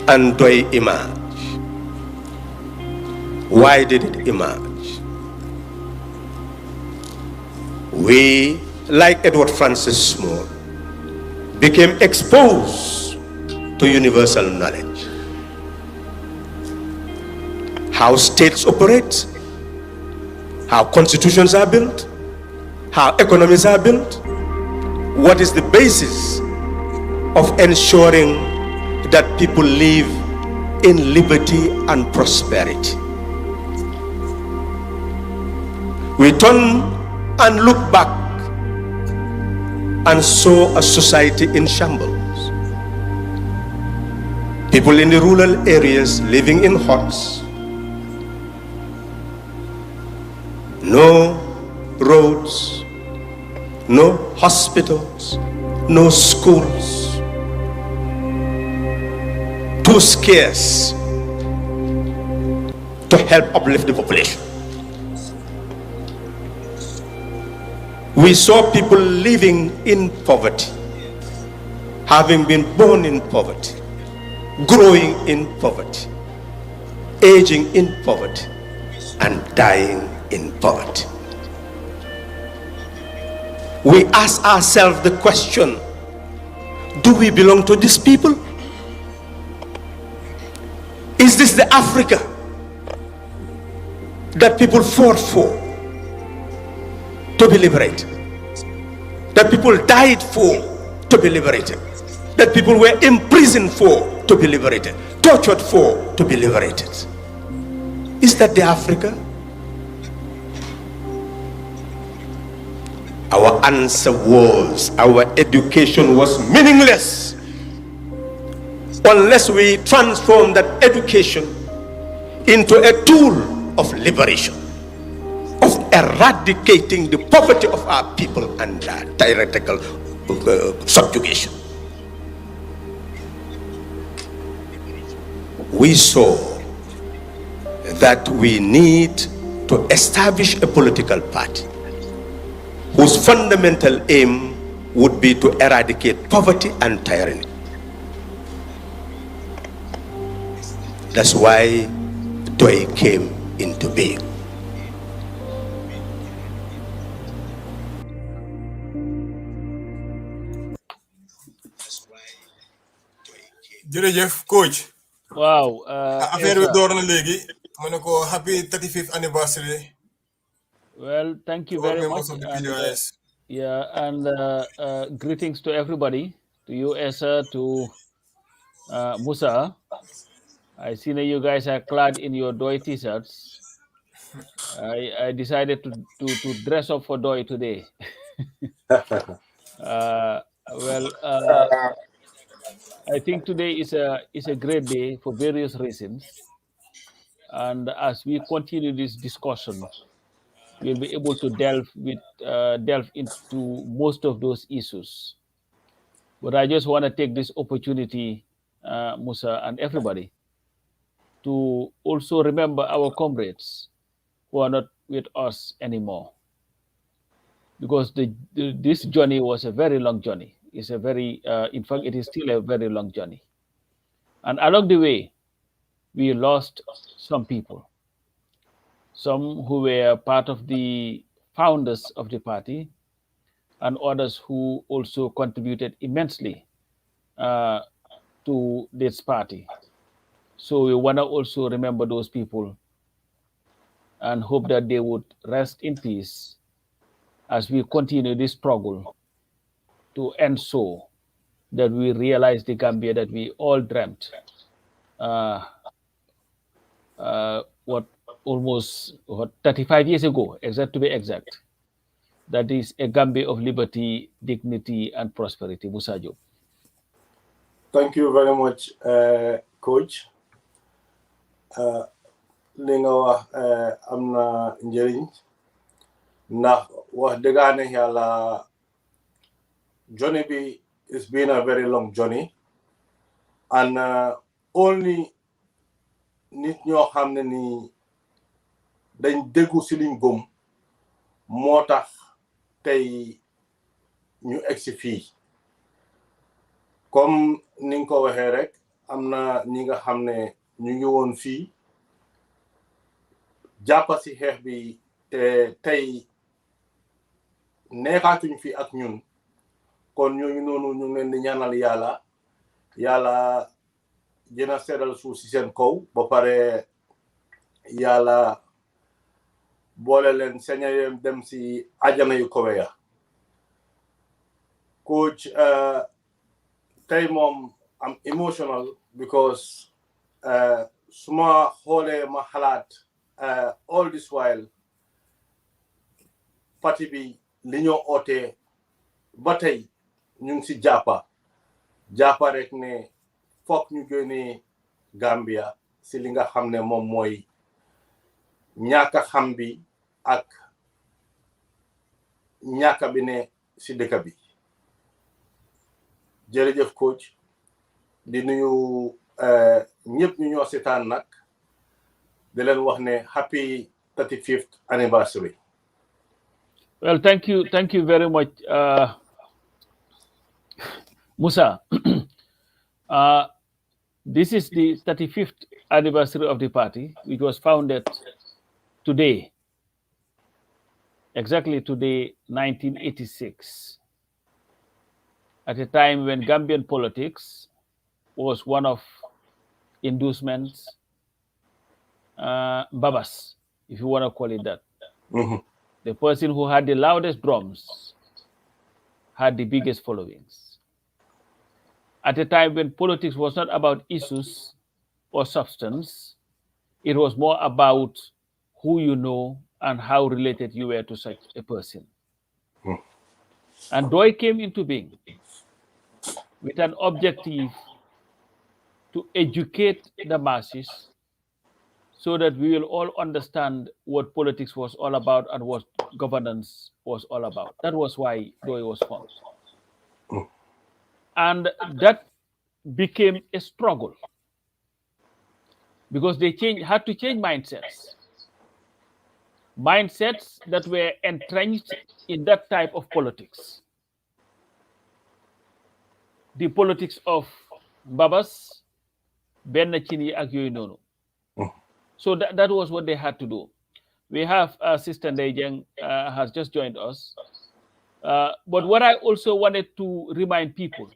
and Pdoid emerge? Why did it emerge? We, like Edward Francis Small, became exposed to universal knowledge. How states operate, how constitutions are built, how economies are built, what is the basis of ensuring that people live in liberty and prosperity. We turn and look back and saw a society in shambles. People in the rural areas living in huts, no roads, no hospitals, no schools, too scarce to help uplift the population. We saw people living in poverty, having been born in poverty, growing in poverty, aging in poverty, and dying in poverty. We ask ourselves the question, do we belong to these people? Is this the Africa that people fought for to be liberated? That people died for to be liberated? That people were imprisoned for to be liberated? Tortured for to be liberated? Is that the Africa? Our answer was, our education was meaningless unless we transform that education into a tool of liberation, of eradicating the poverty of our people and tyrannical subjugation. We saw that we need to establish a political party whose fundamental aim would be to eradicate poverty and tyranny. That's why Pdoid came into being. Jërëjëf coach. Wow. Affaire bi door na léegi. Ma ne ko happy 35th anniversary. Well, thank you To all very members much. of the And, PDOIS. yeah, and greetings to everybody, to you, Esa, to Musa. I see that you guys are clad in your Doi t-shirts. I decided to dress up for Doi today. Well, I think today is a great day for various reasons. And as we continue this discussion, we'll be able to delve into most of those issues. But I just want to take this opportunity, Musa and everybody, to also remember our comrades who are not with us anymore. Because this journey was a very long journey. It's a very, in fact, it is still a very long journey. And along the way, we lost some people, some who were part of the founders of the party, and others who also contributed immensely to this party. So we want to also remember those people and hope that they would rest in peace as we continue this struggle to end so that we realize the Gambia that we all dreamt almost 35 years ago, to be exact. That is a Gambia of liberty, dignity, and prosperity. Musa Diop. Thank you very much, Coach. Li nga wax am na njëriñ ndax wax dëggaane yàlla journey bi it's been a very long journey and only nit ñoo xam ne ni dañ déggu si liñ gëm moo tax tey ñu egsi fii comme ni nga ko waxee rek am na ñi nga xam ne ñu ngi woon fii jàppa si xeex bi te tey nekkaatuñ fi ak ñun kon ñooñu noonu ñu ngi leen di ñaanal yàlla gën a seddal suuf si seen kaw ba pare yàlla boole leen saña dem si àjjana yu kawe ya coach tey moom am emotional because suma xoolee ma xalaat all this while parti bi li ñoo ootee ba tey ñu ngi si jàppa rek ne foog ñu génnee Gambia si li nga xam ne moom mooy ñàkk xam bi ak ñàkk bi ne si dëkk bi jërëjëf coach di nuyu ñëpp ñu ñoo seetaan nag di leen wax ne happy 35th anniversary. Well, thank you very much, Musa. This is the 35th anniversary of the party, which was founded today, exactly today, 1986, at a time when Gambian politics was one of inducements, babas, if you want to call it that. Mm-hmm. The person who had the loudest drums had the biggest followings. At a time when politics was not about issues or substance, it was more about who you know and how related you were to such a person. Mm. And DOI came into being with an objective to educate the masses so that we will all understand what politics was all about and what governance was all about. That was why DOI was formed. Mm. And that became a struggle because they had to change mindsets that were entrenched in that type of politics. The politics of babas, benn chini ak yoy nonu. So that was what they had to do. We have Sister Ndejeng has just joined us. But what I also wanted to remind people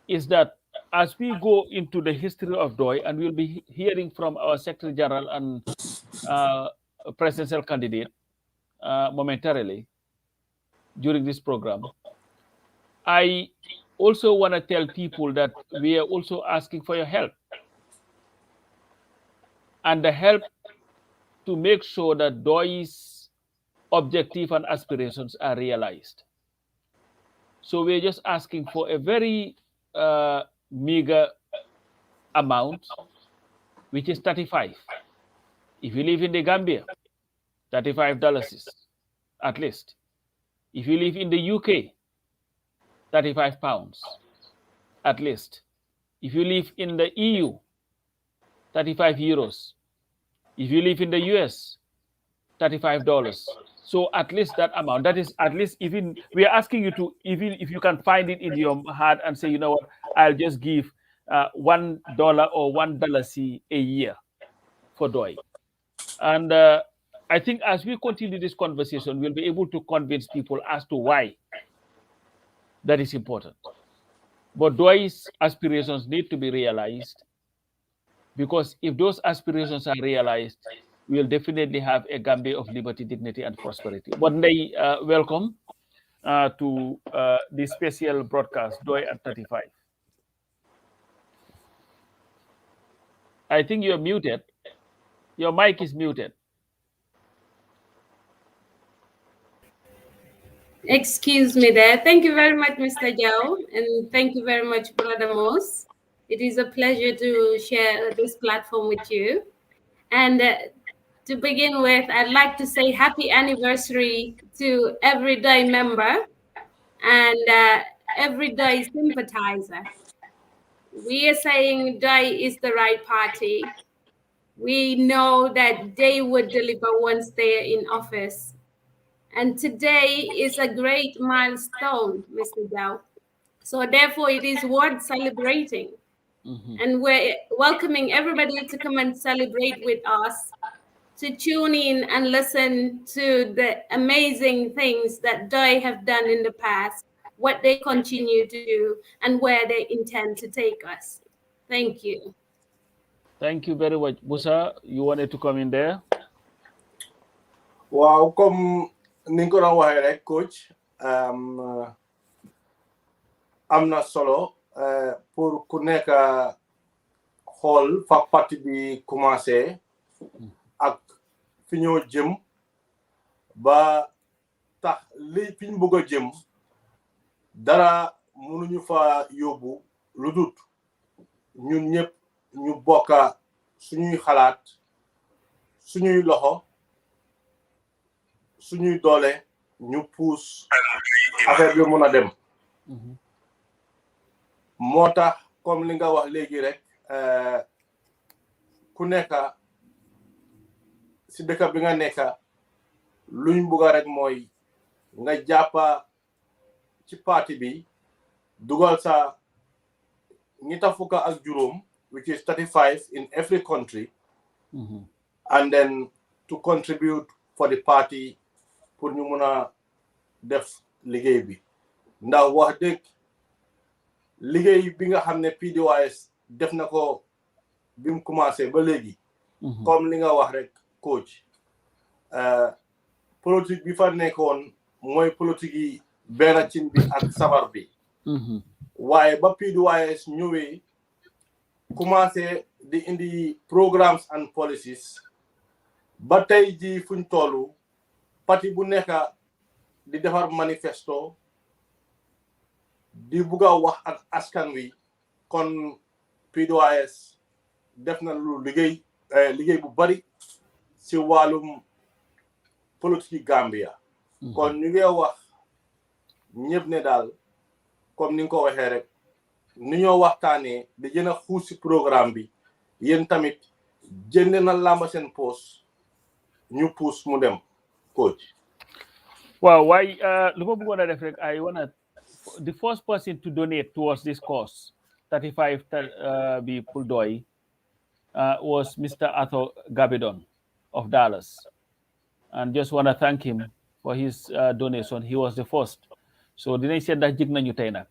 is that as we go into the history of DOI, and we'll be hearing from our Secretary General and presidential candidate momentarily during this program, I also want to tell people that we are also asking for your help. And the help to make sure that DOI's objective and aspirations are realized. So we're just asking for a very meager amount, which is 35. If you live in the Gambia, $35 at least. If you live in the UK, 35 pounds at least. If you live in the EU, 35 euros. If you live in the US, $35. So at least that amount. That is at least, even we are asking you to, even if you can find it in your heart and say, you know what, I'll just give $1 or $1 a year for DOI. And I think as we continue this conversation, we'll be able to convince people as to why that is important. But DOI's aspirations need to be realized, because if those aspirations are realized, we'll definitely have a Gambia of liberty, dignity, and prosperity. But they welcome to this special broadcast, DOI at 35. I think you're muted. Your mic is muted. Excuse me there. Thank you very much, Mr. Joe, and thank you very much, Brother Moss. It is a pleasure to share this platform with you. And to begin with, I'd like to say happy anniversary to every DOI member and every DOI sympathizer. We are saying DOI is the right party. We know that they would deliver once they're in office. And today is a great milestone, Mr. Dow. So therefore, it is worth celebrating. And we're welcoming everybody to come and celebrate with us, to tune in and listen to the amazing things that DOI have done in the past, what they continue to do, and where they intend to take us. Thank you. Thank you very much. Musa, you wanted to come in there? Wow, comme ni ko doon waxee rek coach am na solo pour ku nekk xool fa parti bi commencé ak fi ñoo jëm ba tax li fi ñu bëgg a jëm dara mënuñu fa yóbbu lu dut ñun ñëpp ñu bokka suñuy xalaat suñuy loxo suñuy doole ñu puus affaire bi mën a dem moo tax comme li nga wax léegi rek ku nekk si dëkk bi nga nekk luñ bugga rek mooy nga jàppa ci parti bi dugal sa ñetta fukka ak juróom which is 35 in every country and then to contribute for the party pour ñu mën a def liggéey bi ndax wax dëgg liggéey bi nga xam ne PDOIS def na ko bi mu commencé ba léegi comme li nga wax rek coach politique bi fa nekkoon mooy politique yi benn cin bi ak sabar bi waaye ba PDOIS ñëwee commencé di indi programs and policies ba tey ji fuñ tollu parti bu nekk di defar manifesto di bugg a wax ak askan wi kon PDOIS def na lu liggéey bu bari ci wàllum politique Gambia kon ñu ngi wax ñëpp ne daal comme ni nga ko waxee rek ni ñoo waxtaanee di gën a xuus ci programme bi yéen tamit jënd na làmba seen poos ñu puus mu dem coach. Well, why lu ma bëggoon a def rek I wanna the first person to donate towards this cause 35 bi Pdoid was Mr. Arthur Gabidon of Dallas, and just want to thank him for his donation. He was the first, so dinañ seet ndax jig nañu tey nag.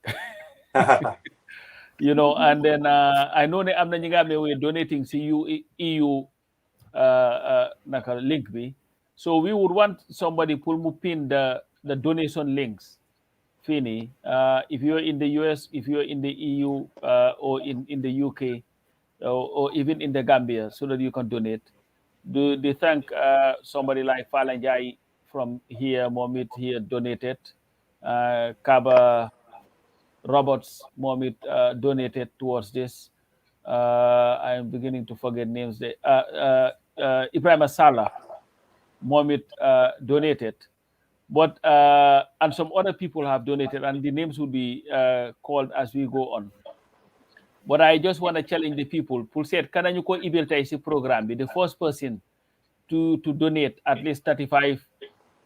You know, and then I know ne am na ñi nga xam ne we're donating si EU naka link bi, so we would want somebody pour mu pin the donation links fini if you're in the US, if you're in the EU or in the UK or even in the Gambia, so that you can donate. Do they thank somebody like Falanjai from here, Momit here donated, Kaba Roberts Momit donated towards this. I'm beginning to forget names there. Ibrahim Salah Momit donated. But and some other people have donated, and the names will be called as we go on. But I just want to challenge the people. Pour said, can you call Ibiltaisi program? Be the first person to donate at least $35,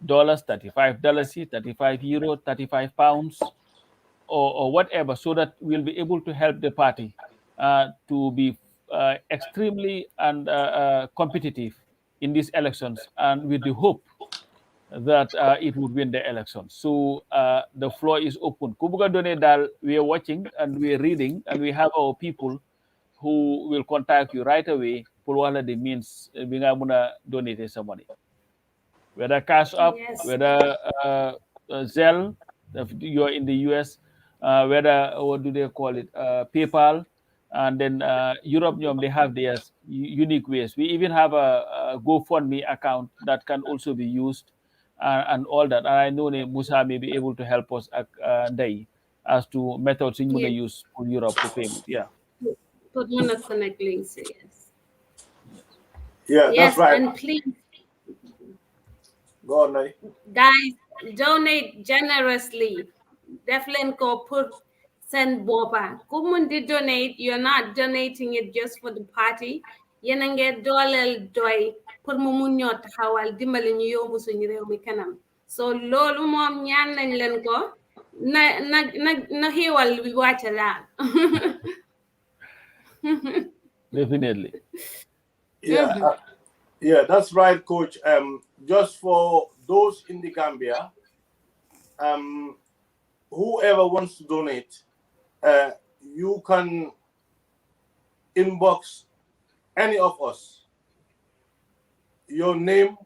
$35, €35, £35, or whatever, so that we'll be able to help the party to be extremely and competitive in these elections, and with the hope that it would win the election. So the floor is open. Kubuga donate dal, we are watching and we are reading, and we have our people who will contact you right away for what the means being able to donate some money. Whether cash up, Yes. whether Zelle, if you're in the US, whether what do they call it, PayPal, and then Europe, they have their unique ways. We even have a GoFundMe account that can also be used. And all that, and I know Musa may be able to help us as to methods in Yeah. use for Europe for payment. Yeah. Put one of connect links, yes. Yeah, Yes, that's right. and please, Go on, Nai. guys, donate generously. Definitely go put send boba. Kumun donate, you're not donating it just for the party. Yenange dolel doy pour mu mun ñoo taxawal dimbali ñu yóbbu suñu réew mi kanam. So loolu moom ñaan nañ leen ko na xiiwal bi wàcc daal. Definitely. Yeah, that's right, Coach. Just for those in the Gambia, whoever wants to donate, you can inbox any of us, your name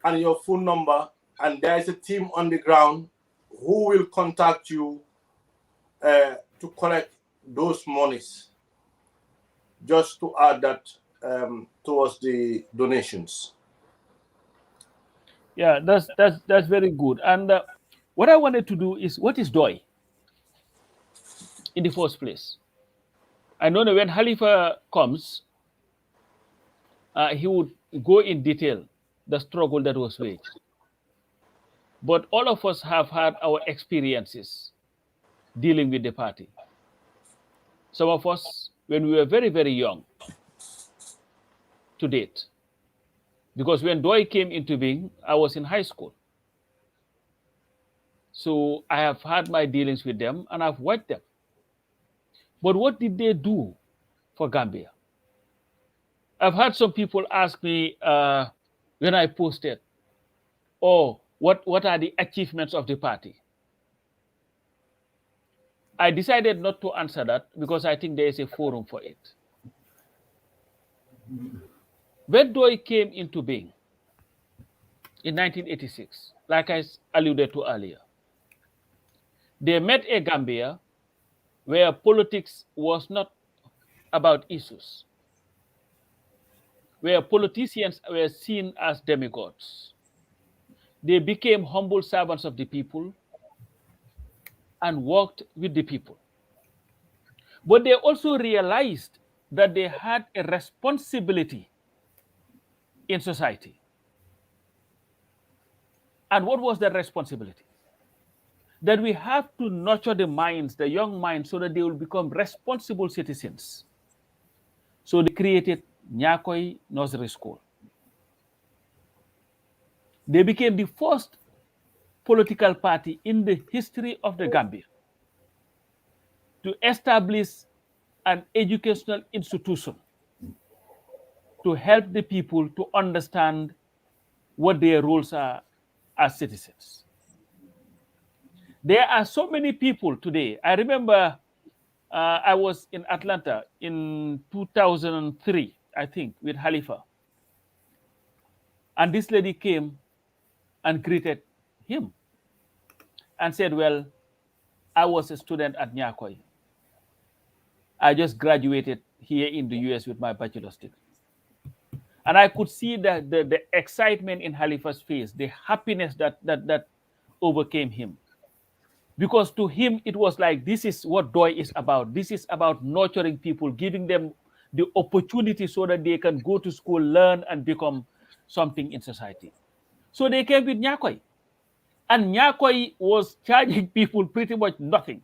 and your phone number, and there is a team on the ground who will contact you to collect those monies. Just to add that towards the donations. Yeah, that's very good. And what I wanted to do is, what is DOI in the first place? I know that when Halifa comes, he would go in detail the struggle that was waged. But all of us have had our experiences dealing with the party. Some of us, when we were very, very young, to date. Because when DOI came into being, I was in high school. So I have had my dealings with them and I've watched them. But what did they do for Gambia? I've had some people ask me when I posted, oh, what are the achievements of the party? I decided not to answer that because I think there is a forum for it. When DOI came into being in 1986, like I alluded to earlier, they met a Gambia where politics was not about issues, where politicians were seen as demigods. They became humble servants of the people and worked with the people. But they also realized that they had a responsibility in society. And what was their responsibility? That we have to nurture the minds, the young minds, so that they will become responsible citizens. So they created Nyakoi Nursery School. They became the first political party in the history of the Gambia to establish an educational institution to help the people to understand what their roles are as citizens. There are so many people today. I remember I was in Atlanta in 2003, I think, with Halifa. And this lady came and greeted him and said, well, I was a student at Nyakoi. I just graduated here in the US with my bachelor's degree. And I could see the excitement in Halifa's face, the happiness that overcame him. Because to him, it was like, this is what DOI is about. This is about nurturing people, giving them the opportunity so that they can go to school, learn, and become something in society. So they came with Nyakoi. And Nyakoi was charging people pretty much nothing.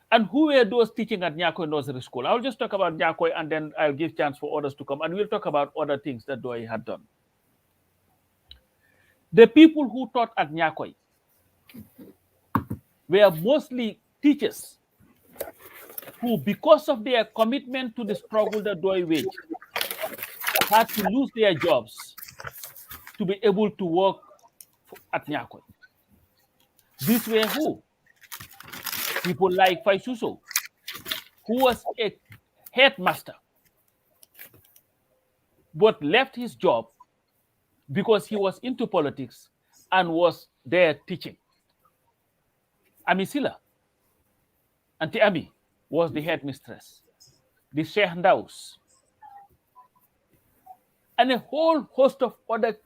And who were those teaching at Nyakoi Nursery School? I'll just talk about Nyakoi and then I'll give chance for others to come. And we'll talk about other things that DOI had done. The people who taught at Nyakoi were mostly teachers who, because of their commitment to the struggle that DOI waged, had to lose their jobs to be able to work at Nyakoi. These were who? People like Faisuso, who was a headmaster, but left his job because he was into politics and was there teaching. Amisila, Auntie Ami, was the headmistress. The Sheikh Ndaus, and a whole host of other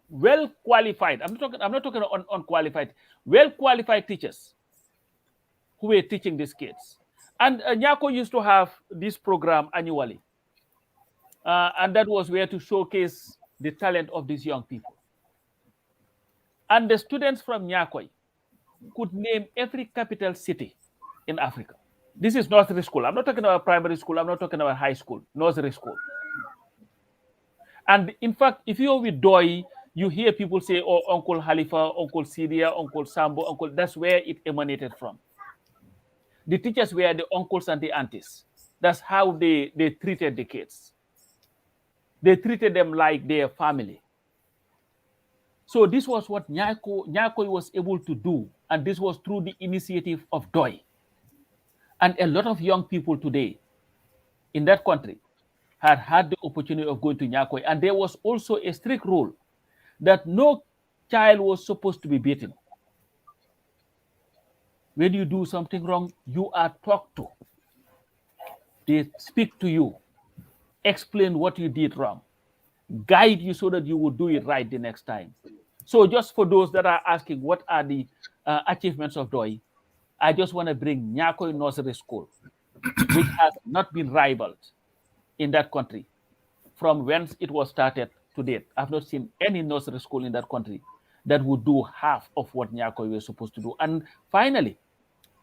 well-qualified, I'm not talking unqualified, well-qualified teachers who were teaching these kids. And Nyako used to have this program annually. And that was where to showcase the talent of these young people. And the students from Nyakoi could name every capital city in Africa. This is nursery school. I'm not talking about primary school. I'm not talking about high school, nursery school. And in fact, if you're with DOI, you hear people say, oh, Uncle Halifa, Uncle Sidia, Uncle Sambo, Uncle, that's where it emanated from. The teachers were the uncles and the aunties. That's how they treated the kids. They treated them like their family. So this was what Nyakoi was able to do. And this was through the initiative of Doi. And a lot of young people today in that country had the opportunity of going to Nyakoi. And there was also a strict rule that no child was supposed to be beaten. When you do something wrong, you are talked to. They speak to you, explain what you did wrong, guide you so that you will do it right the next time. So just for those that are asking what are the achievements of DOI, I just want to bring Nyakoi Nursery School, which has not been rivaled in that country from whence it was started to date. I've not seen any nursery school in that country that would do half of what Nyakoi was supposed to do. And finally,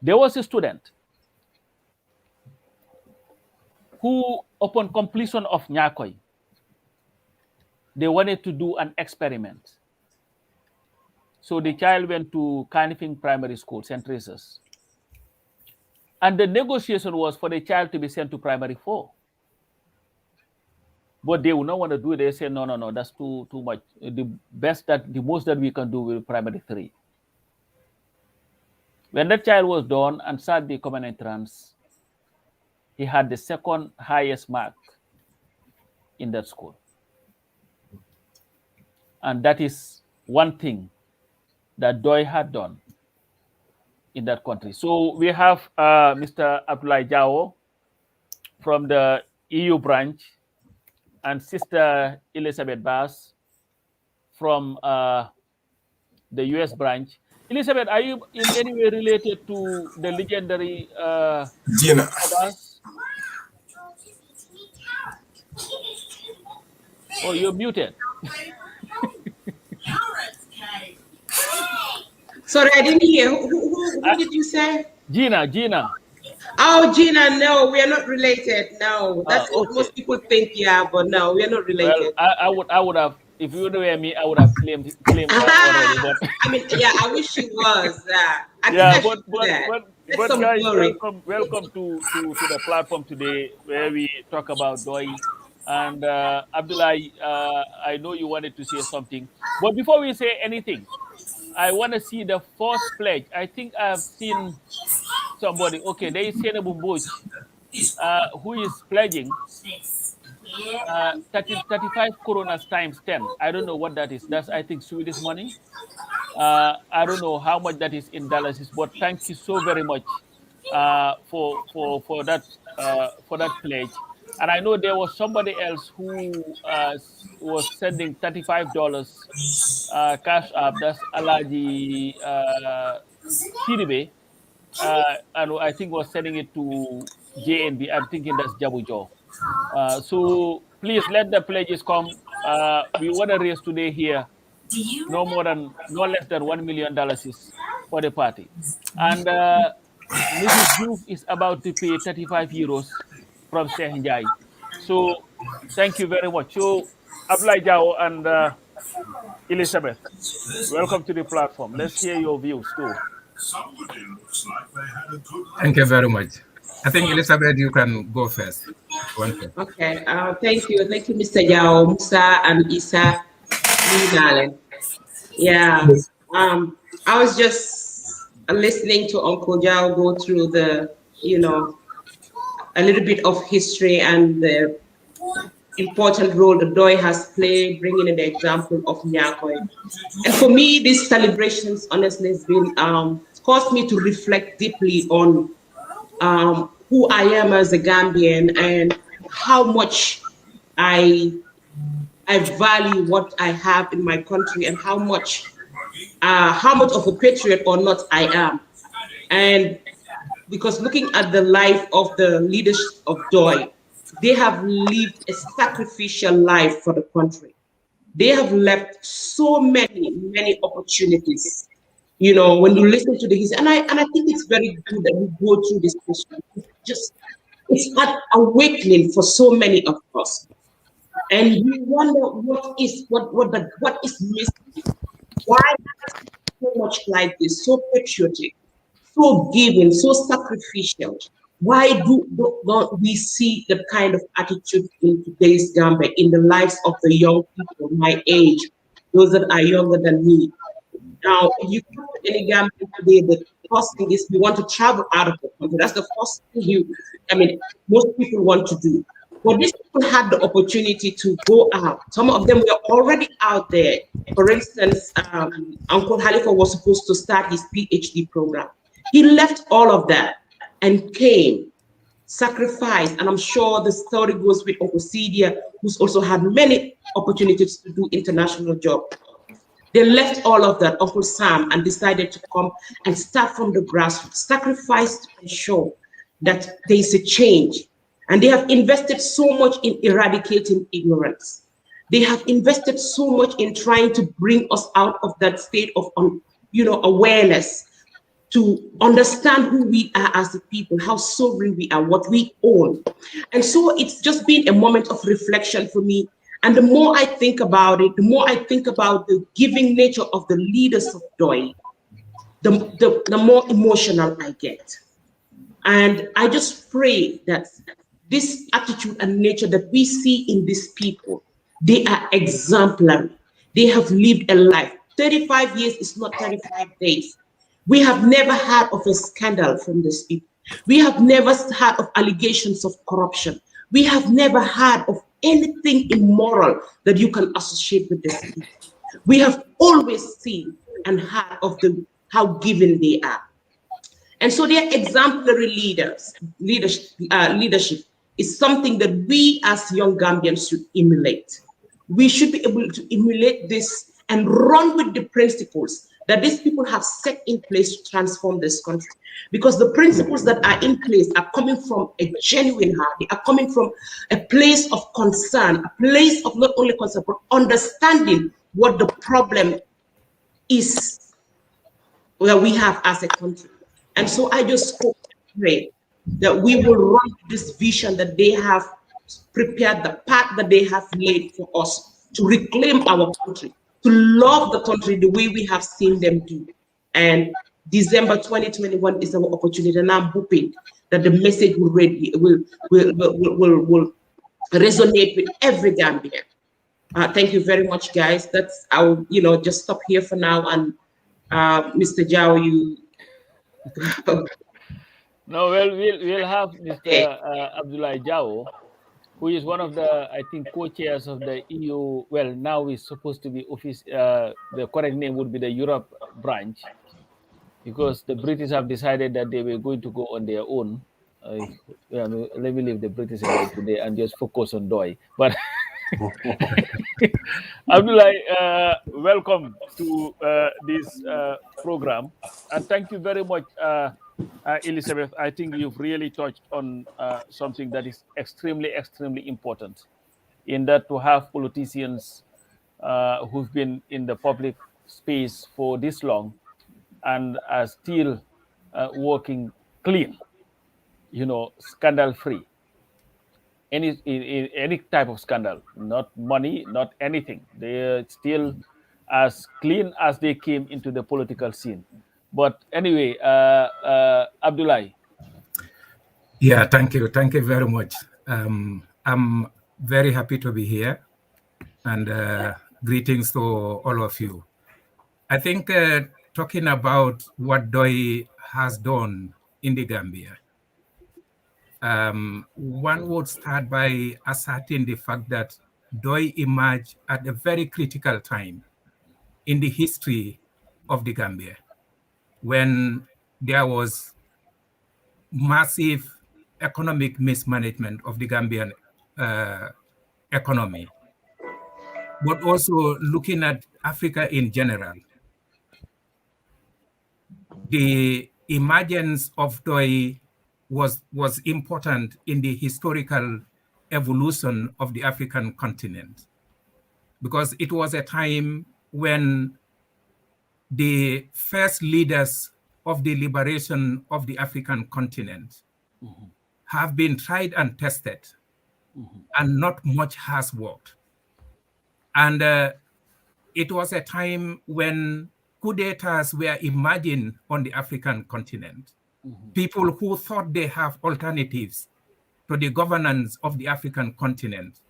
there was a student who, upon completion of Nyakoi, they wanted to do an experiment. So the child went to Kanifing Primary School, St. Teresa's. And the negotiation was for the child to be sent to primary 4. But they would not want to do it. They say, no, that's too much. The most that we can do will be primary 3. When that child was done and sat the common entrance, he had the second highest mark in that school. And that is one thing that DOI had done in that country. So we have Mr. Abdoulaye Jao from the EU branch and Sister Elizabeth Bass from the US branch. Elizabeth, are you in any way related to the legendary Gina? Bass? Oh, you're muted. Sorry, I didn't hear. Who did you say? Gina. Oh, Gina, no, we are not related. No, that's what okay. most people think, yeah, but no, we are not related. Well, I would have, if you were me, I would have claimed that already. But I mean, yeah, I wish she was. But guys, welcome to the platform today where we talk about DOI. And Abdoulaye, I know you wanted to say something, but before we say anything, I want to see the first pledge. I think I've seen somebody. Okay, there is Senabu Mboch, who is pledging 35 coronas times 10. I don't know what that is. That's, I think, Swedish money. I don't know how much that is in dollars, but thank you so very much for that pledge. And I know there was somebody else who was sending $35 cash up. That's Alaji Sidibe, and I think was sending it to JNB. I'm thinking that's Jabujo. So please let the pledges come. We want to raise today here no less than $1 million is for the party. And Mrs. Youth is about to pay 35 euros from Sehinjai. So thank you very much. So Abdoulaye Jao and Elizabeth, welcome to the platform. Let's hear your views too. Thank you very much. I think Elizabeth, you can go first. Okay. Thank you, Mr. Jao, Musa, and Isa. Yeah. I was just listening to Uncle Jao go through the, a little bit of history and the important role the DOI has played, bringing in the example of Nyakoi. And for me, these celebrations, honestly, has been caused me to reflect deeply on who I am as a Gambian and how much I value what I have in my country and how much of a patriot or not I am. And because looking at the life of the leaders of DOI, they have lived a sacrificial life for the country. They have left so many opportunities. When you listen to the history, and I think it's very good that we go through this history. It's an awakening for so many of us. And you wonder what is missing. Why so much like this, so patriotic, so giving, so sacrificial, Why don't we see that kind of attitude in today's Gambia, in the lives of the young people my age, those that are younger than me? Now, if you come to any Gambian today, the first thing is we want to travel out of the country. That's the first thing most people want to do. But these people had the opportunity to go out. Some of them were already out there. For instance, Uncle Halifa was supposed to start his PhD program. He left all of that and came, sacrificed, and I'm sure the story goes with Uncle Cedia, who's also had many opportunities to do international job. They left all of that, Uncle Sam, and decided to come and start from the grassroots, sacrifice to ensure that there is a change. And they have invested so much in eradicating ignorance. They have invested so much in trying to bring us out of that state of awareness, to understand who we are as a people, how sovereign we are, what we own. And so it's just been a moment of reflection for me. And the more I think about it, the more I think about the giving nature of the leaders of Pdoid, the more emotional I get. And I just pray that this attitude and nature that we see in these people, they are exemplary. They have lived a life. 35 years is not 35 days. We have never heard of a scandal from these people. We have never heard of allegations of corruption. We have never heard of anything immoral that you can associate with this people. We have always seen and heard of how giving they are. And so their exemplary leadership is something that we as young Gambians should emulate. We should be able to emulate this and run with the principles that these people have set in place to transform this country. Because the principles that are in place are coming from a genuine heart. They are coming from a place of concern, a place of not only concern, but understanding what the problem is that we have as a country. And so I just hope and pray that we will run this vision that they have prepared, the path that they have laid for us to reclaim our country, to love the country the way we have seen them do. And December 2021 is our opportunity, and I'm hoping that the message will resonate with every Gambian. Thank you very much, guys. I'll just stop here for now. And Mr. Jao, you. No, well, we'll have Mr. Abdullah Jao, who is one of the, I think, co-chairs of the EU. Well, now is supposed to be the correct name would be the Europe branch, because the British have decided that they were going to go on their own. Let me leave the British away today and just focus on Pdoid. But Abdullah, welcome to this program, and thank you very much, Elizabeth. I think you've really touched on something that is extremely, extremely important, in that to have politicians who've been in the public space for this long and are still working clean, scandal-free. Any type of scandal, not money, not anything. They're still as clean as they came into the political scene. But anyway, Abdullah. Yeah, thank you. Thank you very much. I'm very happy to be here, and greetings to all of you. I think talking about what Pdoid has done in the Gambia, one would start by asserting the fact that Pdoid emerged at a very critical time in the history of the Gambia, when there was massive economic mismanagement of the Gambian economy, but also looking at Africa in general. The emergence of Pdoid was important in the historical evolution of the African continent, because it was a time when the first leaders of the liberation of the African continent have been tried and tested, and not much has worked. And it was a time when coup d'etats were emerging on the African continent. people who thought they have alternatives to the governance of the African continent,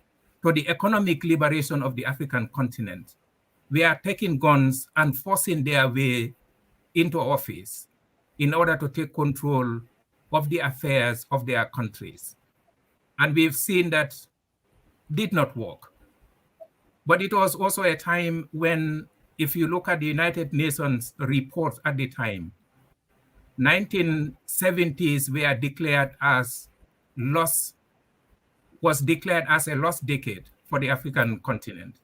to the economic liberation of the African continent, were taking guns and forcing their way into office in order to take control of the affairs of their countries. And we've seen that did not work. But it was also a time when, if you look at the United Nations reports at the time, 1970s were declared as was declared as a lost decade for the African continent.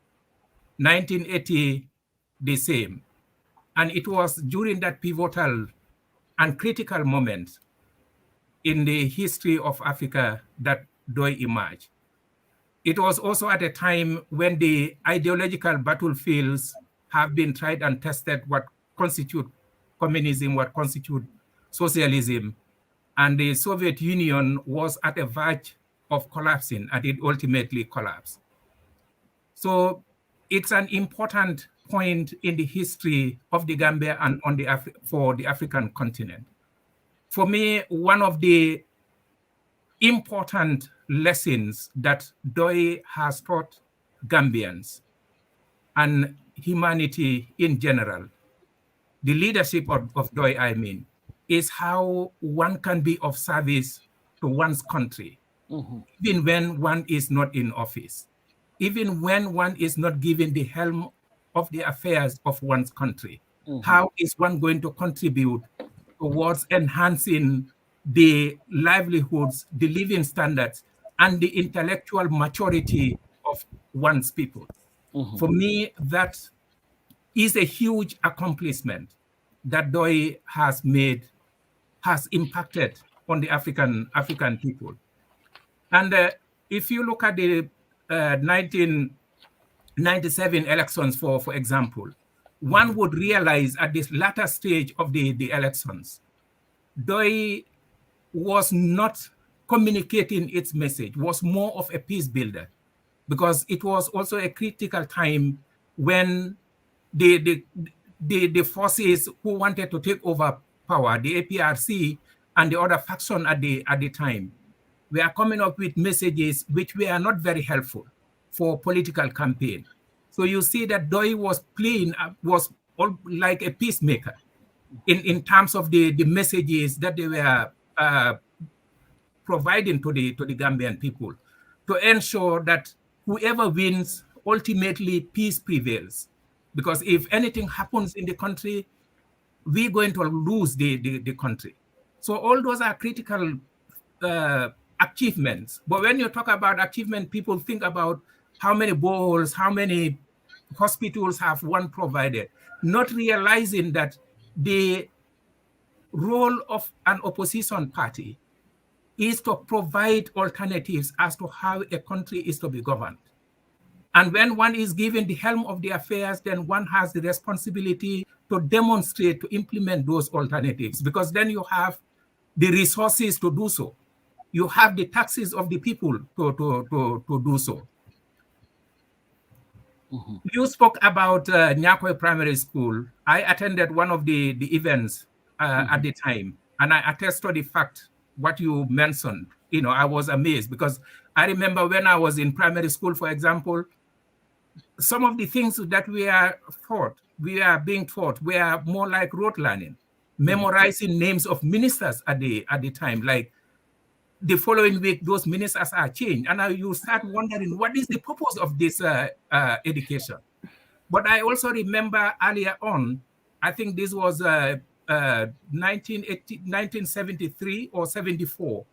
1980, the same. And it was during that pivotal and critical moment in the history of Africa that PDOI emerged. It was also at a time when the ideological battlefields have been tried and tested, what constitute communism, what constitute socialism, and the Soviet Union was at a verge of collapsing, and it ultimately collapsed. So it's an important point in the history of the Gambia and for the African continent. For me, one of the important lessons that PDOI has taught Gambians and humanity in general, the leadership of PDOI, I mean, is how one can be of service to one's country, even when one is not in office, even when one is not given the helm of the affairs of one's country. How is one going to contribute towards enhancing the livelihoods, the living standards, and the intellectual maturity of one's people? For me, that is a huge accomplishment that PDOI has impacted on the African people. And if you look at the 1997 elections, for example, one would realize at this latter stage of the elections, PDOI was not communicating its message, was more of a peace builder, because it was also a critical time when the forces who wanted to take over power, the APRC and the other faction at the time, we are coming up with messages which were not very helpful for political campaign. So you see that PDOI was like a peacemaker in terms of the messages that they were providing to the Gambian people to ensure that whoever wins, ultimately peace prevails. Because if anything happens in the country, we're going to lose the country. So all those are critical achievements. But when you talk about achievement, people think about how many boreholes, how many hospitals have one provided, not realizing that the role of an opposition party is to provide alternatives as to how a country is to be governed. And when one is given the helm of the affairs, then one has the responsibility to demonstrate, to implement those alternatives, because then you have the resources to do so. You have the taxes of the people to do so. You spoke about Nyakwe Primary School. I attended one of the events at the time, and I attest to the fact what you mentioned. You know, I was amazed, because I remember when I was in primary school, for example, some of the things that we are being taught were more like rote learning, memorizing names of ministers at the time. Like the following week, those ministers are changed, and now you start wondering what is the purpose of this education. But I also remember earlier on, I think this was 1973 or 74,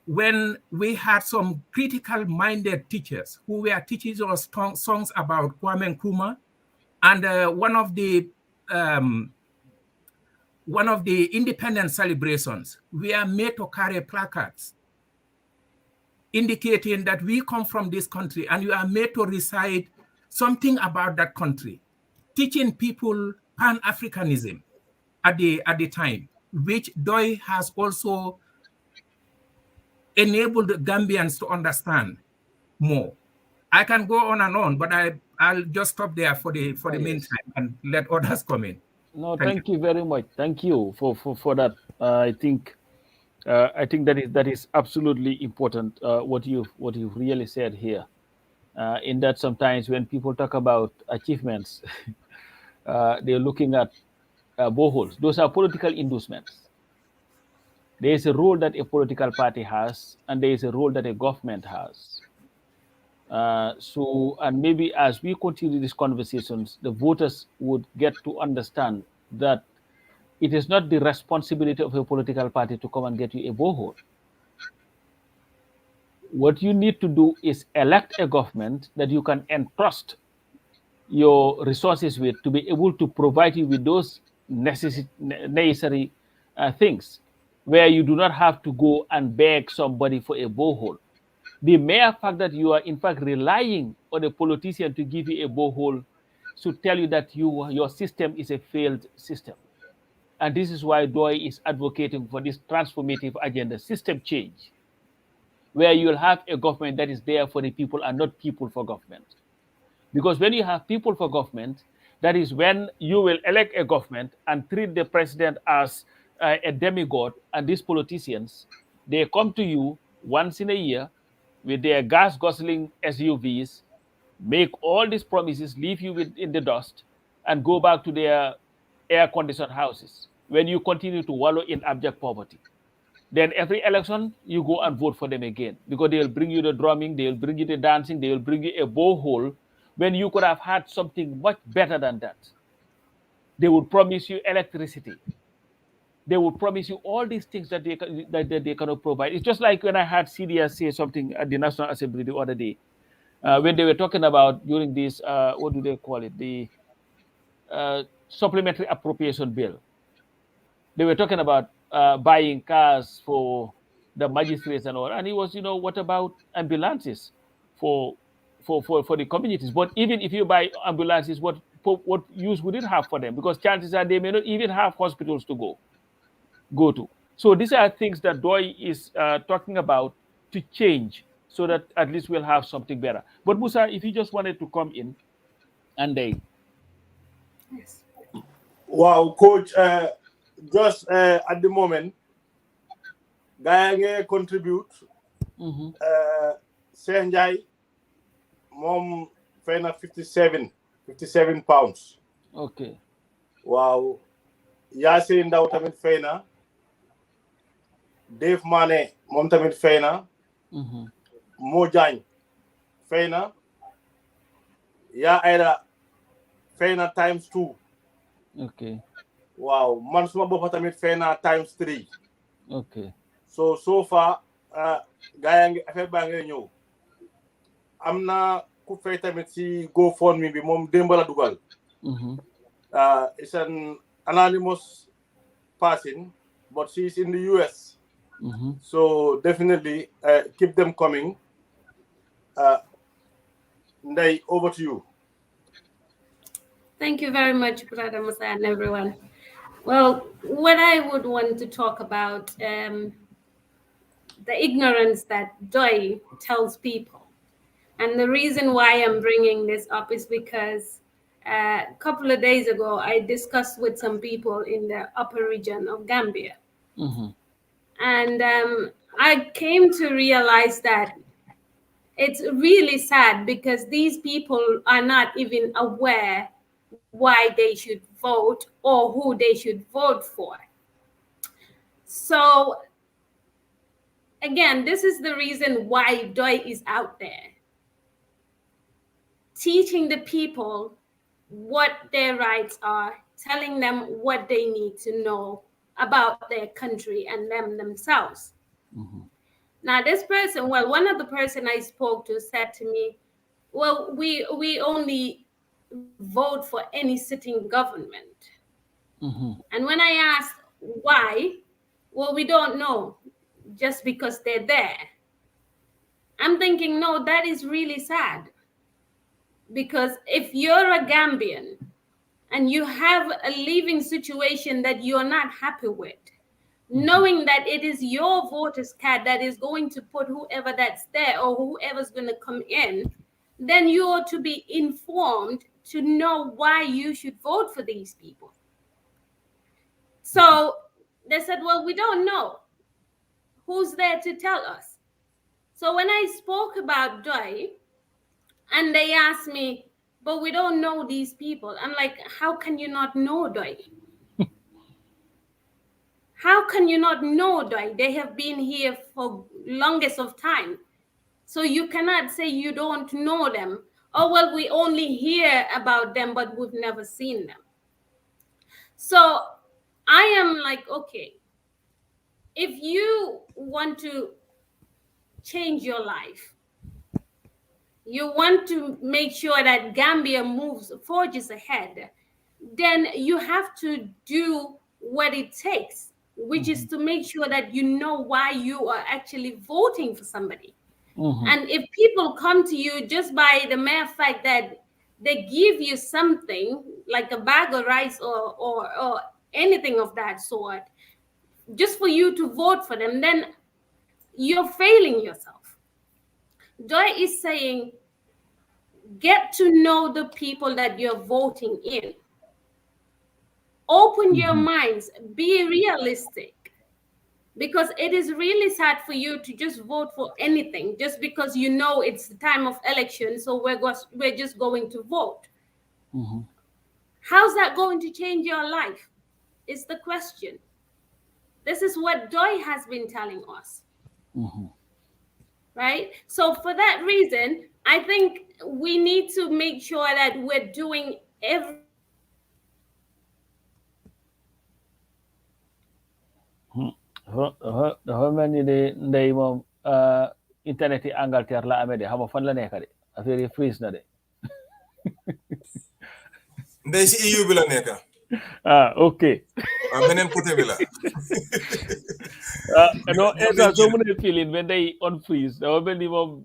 when we had some critical-minded teachers who were teaching us songs about Kwame Nkrumah, and one of the independence celebrations, we are made to carry placards indicating that we come from this country, and you are made to recite something about that country, teaching people Pan-Africanism at the time, which PDOI has also enabled Gambians to understand more. I can go on and on, but I'll just stop there for the meantime and let others come in. No, Thank you. thank you very much. Thank you for that. I think that is absolutely important. What you've really said here. In that sometimes when people talk about achievements, they're looking at boreholes. Those are political endorsements. There is a role that a political party has, and there is a role that a government has. And maybe as we continue these conversations, the voters would get to understand that it is not the responsibility of a political party to come and get you a borehole. What you need to do is elect a government that you can entrust your resources with to be able to provide you with those necessary things, where you do not have to go and beg somebody for a borehole. The mere fact that you are in fact relying on a politician to give you a borehole should tell you that your system is a failed system. And this is why DOI is advocating for this transformative agenda, system change, where you'll have a government that is there for the people and not people for government. Because when you have people for government, that is when you will elect a government and treat the president as a demigod, and these politicians, they come to you once in a year with their gas guzzling SUVs, make all these promises, leave you in the dust, and go back to their air conditioned houses when you continue to wallow in abject poverty. Then every election, you go and vote for them again, because they'll bring you the drumming, they'll bring you the dancing, they'll bring you a borehole when you could have had something much better than that. They would promise you electricity. They would promise you all these things that they cannot provide. It's just like when I had CDS say something at the National Assembly the other day, when they were talking about during this, what do they call it, the supplementary appropriation bill. They were talking about buying cars for the magistrates and all, and it was, what about ambulances for the communities? But even if you buy ambulances, what use would it have for them? Because chances are they may not even have hospitals to go to. So these are things that DOI is talking about to change, so that at least we'll have something better. But Musa, if you just wanted to come in and they. Yes. Wow, coach, just at the moment, Gaya contribute. Senjai, mom, fena 57 pounds. Okay. Wow. Yasi Ndaw tamit fena. Dave Mane, mom tamit fena. Mo Jang, fena. Ya Aida, fena times 2. Okay. Wow, man suma bopa tamit fena times 3. Okay. So far, gaya ngi affaire ba ngay ñew. Amna ku fay tamit ci GoFundMe bi mom demba la dugal. It's an anonymous person, but she's in the US. So definitely keep them coming. Ndai, over to you. Thank you very much, Brother Musa, and everyone. Well, what I would want to talk about, the ignorance that DOI tells people. And the reason why I'm bringing this up is because a couple of days ago, I discussed with some people in the upper region of Gambia. And I came to realize that it's really sad, because these people are not even aware why they should vote or who they should vote for. So again, this is the reason why DOI is out there, teaching the people what their rights are, telling them what they need to know about their country and themselves. Now, this person, well, one of the person I spoke to said to me, well, we only vote for any sitting government. And when I asked why, well, we don't know, just because they're there. I'm thinking, no, that is really sad. Because if you're a Gambian and you have a living situation that you're not happy with, knowing that it is your voter's card that is going to put whoever that's there or whoever's going to come in, then you ought to be informed to know why you should vote for these people. So they said, well, we don't know. Who's there to tell us? So when I spoke about Doi, and they asked me, but we don't know these people. I'm like, how can you not know Doi? How can you not know Doi? They have been here for longest of time. So you cannot say you don't know them. Oh, well, we only hear about them, but we've never seen them. So I am like, okay, if you want to change your life, you want to make sure that Gambia forges ahead, then you have to do what it takes, which is to make sure that you know why you are actually voting for somebody. And if people come to you just by the mere fact that they give you something like a bag of rice or anything of that sort, just for you to vote for them, then you're failing yourself. Joy is saying, get to know the people that you're voting in. Open your minds, be realistic. Because it is really sad for you to just vote for anything just because you know it's the time of election, so we're just going to vote. How's that going to change your life? Is the question. This is what Doi has been telling us. Right? So for that reason, I think we need to make sure that we're doing every dafa mel ni de ndey moom internet yi Angleterre la amee de xam nga fan la nekk de affaire yi freeze na de. ndey si EU bi la nekk. Ok. beneen côté bi la. No, esa soo mënee feeling when they unfreeze dafa mel ni moom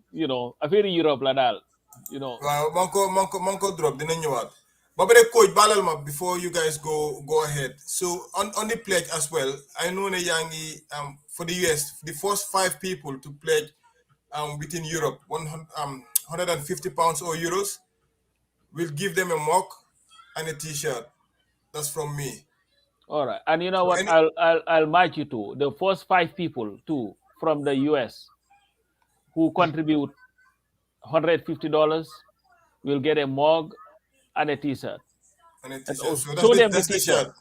affaire yi Europe la daal. waaw man ko drop dina ñëwaat. But coach Balalma, before you guys go ahead. So on the pledge as well, I know Yangi for the US, the first 5 people to pledge within Europe, 150 pounds or euros, we'll give them a mug and a t-shirt. That's from me. All right. And you know what? I'll match you to the first 5 people too from the US who contribute $150 will get a mug and a t-shirt. And a t-shirt. So that's the t-shirt.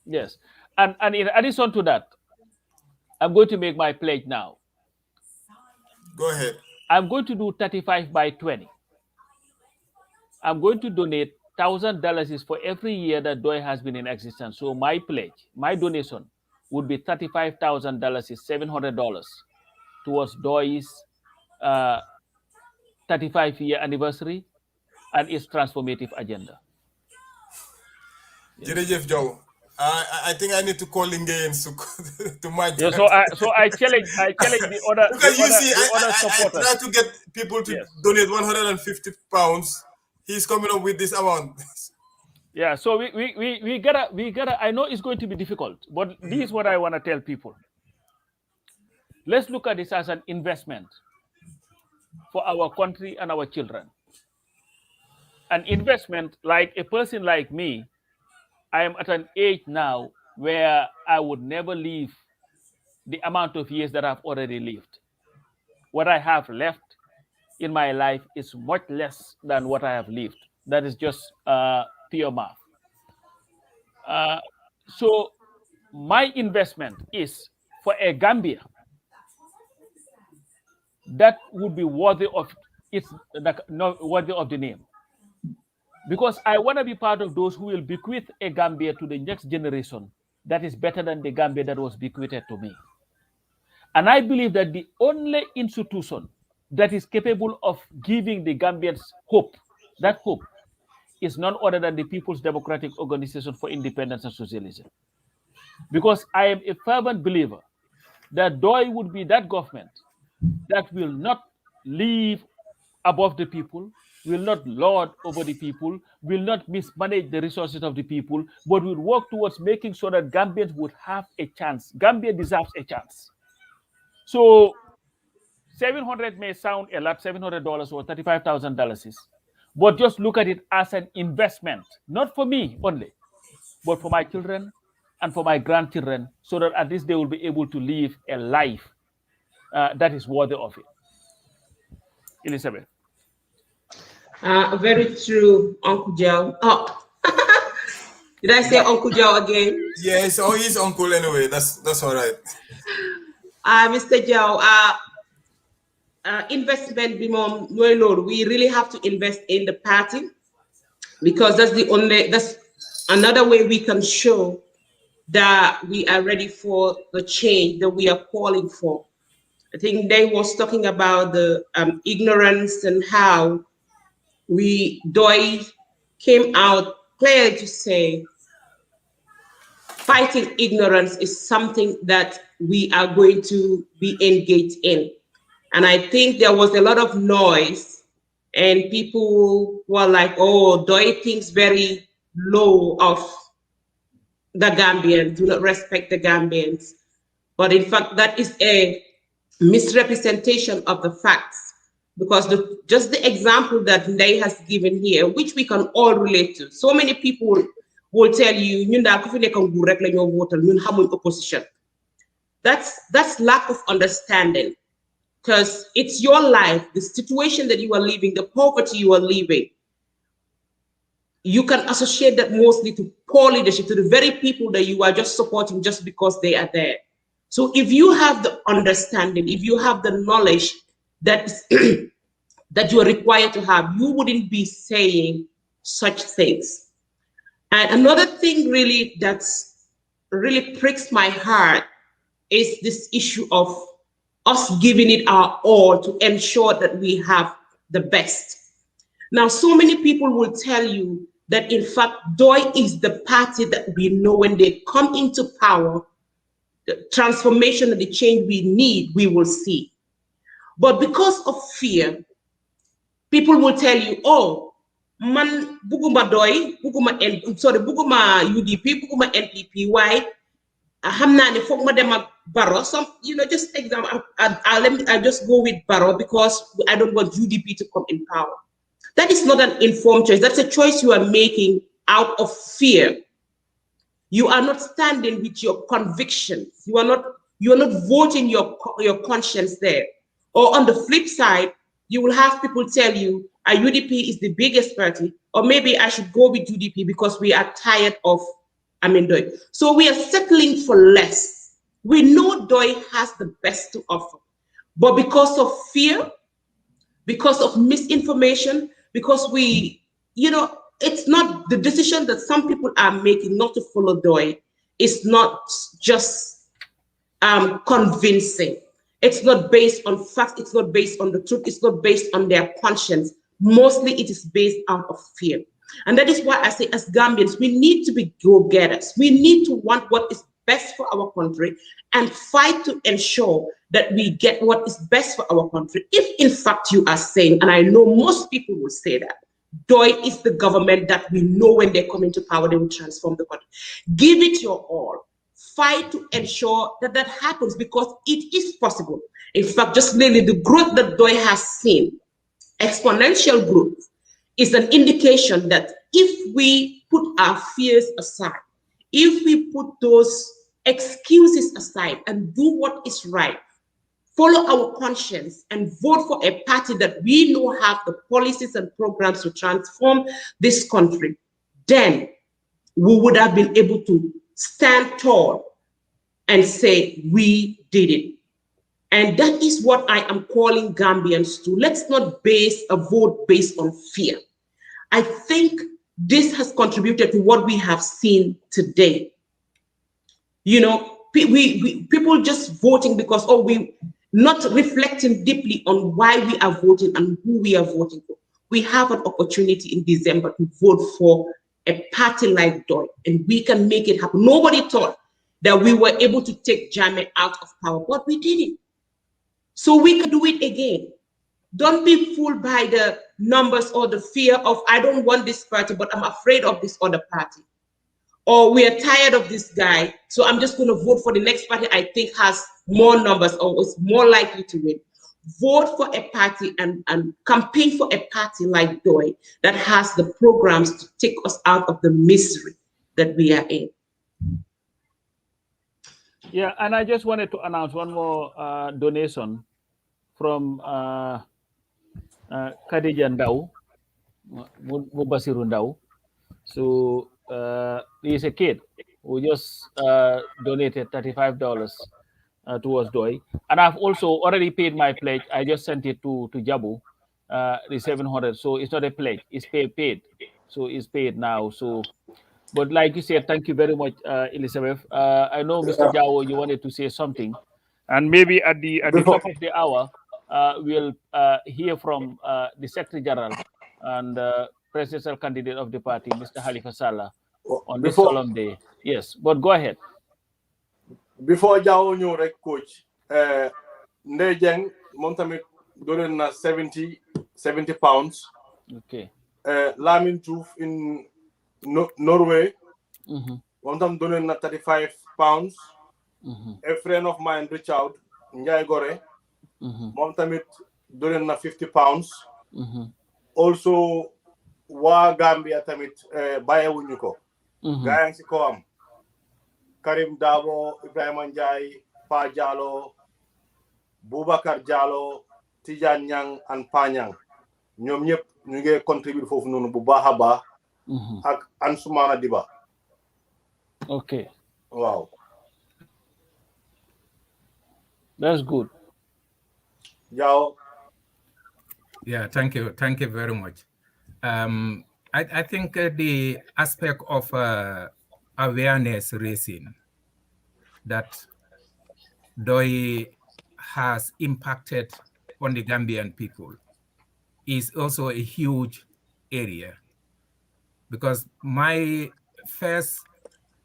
Yes. And in addition to that, I'm going to make my pledge now. Go ahead. I'm going to do 35 by 20. I'm going to donate $1,000 for every year that DOI has been in existence. So my pledge, my donation would be $35,000 is $700 towards DOI's 35-year anniversary and its transformative agenda. Jeff Joe, I think I need to call Lingayen to my. Yeah, so I challenge the other. Because I try to get people to donate 150 pounds. He's coming up with this amount. Yeah, so we gotta. I know it's going to be difficult, but this is what I want to tell people. Let's look at this as an investment for our country and our children. An investment, like a person like me, I am at an age now where I would never leave the amount of years that I've already lived. What I have left in my life is much less than what I have lived. That is just pure math. So my investment is for a Gambia that would be worthy of worthy of the name. Because I want to be part of those who will bequeath a Gambia to the next generation that is better than the Gambia that was bequeathed to me. And I believe that the only institution that is capable of giving the Gambians hope, that hope, is none other than the People's Democratic Organization for Independence and Socialism. Because I am a fervent believer that DOI would be that government that will not live above the people, will not lord over the people, will not mismanage the resources of the people, but will work towards making sure that Gambians would have a chance. Gambia deserves a chance. So $700 may sound a lot, $700 or $35,000, but just look at it as an investment, not for me only, but for my children, and for my grandchildren, so that at least they will be able to live a life that is worthy of it. Elizabeth. Very true, Uncle Joe. Oh, did I say Uncle Joe again? Yes, oh, he's uncle anyway. That's all right. Mr. Joe, investment, we really have to invest in the party, because that's another way we can show that we are ready for the change that we are calling for. I think they was talking about the ignorance and how PDOIS came out clear to say fighting ignorance is something that we are going to be engaged in. And I think there was a lot of noise, and people were like, oh, PDOIS thinks very low of the Gambians, do not respect the Gambians. But in fact, that is a misrepresentation of the facts, because just the example that Ndai has given here, which we can all relate to. So many people will tell you, opposition. That's lack of understanding, because it's your life, the situation that you are living, the poverty you are living. You can associate that mostly to poor leadership, to the very people that you are just supporting just because they are there. So if you have the understanding, if you have the knowledge that that you are required to have, you wouldn't be saying such things. And another thing really that's really pricks my heart is this issue of us giving it our all to ensure that we have the best. Now, so many people will tell you that in fact, PDOIS is the party that we know when they come into power, the transformation and the change we need, we will see. But because of fear, people will tell you, oh, man, buguma PDOIS, buguma UDP, buguma NPP, why? Some, just example, I just go with Barrow because I don't want UDP to come in power. That is not an informed choice. That's a choice you are making out of fear. You are not standing with your convictions. You are not voting your conscience there. Or on the flip side, you will have people tell you, UDP is the biggest party, or maybe I should go with UDP because we are tired of PDOIS. So we are settling for less. We know PDOIS has the best to offer, but because of fear, because of misinformation, because it's not the decision that some people are making not to follow PDOIS. It's not just convincing. It's not based on facts. It's not based on the truth. It's not based on their conscience. Mostly it is based out of fear. And that is why I say, as Gambians, we need to be go-getters. We need to want what is best for our country and fight to ensure that we get what is best for our country. If in fact you are saying, and I know most people will say that, PDOIS is the government that we know when they come into power, they will transform the country. Give it your all. Fight to ensure that that happens, because it is possible. In fact, just lately, the growth that PDOIS has seen, exponential growth, is an indication that if we put our fears aside, if we put those excuses aside and do what is right, follow our conscience and vote for a party that we know have the policies and programs to transform this country, then we would have been able to stand tall and say, we did it. And that is what I am calling Gambians to. Let's not base a vote based on fear. I think this has contributed to what we have seen today. People just voting because, we not reflecting deeply on why we are voting and who we are voting for. We have an opportunity in December to vote for a party like PDOIS, and we can make it happen. Nobody thought that we were able to take Jammeh out of power, but we did it. So we can do it again. Don't be fooled by the numbers or the fear of, I don't want this party, but I'm afraid of this other party. Or we are tired of this guy, so I'm just going to vote for the next party I think has more numbers or is more likely to win. Vote for a party and campaign for a party like PDOIS that has the programs to take us out of the misery that we are in. Yeah, and I just wanted to announce one more donation from Khadija Ndau, Mubasiru Ndau. So he's a kid who just donated $35 towards DOI. And I've also already paid my pledge. I just sent it to Jabu, the 700. So it's not a pledge, it's paid. So it's paid now. So, but like you said, thank you very much, Elizabeth. I know, Mr. Jao, you wanted to say something. And maybe at the top of the hour, we'll hear from the Secretary General and presidential candidate of the party, Mr. Halifa Sallah, on this solemn day. Yes, but go ahead. Before Jao ñëw rek coach, Ndeye Dieng moom tamit doon na 70 pounds. Okay. Lamin Diouf in Norway, moom tam doon na 35 pounds. A friend of mine, Richard Njai Gore, moom tamit doon na 50 pounds. Also, waa Gambia tamit bàyyiwuñu ko. Gaa ngi si ko am. Karim Dabo, Ibrahima Njai, Pa Jallow, Boubacar Jallow, Tijan Nyang, and Pa Nyang. ñoom ñëpp ñu ngi contribute foofu noonu bu baax a baax. ak Ansumana Diba. Okay. Wow. That's good. Jao. Yeah, thank you very much. I think the aspect of awareness raising that DOI has impacted on the Gambian people is also a huge area, because my first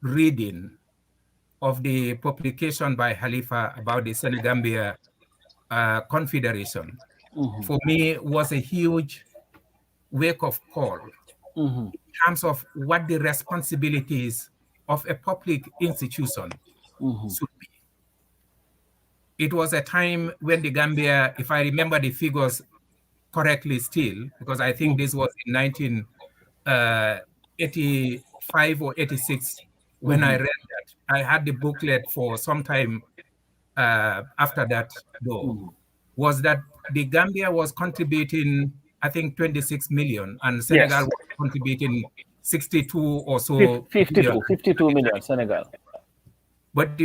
reading of the publication by Halifa about the Senegambia Confederation for me was a huge wake-up call in terms of what the responsibilities of a public institution should be. It was a time when the Gambia, if I remember the figures correctly still, because I think this was in 1985 or 86 when I read that. I had the booklet for some time after that, though, was that the Gambia was contributing, I think, 26 million, and Senegal was contributing 62 or so. 52 million, Senegal. But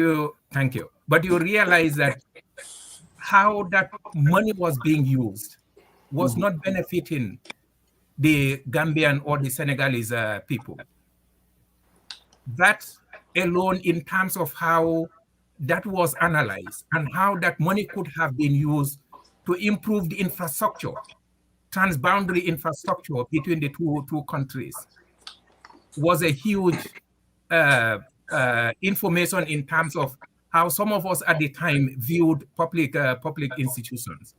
thank you. But you realize that how that money was being used was not benefiting the Gambian or the Senegalese people. That alone, in terms of how that was analyzed and how that money could have been used to improve the infrastructure, transboundary infrastructure between the two countries, was a huge information in terms of how some of us at the time viewed public institutions.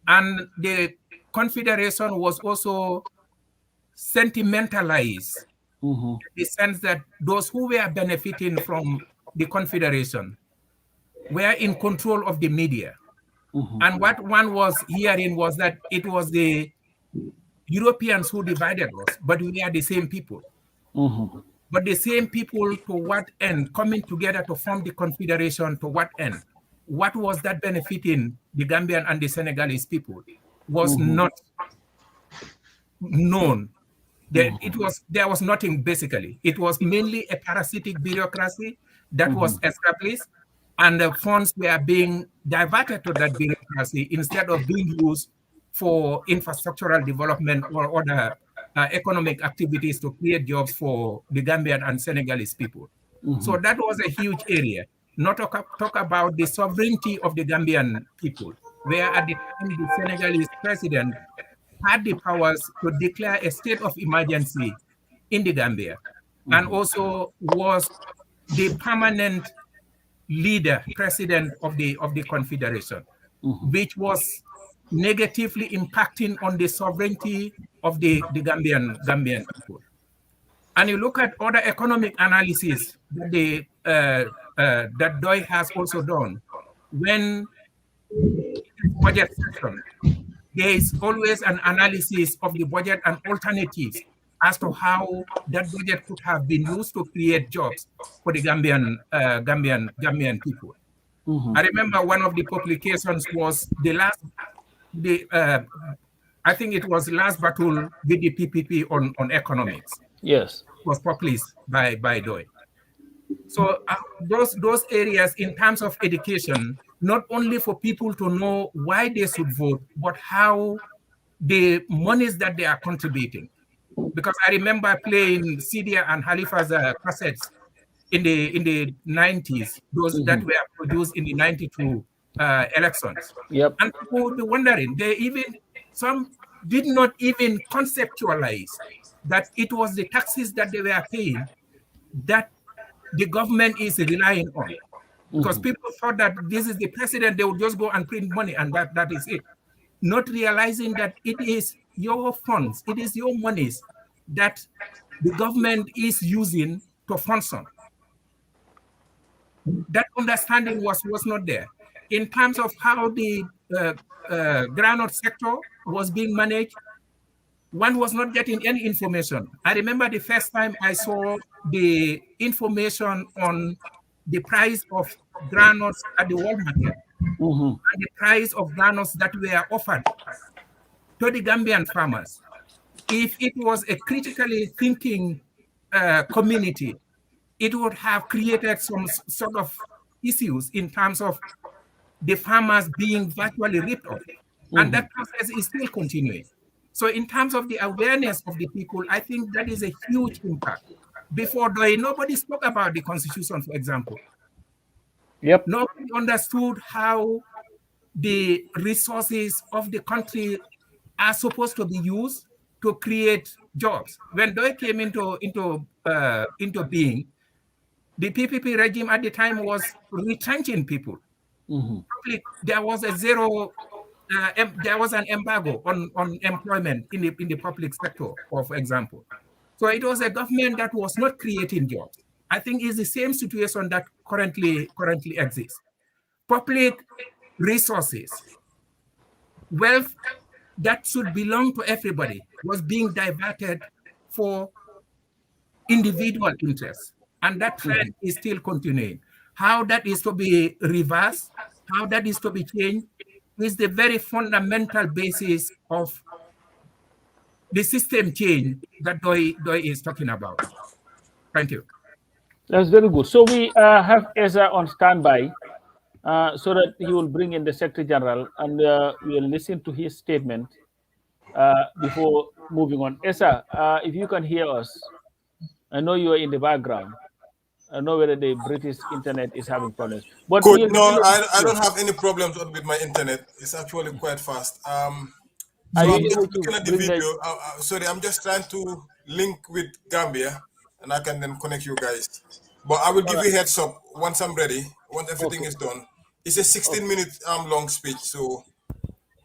And the Confederation was also sentimentalized in the sense that those who were benefiting from the Confederation were in control of the media. And what one was hearing was that it was the Europeans who divided us, but we are the same people. But the same people, to what end? Coming together to form the Confederation, to what end? What was that benefiting the Gambian and the Senegalese people was not known. There was nothing, basically. It was mainly a parasitic bureaucracy that was established, and the funds were being diverted to that bureaucracy instead of being used for infrastructural development or other economic activities to create jobs for the Gambian and Senegalese people. So that was a huge area. Not talk about the sovereignty of the Gambian people, where at the time the Senegalese president had the powers to declare a state of emergency in the Gambia, and also was the permanent leader, president of the Confederation, which was negatively impacting on the sovereignty of the Gambian people. And you look at other economic analysis that that DOI has also done. When budget section, there is always an analysis of the budget and alternatives as to how that budget could have been used to create jobs for the Gambian people. I remember one of the publications was I think it was the last battle with the PPP on economics. Yes. It was published by Pdoid. So those areas in terms of education, not only for people to know why they should vote, but how the monies that they are contributing. Because I remember playing Cydia and Halifa's cassettes in the 90s, those that were produced in the 92 elections. Yep. And people would be wondering, some did not even conceptualize that it was the taxes that they were paying that the government is relying on. Because people thought that this is the president, they would just go and print money and that is it. Not realizing that it is your funds, it is your monies that the government is using to function. That understanding was not there. In terms of how the groundnut sector was being managed, one was not getting any information. I remember the first time I saw the information on the price of groundnuts at the world market and the price of groundnuts that were offered to the Gambian farmers. If it was a critically thinking community, it would have created some sort of issues in terms of the farmers being virtually ripped off. And that process is still continuing. So in terms of the awareness of the people, I think that is a huge impact. Before nobody spoke about the Constitution, for example. Yep. Nobody understood how the resources of the country are supposed to be used to create jobs. When DOI came into being, the PPP regime at the time was retrenching people. There was there was an embargo on employment in the public sector, for example. So it was a government that was not creating jobs. I think it's the same situation that currently exists. Public resources, wealth that should belong to everybody was being diverted for individual interests. And that trend is still continuing. How that is to be reversed, how that is to be changed, is the very fundamental basis of the system change that Doi is talking about. Thank you. That's very good. So we have Esa on standby so that he will bring in the Secretary General and we'll listen to his statement before moving on. Esa, if you can hear us, I know you are in the background. I know whether the British internet is having problems. But Good. No, I don't have any problems with my internet. It's actually quite fast. So I'm just looking at the video. Sorry, I'm just trying to link with Gambia, and I can then connect you guys. But I will give you a heads up once I'm ready, once everything is done. It's a 16-minute long speech, so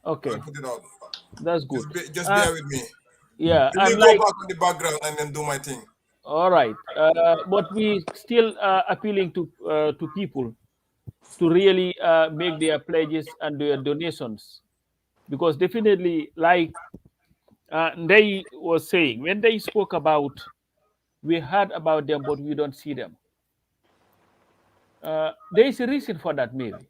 I'll put it out. That's good. Just bear with me. Yeah. Let me go back on the background and then do my thing. All right, but we still appealing to people to really make their pledges and their donations, because definitely, like they was saying, when they spoke about, we heard about them, but we don't see them. There is a reason for that, maybe.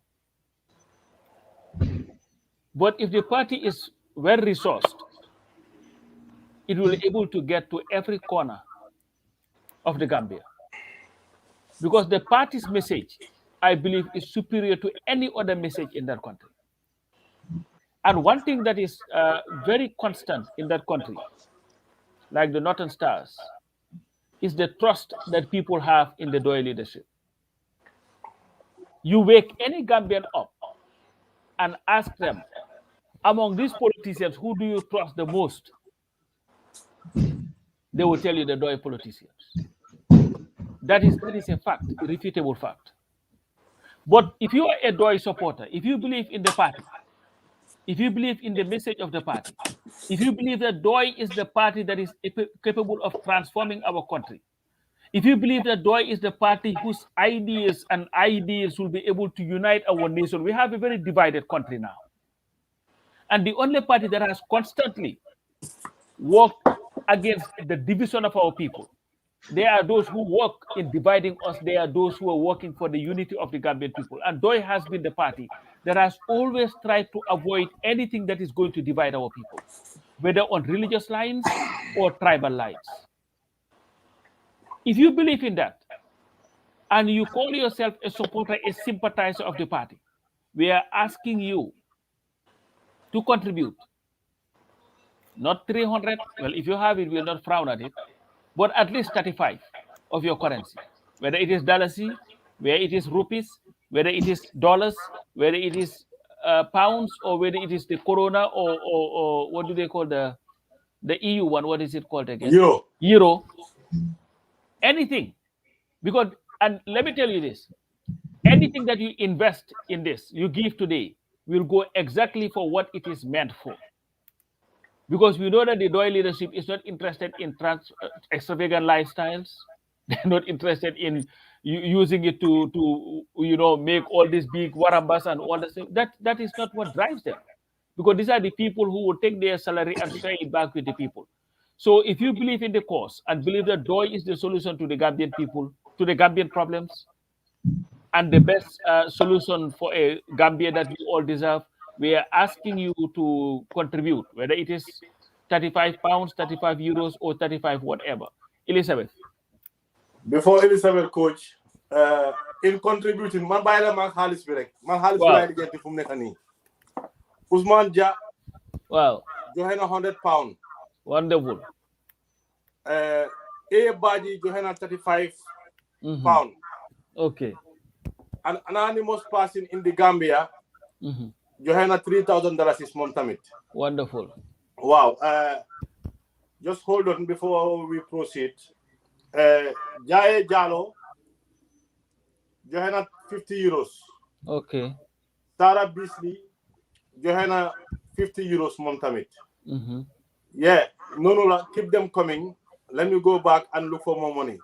But if the party is well resourced, it will be able to get to every corner of the Gambia, because the party's message, I believe, is superior to any other message in that country. And one thing that is very constant in that country, like the Northern Stars, is the trust that people have in the Doi leadership. You wake any Gambian up and ask them, among these politicians, who do you trust the most? They will tell you the Doi politicians. That is a fact, a irrefutable fact. But if you are a Doi supporter, if you believe in the party, if you believe in the message of the party, if you believe that Doi is the party that is capable of transforming our country, if you believe that Doi is the party whose ideas and ideals will be able to unite our nation, we have a very divided country now. And the only party that has constantly worked against the division of our people. There are those who work in dividing us. There are those who are working for the unity of the Gambian people. And DOI has been the party that has always tried to avoid anything that is going to divide our people, whether on religious lines or tribal lines. If you believe in that, and you call yourself a supporter, a sympathizer of the party, we are asking you to contribute. Not 300. Well, if you have it, we will not frown at it, but at least 35 of your currency, whether it is dalasi, whether it is rupees, whether it is dollars, whether it is pounds, or whether it is the corona, or what do they call the EU one? What is it called again? Euro. Anything. Because, and let me tell you this, anything that you invest in this, you give today, will go exactly for what it is meant for. Because we know that the DOI leadership is not interested in extravagant lifestyles. They're not interested in using it to make all these big warambas and all this thing. That is not what drives them. Because these are the people who will take their salary and share it back with the people. So if you believe in the cause and believe that DOI is the solution to the Gambian people, to the Gambian problems, and the best solution for a Gambia that we all deserve, we are asking you to contribute, whether it is 35 pounds, 35 euros, or 35 whatever. Elizabeth. Before Elizabeth, coach, in contributing, man bayla man xaliss bi rek. Man xaliss bi lay digenti fum nek ni. Ousmane Dia. Wow. Joxe na 100 pounds. Wonderful. Baji joxe na 35 pounds. Okay. An anonymous person in the Gambia. Joxe na $3,000 is mom tamit. Wonderful. Wow. Just hold on before we proceed. Jaye Jalo joxe na 50 euros. Okay. Sarah Beasley joxe na 50 euros mom tamit. Yeah, no, keep them coming. Let me go back and look for more money.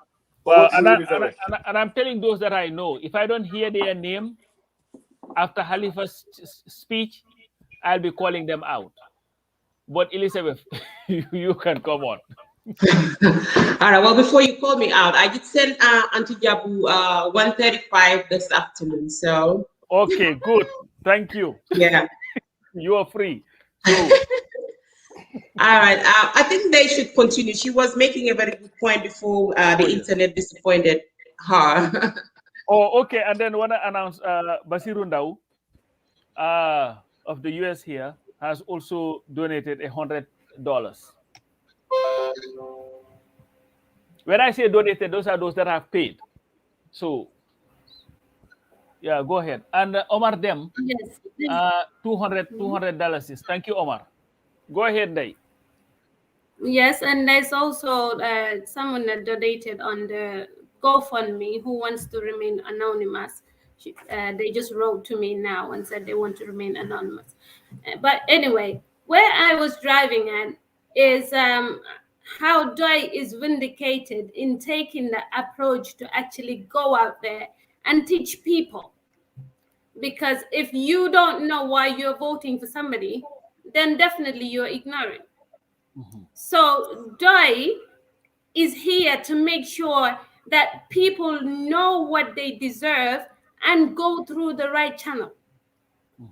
Well, and I'm telling those that I know, if I don't hear their name after Halifa's speech, I'll be calling them out. But Elizabeth, you can come on. All right. Well, before you call me out, I did send Auntie Jabu 135 this afternoon. So. Okay, good. Thank you. Yeah. You are free. So. All right. I think they should continue. She was making a very good point before the internet disappointed her. Oh, okay. And then want to announce Basiru Ndau of the US here has also donated $100. When I say donated, those are those that have paid. So, yeah, go ahead. And Omar Dem, Yes. $200. Thank you, Omar. Go ahead, Day. Yes, and there's also someone that donated on the GoFundMe who wants to remain anonymous. They just wrote to me now and said they want to remain anonymous. But anyway, where I was driving at is how DOI is vindicated in taking the approach to actually go out there and teach people. Because if you don't know why you're voting for somebody, then definitely you're ignorant. So DOI is here to make sure that people know what they deserve and go through the right channel.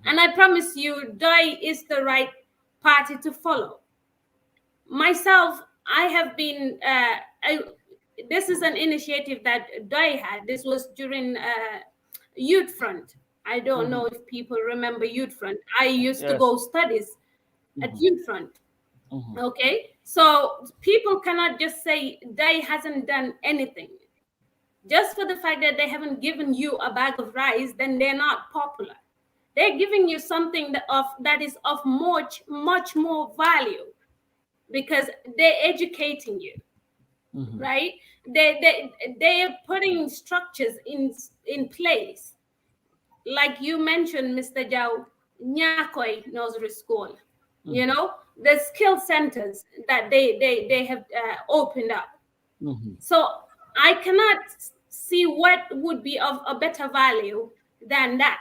And I promise you, DOI is the right party to follow. Myself, I have been, this is an initiative that DOI had. This was during Youth Front. I don't know if people remember Youth Front. I used to go studies at Youth Front. Okay, so people cannot just say DOI hasn't done anything. Just for the fact that they haven't given you a bag of rice, then they're not popular. They're giving you something that is of much more value, because they're educating you, right? They're putting structures in place, like you mentioned, Mr. Jau, Nyakoi Nursery School. You know, the skill centers that they have opened up. So I cannot see what would be of a better value than that.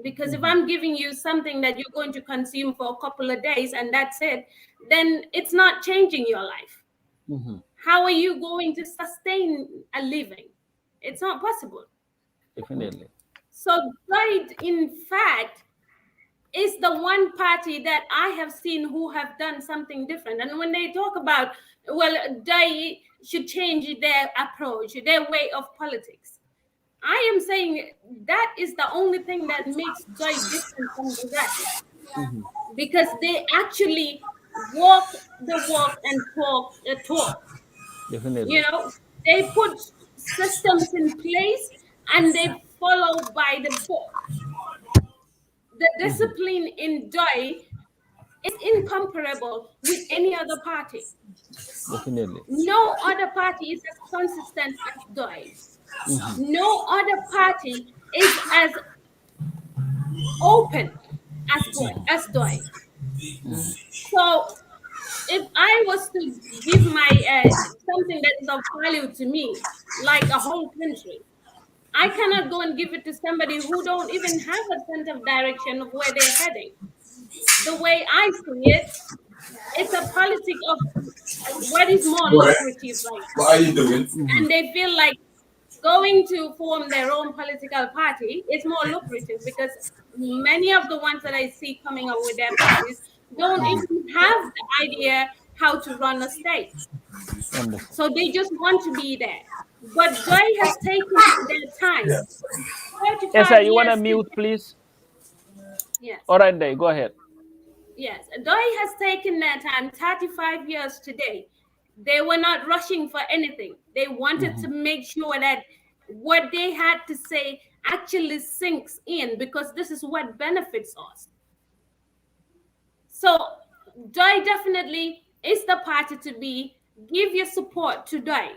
Because if I'm giving you something that you're going to consume for a couple of days and that's it, then it's not changing your life. how are you going to sustain a living? It's not possible. Definitely. So Pdoid, in fact, is the one party that I have seen who have done something different. And when they talk about, well, they should change their approach, their way of politics, I am saying that is the only thing that makes Pdoid different from the rest, because they actually walk the walk and talk the talk. You Definitely. know, they put systems in place and they follow by the book. The discipline in Doi is incomparable with any other party. Definitely. No other party is as consistent as Doi. No other party is as open as Doi. So if I was to give my something that is of value to me, like a whole country, I cannot go and give it to somebody who don't even have a sense of direction of where they're heading. The way I see it, it's a politic of what is more lucrative right now. What are you doing? And they feel like going to form their own political party is more lucrative, because many of the ones that I see coming up with their parties don't even have the idea how to run a state. Wonderful. So they just want to be there. But Joy has taken their time. Yeah. 35 Esa, you want to years mute, please? Yes. All right, then, go ahead. Yes. Joy has taken their time, 35 years today. They were not rushing for anything. They wanted to make sure that what they had to say actually sinks in, because this is what benefits us. So Joy definitely is the party to be. Give your support to Joy.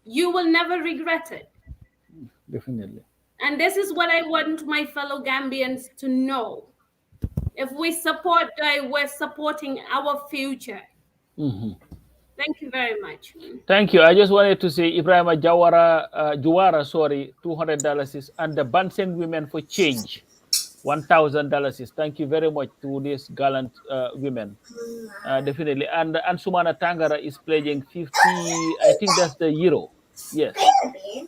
You will never regret it. Definitely. And this is what I want my fellow Gambians to know. If we support Joy, we're supporting our future. Thank you very much. Thank you. I just wanted to say Ibrahima Juwara, sorry, $200 is, and the Bansen Women for Change, $1,000 is. Thank you very much to these gallant women. Definitely. And Sumana Tangara is pledging 50, I think that's the euro. Yes.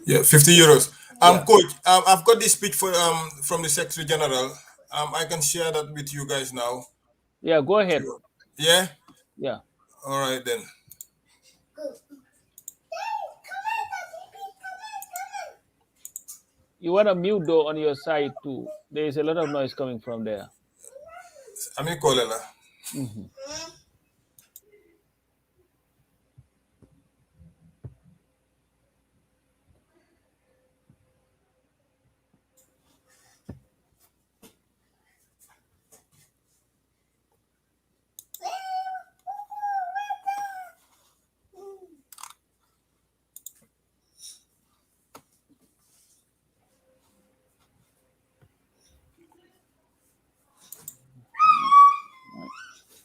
Yeah, 50 euros. Yeah. Coach, I've got this speech for from the Secretary General. I can share that with you guys now. Yeah, go ahead. Yeah? Yeah. All right then. You want to mute though on your side too. There is a lot of noise coming from there. I'm in Kolela.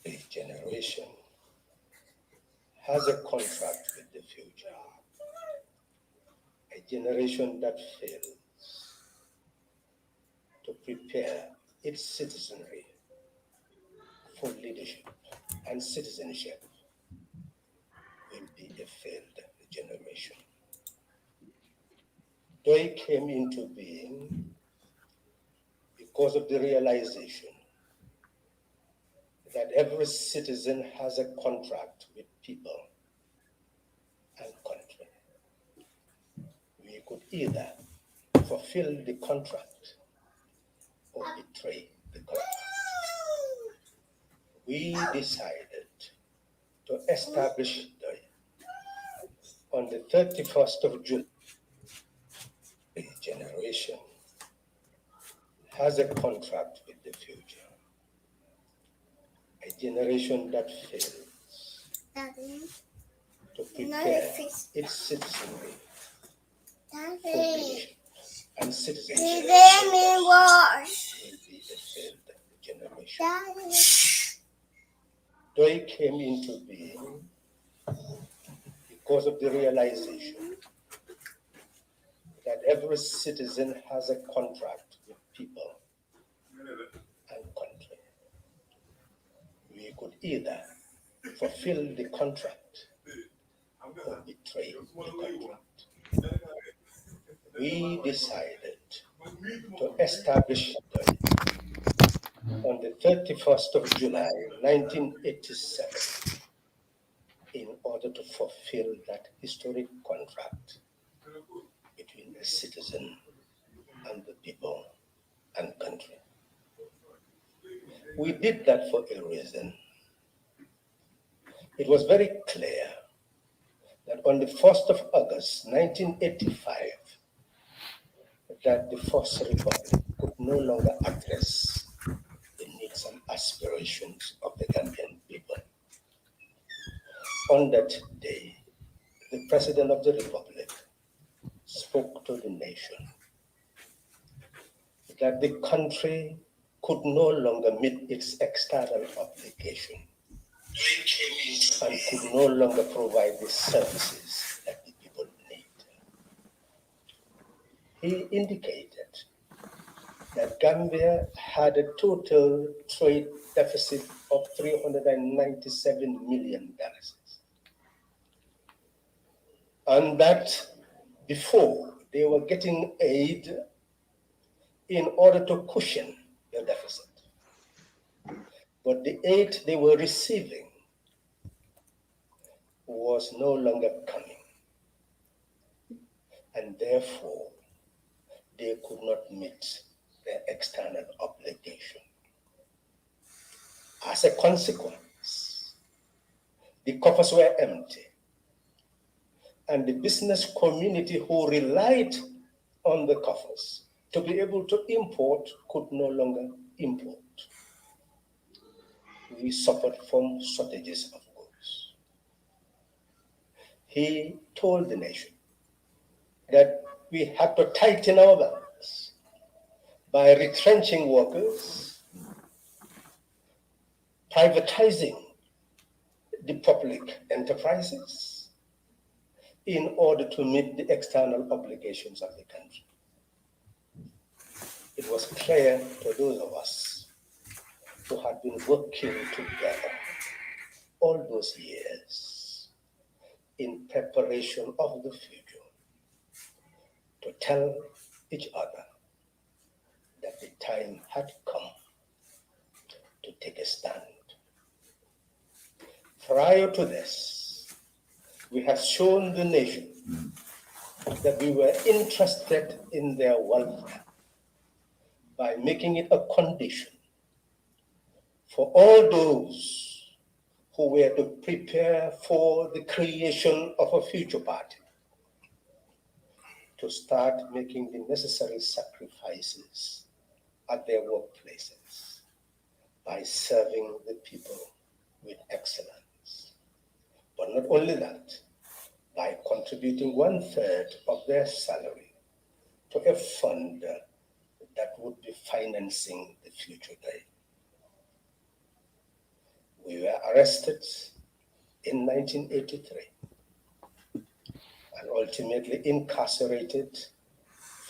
A generation has a contract with the future. A generation that fails to prepare its citizenry for leadership and citizenship will be a failed generation. Doi came into being because of the realization that every citizen has a contract with people and country. We could either fulfill the contract or betray the contract. We decided to establish Doi on the 31st of June. A generation has a contract with the future. A generation that fails to prepare its citizenry for leadership and citizenship will be a failed generation. Doi came into being because of the realization that every citizen has a contract with people and country. We could either fulfill the contract or betray the contract. We decided to establish on the 31st of July, 1987, in order to fulfill that historic contract between the citizen and the people and country. We did that for a reason. It was very clear that on the 1st of August, 1985, that the First Republic could no longer address the needs and aspirations of the Gambian people. On that day, the President of the Republic spoke to the nation that the country could no longer meet its external obligation and could no longer provide the services that the people need. He indicated that Gambia had a total trade deficit of $397 million. And that before they were getting aid in order to cushion the deficit. But the aid they were receiving was no longer coming. And therefore, they could not meet their external obligation. As a consequence, the coffers were empty, and the business community who relied on the coffers to be able to import could no longer import. We suffered from shortages of goods. He told the nation that we had to tighten our belts by retrenching workers, privatizing the public enterprises in order to meet the external obligations of the country. It was clear to those of us who had been working together all those years in preparation of the future to tell each other that the time had come to take a stand. Prior to this, we had shown the nation that we were interested in their welfare by making it a condition for all those who were to prepare for the creation of a future party to start making the necessary sacrifices at their workplaces by serving the people with excellence. But not only that, by contributing 1/3 of their salary to a fund that would be financing the future day. We were arrested in 1983 and ultimately incarcerated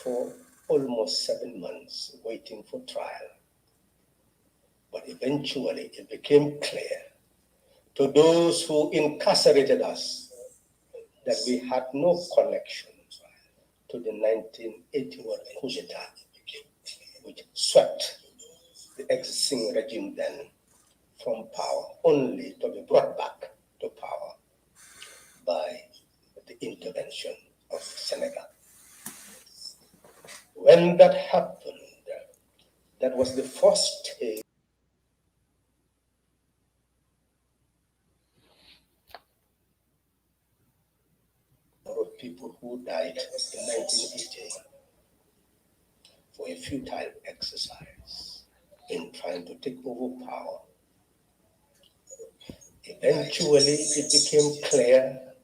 for almost 7 months waiting for trial. But eventually it became clear to those who incarcerated us that we had no connection to the 1981 coup d'etat, which swept the existing regime then from power, only to be brought back to power by the intervention of Senegal. When that happened, that was the first stage of people who died in 1980 for a futile exercise in trying to take over power. Eventually, it became clear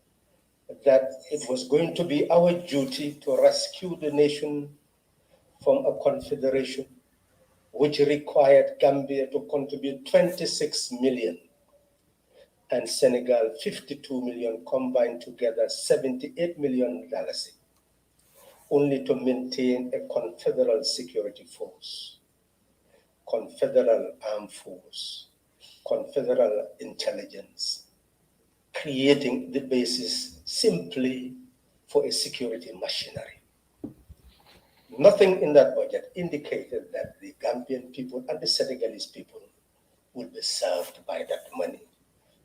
that it was going to be our duty to rescue the nation from a confederation which required Gambia to contribute 26 million and Senegal 52 million, combined together $78 million, only to maintain a confederal security force, confederal armed force, confederal intelligence, creating the basis simply for a security machinery. Nothing in that budget indicated that the Gambian people and the Senegalese people will be served by that money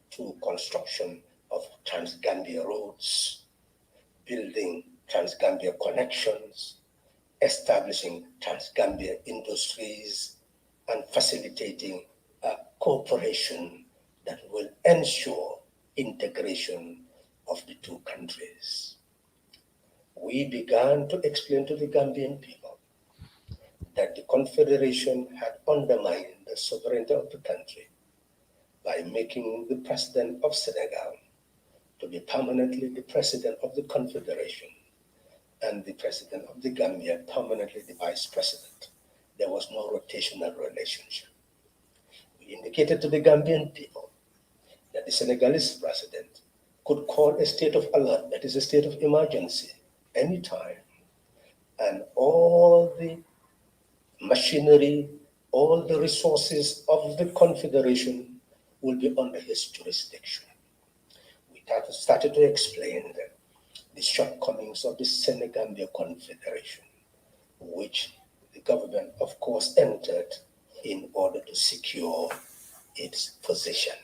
through construction of Trans-Gambia roads, building Trans-Gambia connections, establishing Trans-Gambia industries, and facilitating a cooperation that will ensure integration of the two countries. We began to explain to the Gambian people that the Confederation had undermined the sovereignty of the country by making the president of Senegal to be permanently the president of the Confederation and the president of the Gambia permanently the vice president. There was no rotational relationship. We indicated to the Gambian people that the Senegalese president could call a state of alert, that is a state of emergency, anytime, and all the machinery, all the resources of the Confederation will be under his jurisdiction. We started to explain the shortcomings of the Senegambia Confederation, which the government, of course, entered in order to secure its position,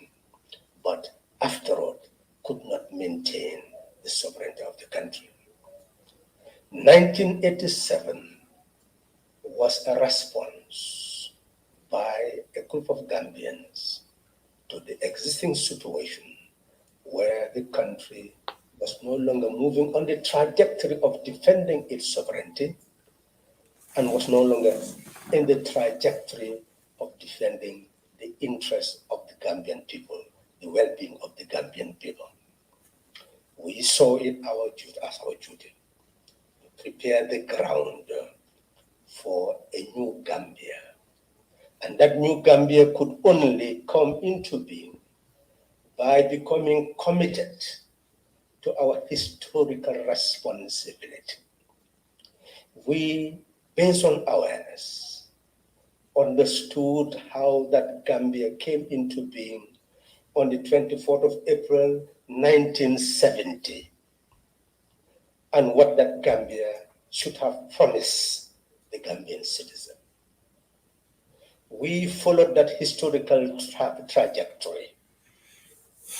but after all, could not maintain the sovereignty of the country. 1987 was a response by a group of Gambians to the existing situation where the country was no longer moving on the trajectory of defending its sovereignty and was no longer in the trajectory of defending the interests of the Gambian people, the well-being of the Gambian people. We saw it as our duty to prepare the ground for a new Gambia. And that new Gambia could only come into being by becoming committed to our historical responsibility. We, based on awareness, understood how that Gambia came into being on the 24th of April, 1970, and what that Gambia should have promised the Gambian citizen. We followed that historical trajectory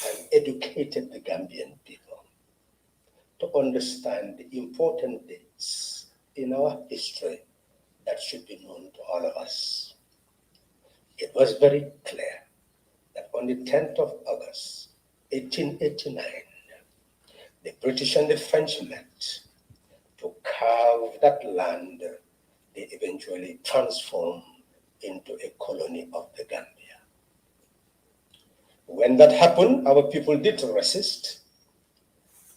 and educated the Gambian people to understand the important dates in our history that should be known to all of us. It was very clear that on the 10th of August, 1889, the British and the French met to carve that land they eventually transformed into a colony of the Gambia. When that happened, our people did resist,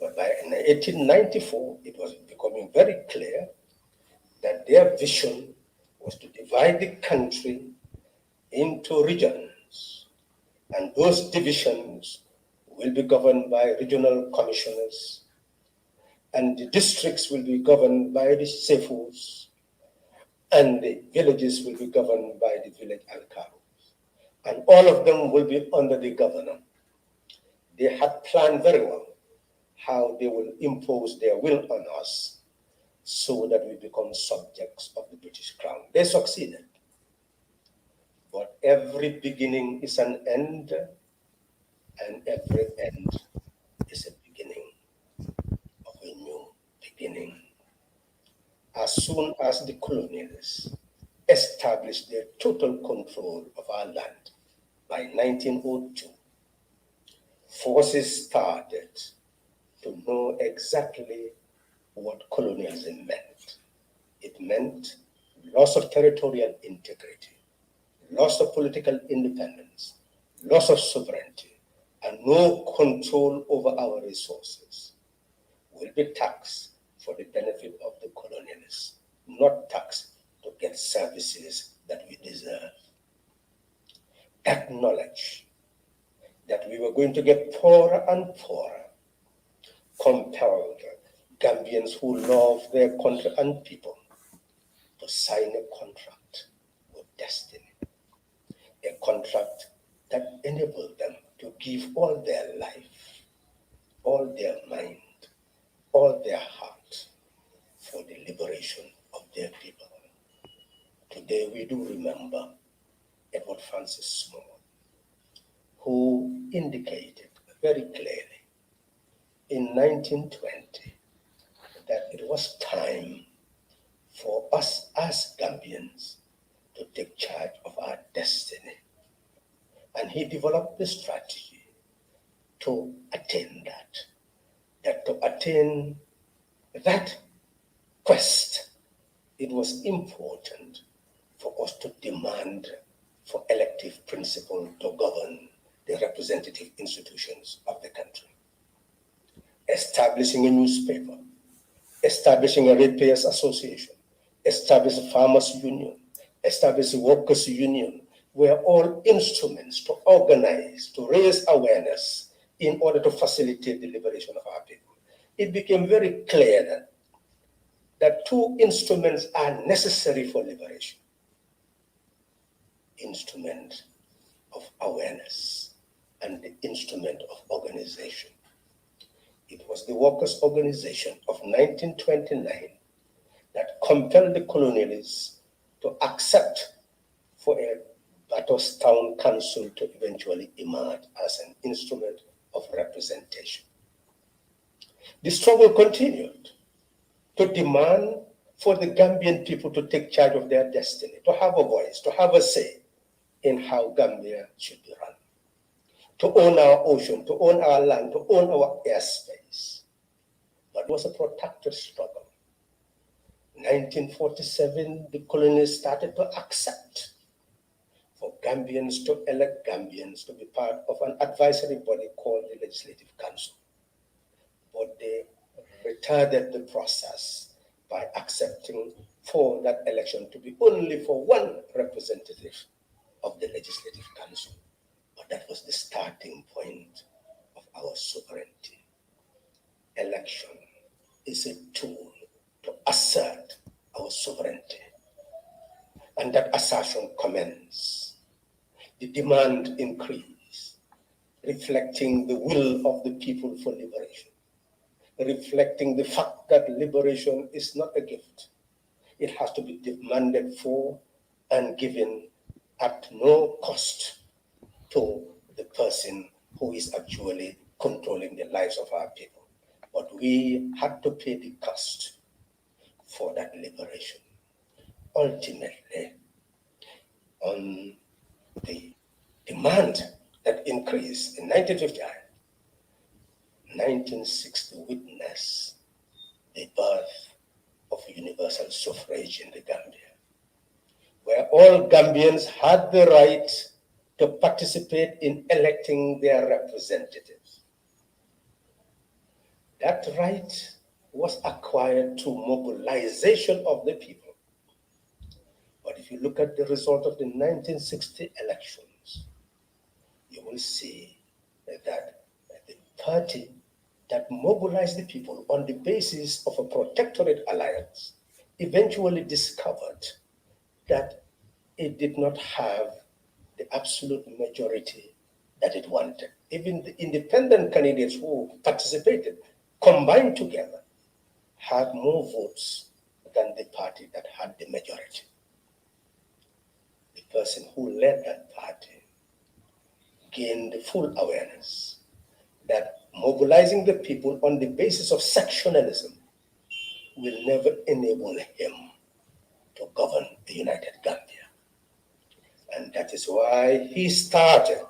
but by 1894, it was becoming very clear that their vision was to divide the country into regions, and those divisions will be governed by regional commissioners, and the districts will be governed by the sefus, and the villages will be governed by the village alcaldes, and all of them will be under the governor. They had planned very well how they will impose their will on us so that we become subjects of the British Crown. They succeeded. But every beginning is an end, and every end is a beginning of a new beginning. As soon as the colonialists established their total control of our land by 1902, forces started to know exactly what colonialism meant. It meant loss of territorial integrity, loss of political independence, loss of sovereignty, and no control over our resources. Will be taxed for the benefit of the colonialists, not taxed to get services that we deserve. That knowledge that we were going to get poorer and poorer compelled Gambians who love their country and people to sign a contract with destiny, a contract that enabled them to give all their life, all their mind, all their heart for the liberation of their people. Today we do remember Edward Francis Small, who indicated very clearly in 1920 that it was time for us as Gambians to take charge of our destiny. And he developed the strategy to attain that to attain that quest, it was important for us to demand for elective principle to govern the representative institutions of the country. Establishing a newspaper, establishing a ratepayers association, establish a farmers union, establish a workers union, were all instruments to organize, to raise awareness in order to facilitate the liberation of our people. It became very clear that two instruments are necessary for liberation. Instrument of awareness and the instrument of organization. It was the workers' organization of 1929 that compelled the colonialists to accept for a Batterstown Council to eventually emerge as an instrument of representation. The struggle continued to demand for the Gambian people to take charge of their destiny, to have a voice, to have a say in how Gambia should be run, to own our ocean, to own our land, to own our airspace. But it was a protracted struggle. In 1947, the colonists started to accept for Gambians to elect Gambians to be part of an advisory body called the Legislative Council. But they retarded the process by accepting for that election to be only for one representative of the Legislative Council. But that was the starting point of our sovereignty. Election is a tool to assert our sovereignty. And that assertion commenced. The demand increased, reflecting the will of the people for liberation, reflecting the fact that liberation is not a gift. It has to be demanded for and given at no cost to the person who is actually controlling the lives of our people. But we had to pay the cost for that liberation. Ultimately, on the demand that increased in 1959, 1960 witnessed the birth of universal suffrage in the Gambia, where all Gambians had the right to participate in electing their representatives. That right was acquired through mobilization of the people. But if you look at the result of the 1960 elections, you will see that the party that mobilized the people on the basis of a protectorate alliance eventually discovered that it did not have the absolute majority that it wanted. Even the independent candidates who participated, combined together, had more votes than the party that had the majority. The person who led that party gained the full awareness that mobilizing the people on the basis of sectionalism will never enable him to govern the United Gambia. And that is why he started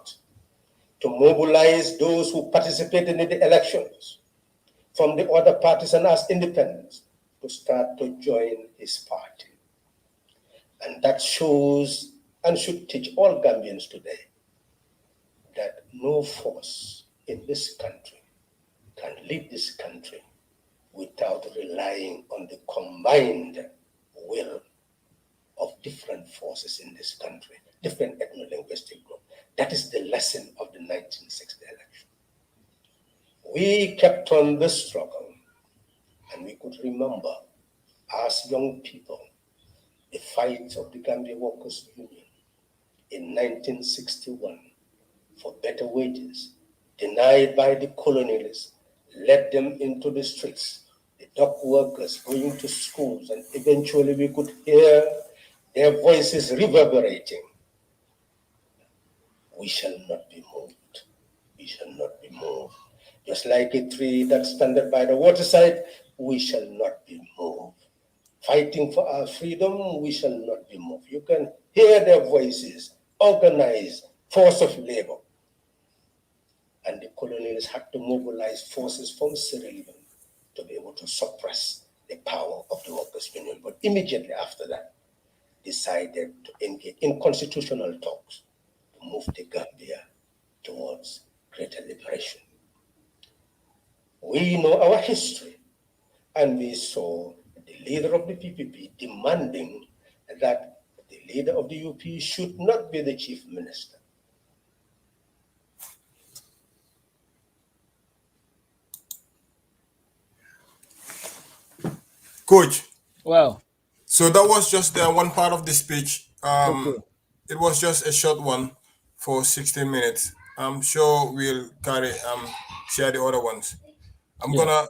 to mobilize those who participated in the elections from the other parties and as independents to start to join his party. And that shows and should teach all Gambians today that no force in this country can lead this country without relying on the combined will of different forces in this country, different ethno-linguistic groups. That is the lesson of the 1960 election. We kept on the struggle, and we could remember as young people the fight of the Gambia Workers' Union in 1961 for better wages, denied by the colonialists, led them into the streets the dock workers going to schools, and eventually we could hear their voices reverberating. We shall not be moved. We shall not be moved. Just like a tree that standeth by the waterside, we shall not be moved. Fighting for our freedom, we shall not be moved. You can hear their voices, organized force of labor. And the colonialists had to mobilize forces from Sierra Leone to be able to suppress the power of the workers' union. But immediately after that, decided to engage in constitutional talks to move the Gambia towards greater liberation. We know our history, and we saw the leader of the PPP demanding that the leader of the UP should not be the chief minister. Coach. Wow. So that was just the one part of the speech. Okay. It was just a short one for 16 minutes. I'm sure we'll share the other ones. I'm gonna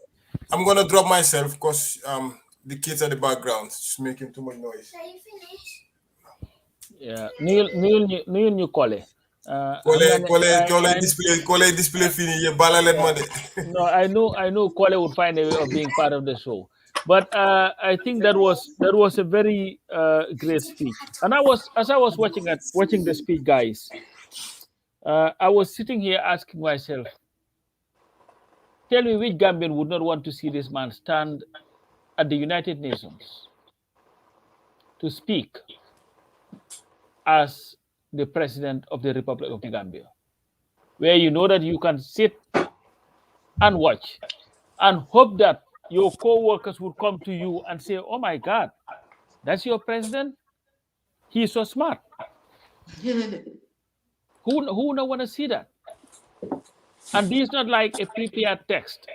drop myself because the kids at the background just making too much noise. Are you finished? Yeah. New Kole. Kole display fini. No, I know Kole would find a way of being part of the show. But I think that was a very great speech. And as I was watching the speech, guys, I was sitting here asking myself, tell me which Gambian would not want to see this man stand at the United Nations to speak as the President of the Republic of the Gambia, where you know that you can sit and watch and hope that your co-workers would come to you and say, oh my God, that's your president? He's so smart. Who don't want to see that? And this is not like a prepared text.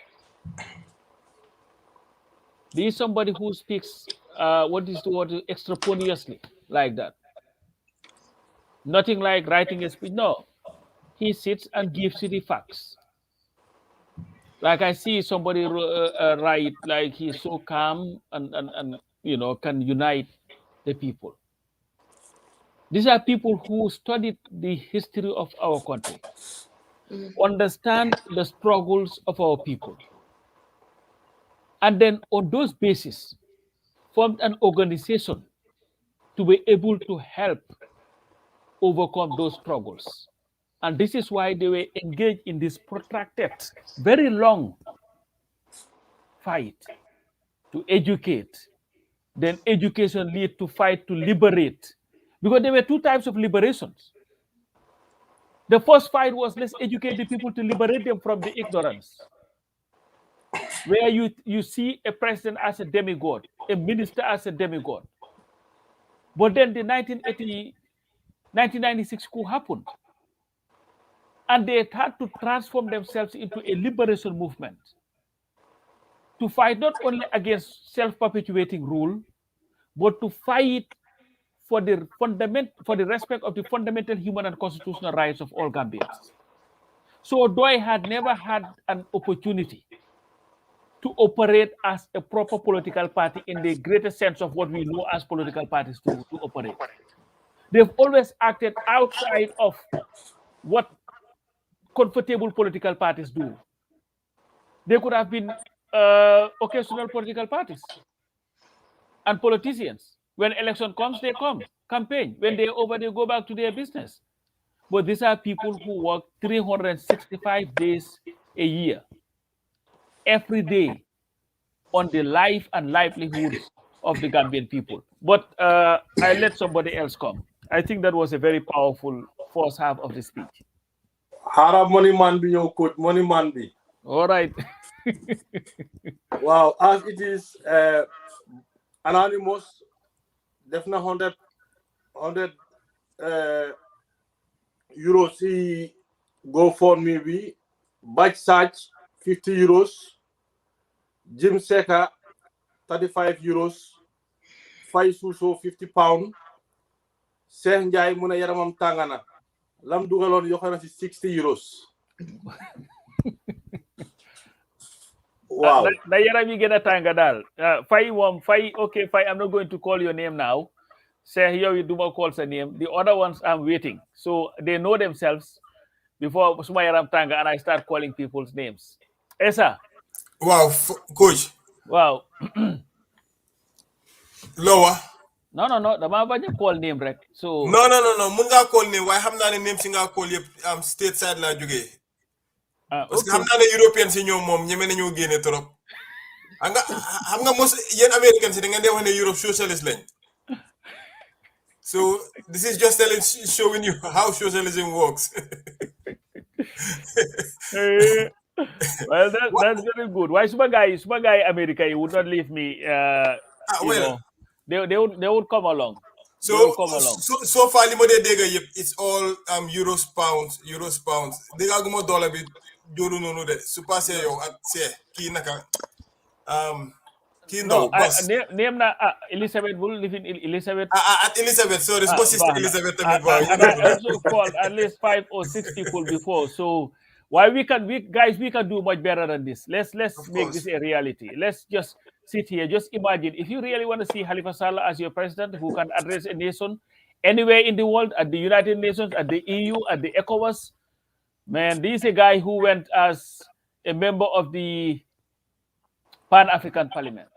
This is somebody who speaks, what is the word, extemporaneously, like that. Nothing like writing a speech. No, he sits and gives you the facts. Like I see somebody write, like he's so calm and can unite the people. These are people who studied the history of our country, understand the struggles of our people, and then on those bases formed an organization to be able to help overcome those struggles. And this is why they were engaged in this protracted, very long fight to educate. Then education lead to fight to liberate. Because there were two types of liberations. The first fight was, let's educate the people to liberate them from the ignorance. Where you see a president as a demigod, a minister as a demigod. But then the 1996 coup happened. And they had to transform themselves into a liberation movement to fight not only against self-perpetuating rule, but to fight for the respect of the fundamental human and constitutional rights of all Gambians. So Pdoid had never had an opportunity to operate as a proper political party in the greatest sense of what we know as political parties to operate. They've always acted outside of what comfortable political parties do. They could have been occasional political parties and politicians. When election comes, they come, campaign. When they're over, they go back to their business. But these are people who work 365 days a year, every day, on the life and livelihoods of the Gambian people. But I let somebody else come. I think that was a very powerful first half of the speech. Hara money man be your coach, money man be. All right. Wow, as it is anonymous, definitely 100 euros he go for me be Bach Sach 50 euros, Jim Seka 35 euros, Fai Suso 50 pounds, Sen Jai Muna Yaramam Tangana. Lam dugalon yoxana ci 60 euros. Wow. Na yaram yi gën a tànga daal. Fay moom fay okay fay I'm not going to call your name now. Say yow you duma call sa name. The other ones I'm waiting. So they know themselves before suma yaram tànga and I start calling people's names. Esa. Wow, coach. Wow. Lower. No. Dama bañ a call name rek. So No. Mun nga call name waaye xam naa ne name si nga call yëpp stateside laa jógee. Parce que xam naa ne European si ñoom moom ñeme nañoo génne trop. xam nga mos yéen American si da ngeen di wax ne Europe socialist lañ. So this is just showing you how socialism works. Well, that's very good. Why suma guy America you would not leave me you know. They would come along. So far li ma dee dégg yëpp it's all euros pounds. Dégg guma dollar bi jooru noonu de su passé yow ak kii naka kii ndaw boss name na Elizabeth will live in Elizabeth at Elizabeth sorry it's sister Elizabeth tamit I also called at least 5 or 6 people before, so why we can do much better than this. Let's make this a reality. Let's just sit here. Just imagine if you really want to see Halifa Sallah as your president who can address a nation anywhere in the world, at the United Nations, at the EU, at the ECOWAS. Man, this is a guy who went as a member of the Pan-African Parliament.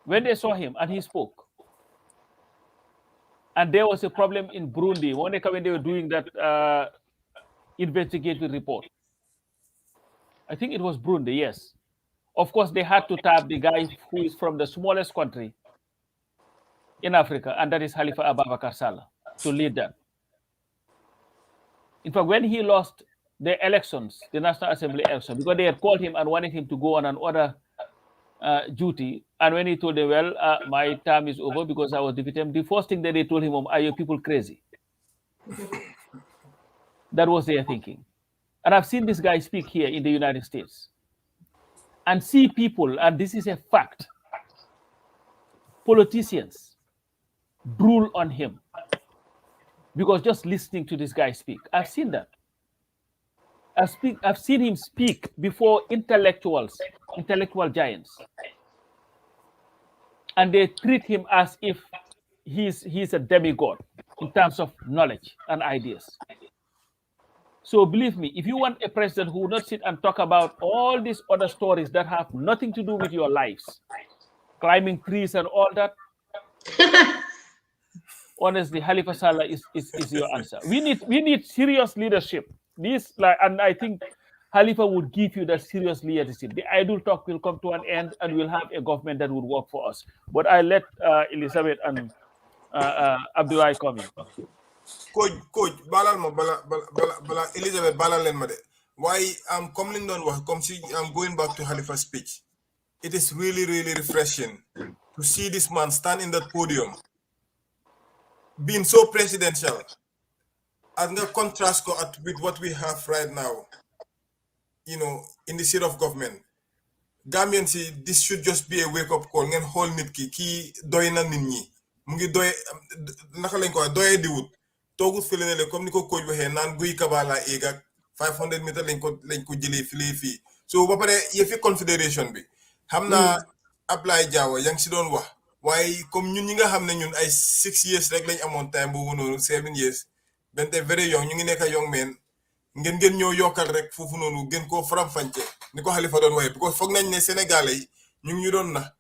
When they saw him and he spoke, and there was a problem in Burundi when they were doing that investigative report. I think it was Burundi, yes. Of course, they had to tap the guy who is from the smallest country in Africa, and that is Halifa Abubakar Sallah, to lead that. In fact, when he lost the elections, the National Assembly election, because they had called him and wanted him to go on another duty, and when he told them, well, my term is over because I was defeated, the first thing that they told him, are you people crazy? That was their thinking. And I've seen this guy speak here in the United States and see people, and this is a fact, politicians drool on him because just listening to this guy speak. I've seen that. I've seen him speak before intellectual giants, and they treat him as if he's a demigod in terms of knowledge and ideas. So believe me, if you want a president who will not sit and talk about all these other stories that have nothing to do with your lives, climbing trees and all that, honestly, Halifa Sallah is your answer. We need serious leadership. And I think Halifa would give you that serious leadership. The idle talk will come to an end, and we'll have a government that would work for us. But I let Elizabeth and Abdullah come in. Coach, balal ma bala Elizabeth balal len ma de. Why comme liñ doon wax comme si I'm going back to Halifa's speech. It is really, really refreshing to see this man stand in that podium, being so presidential, and the contrast with what we have right now, you know, in the seat of government. Gambian si this should just be a wake-up call. Ngeen xool nit ki doy na nit ñi. Mu ngi doy naka lañ ko doy di wut. Toogut fële ne comme ni ko coach waxee naan guy kabala eeg ak 500 meters lañ ko jëlee fii so ba pare yëfi confederation bi xam naa Ablaye Jawo yaa ngi si doon wax waaye comme ñun ñi nga xam ne ñun ay 6 years rek lañ amoon time boobu noonu 7 years bente very young ñu ngi nekk young men ngeen ñoo yokkal rek foofu noonu gën koo faram-fàcce ni ko Halifa doon waxee because foog nañ ne Sénégalais yi ñu ngi ñu doon na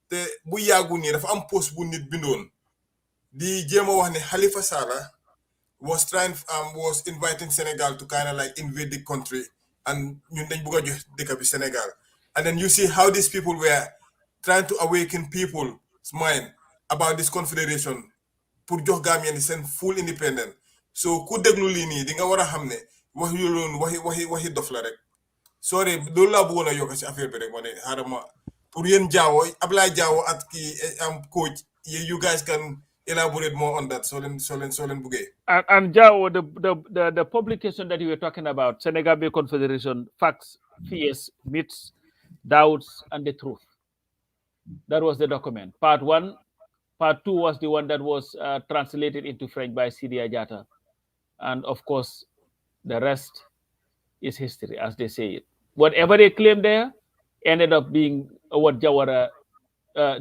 te bu yàggu nii dafa am post bu nit bindoon di jéem a wax ne Halifa Sallah was inviting Senegal to kind of like invade the country and ñun dañ bëgg a jox dëkk bi Senegal, and then you see how these people were trying to awaken people's mind about this confederation pour jox Gambien seen full independence. So ku déglu lii nii di nga war a xam ne wax yu loon waxi dof la rek. Sorry loolu laa bëggoon a yokk ci affaire bi rek ma ne xaaral ma pour yéen Jawo Ablaye Jawo at kii coach you guys can elaborate more on that. Solen Bugay. And Jao, the publication that you were talking about, Senegal Bay Confederation, Facts, Fears, Myths, Doubts, and the Truth. That was the document. Part 1. Part 2 was the one that was translated into French by Sidi Ajata. And of course, the rest is history, as they say it. whatever they claimed there ended up being what Jawara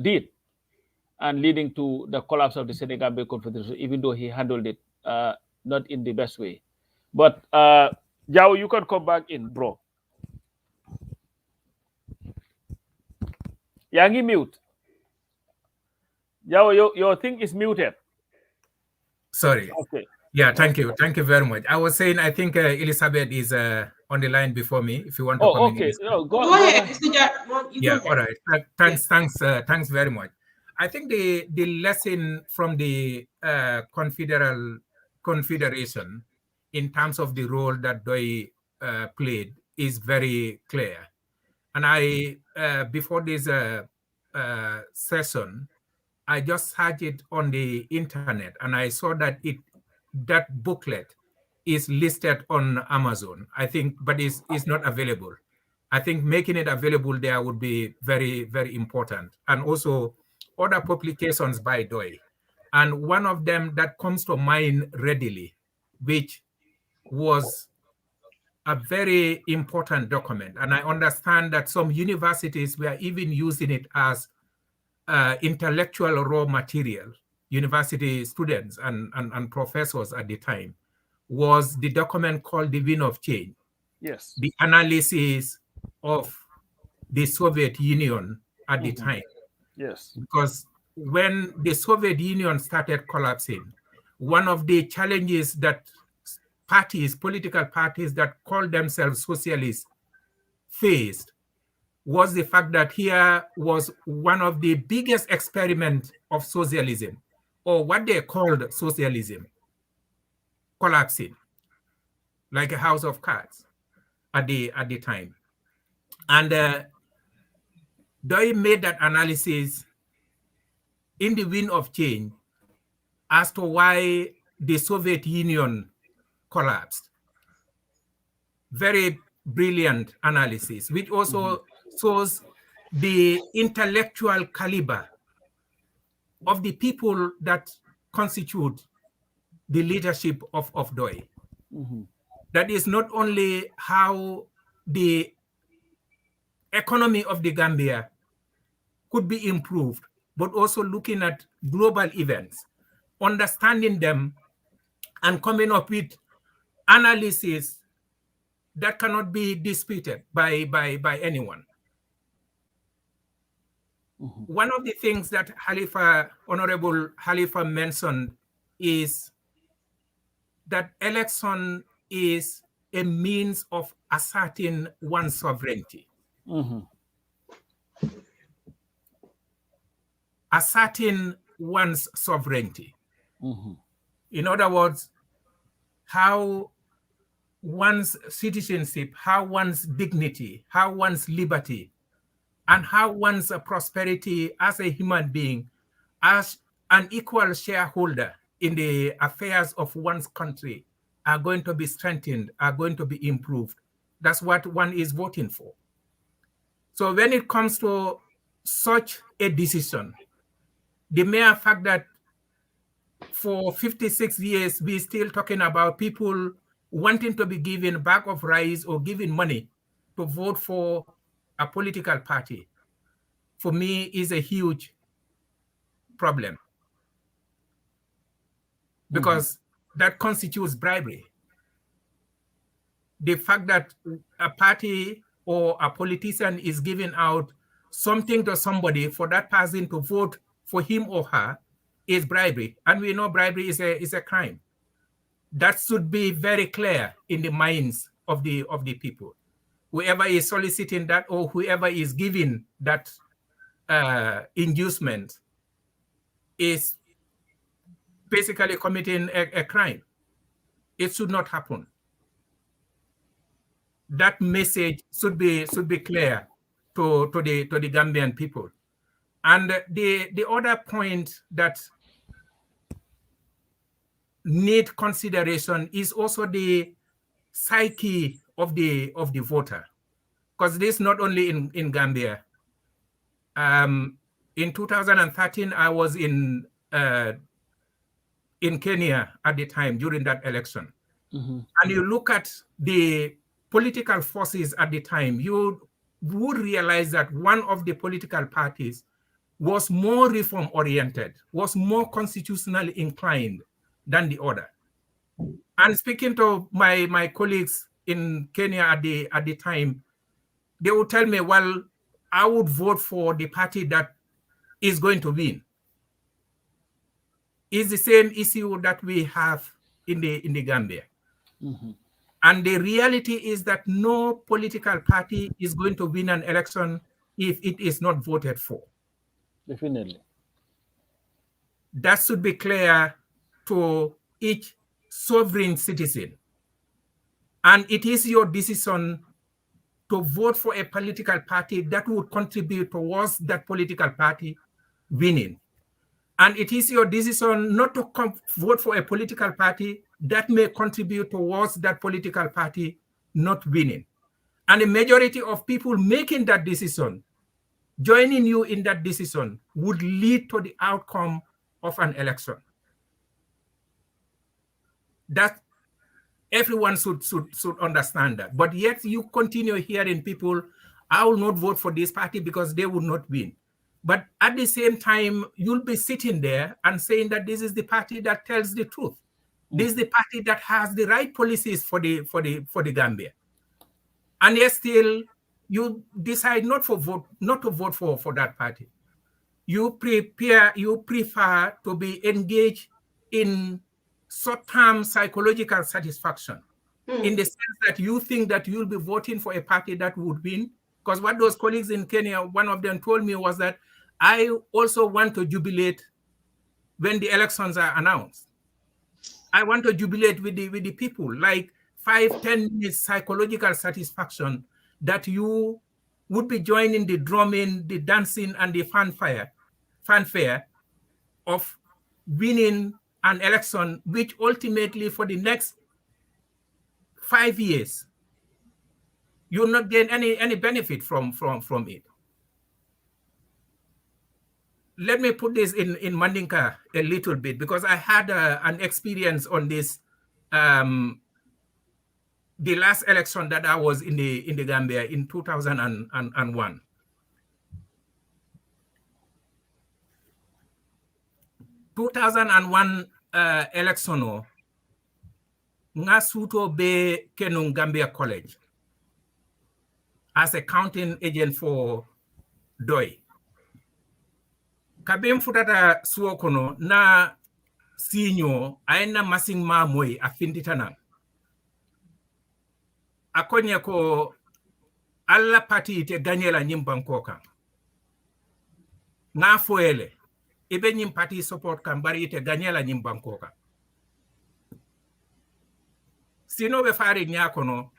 did, and leading to the collapse of the Senegambia Confederation, even though he handled it not in the best way. But Jao, you can come back in, bro. Yangi mute. Jao, your thing is muted. Sorry. Okay. Yeah, thank you. Thank you very much. I was saying, I think Elizabeth is on the line before me. If you want to come in. Okay. No, go ahead. Mr. Yeah, all right. Thanks very much. I think the lesson from the Confederation in terms of the role that Doi played is very clear. And I, before this session, I just searched it on the internet and I saw that that booklet is listed on Amazon, I think, but is not available. I think making it available there would be very, very important. And also other publications by Doi. And one of them that comes to mind readily, which was a very important document. And I understand that some universities were even using it as intellectual raw material, university students and professors at the time, was the document called The Wind of Change. Yes. The analysis of the Soviet Union at the time. Yes. Because when the Soviet Union started collapsing, one of the challenges that political parties that called themselves socialists faced was the fact that here was one of the biggest experiments of socialism, or what they called socialism, collapsing like a house of cards at the time. And Doi made that analysis in The Wind of Change as to why the Soviet Union collapsed. Very brilliant analysis, which also shows the intellectual caliber of the people that constitute the leadership of Doi. That is not only how the economy of the Gambia could be improved, but also looking at global events, understanding them, and coming up with analysis that cannot be disputed by anyone. One of the things that Honorable Halifa mentioned is that election is a means of asserting one's sovereignty. Asserting one's sovereignty. In other words, how one's citizenship, how one's dignity, how one's liberty, and how one's prosperity as a human being, as an equal shareholder in the affairs of one's country, are going to be strengthened, are going to be improved. That's what one is voting for. So when it comes to such a decision, the mere fact that for 56 years, we're still talking about people wanting to be given a bag of rice or given money to vote for a political party, for me, is a huge problem. Because that constitutes bribery. The fact that a party or a politician is giving out something to somebody for that person to vote for him or her is bribery. And we know bribery is a crime. That should be very clear in the minds of the people. Whoever is soliciting that or whoever is giving that inducement is basically committing a crime. It should not happen. That message should be clear to the Gambian people. And the other point that need consideration is also the psyche of the voter, because this is not only in Gambia. In 2013, I was in Kenya at the time during that election. And you look at the political forces at the time, you would realize that one of the political parties was more reform-oriented, was more constitutionally inclined than the other. And speaking to my colleagues in Kenya at the time, they would tell me, well, I would vote for the party that is going to win. It's the same issue that we have in the Gambia. Mm-hmm. And the reality is that no political party is going to win an election if it is not voted for. Definitely. That should be clear to each sovereign citizen. And it is your decision to vote for a political party that would contribute towards that political party winning. And it is your decision not to vote for a political party that may contribute towards that political party not winning. And the majority of people making that decision, joining you in that decision, would lead to the outcome of an election. That everyone should understand that. But yet you continue hearing people, I will not vote for this party because they will not win. But at the same time, you'll be sitting there and saying that this is the party that tells the truth. This is the party that has the right policies for the Gambia. And yet still you decide not to vote for that party. You prefer to be engaged in short-term psychological satisfaction, in the sense that you think that you'll be voting for a party that would win. Because what those colleagues in Kenya, one of them told me was that I also want to jubilate when the elections are announced. I want to jubilate with the people, like 5-10 minutes psychological satisfaction that you would be joining the drumming, the dancing, and the fanfare of winning an election, which ultimately for the next 5 years, you'll not gain any benefit from it. Let me put this in Mandinka a little bit, because I had an experience on this the last election that I was in the Gambia in 2001. 2001 election o nga suto be kenun Gambia College as a counting agent for Pdoid. Kabem futata suo kono na sinyo aina masing ma moy afinditana. Akonya ko alla parti te ganyela nyimbankoka. Na foele ibe nyim parti support kan bari te ganyela nyimbankoka. Sino be fari nyakono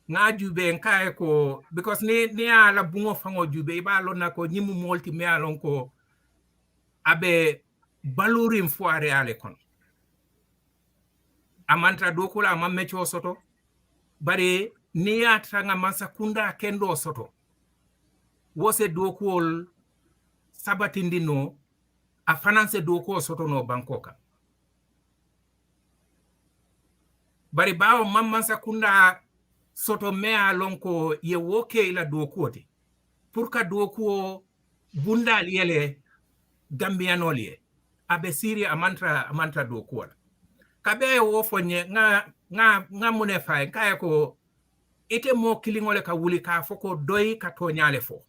nga jube nkae ko, because ni ala bungo fango jube iba lona ko nyimu molti me alon ko abe balurim foare ale kon amantra dokula amamecho soto bare ni atra nga masakunda kendo soto wose dokol sabatindino a finance doko soto no bankoka bare bawo mamman sakunda soto mea lonko ye woke ila dokuote pour ka dokuo bunda liele Gambiano lie abe siri amantra dokuola kabe wo fonye nga munefa kaya ko ite mo kilingole ka wuli ka foko doy ka to nyale fo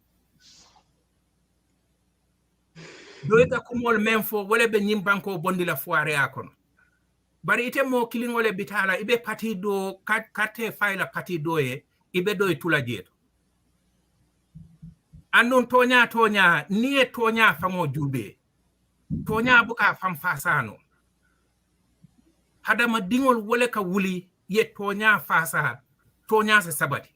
doy ka kumol memfo wala be nyimbanko bondi la foire akon bari ite mo kilingole bitala ibe pati do kate faila pati doye ibe doy tula jeto andon tonya niye tonya fango jube tonya buka fam fasano hadama dingol wole ka wuli ye tonya fasa tonya se sabati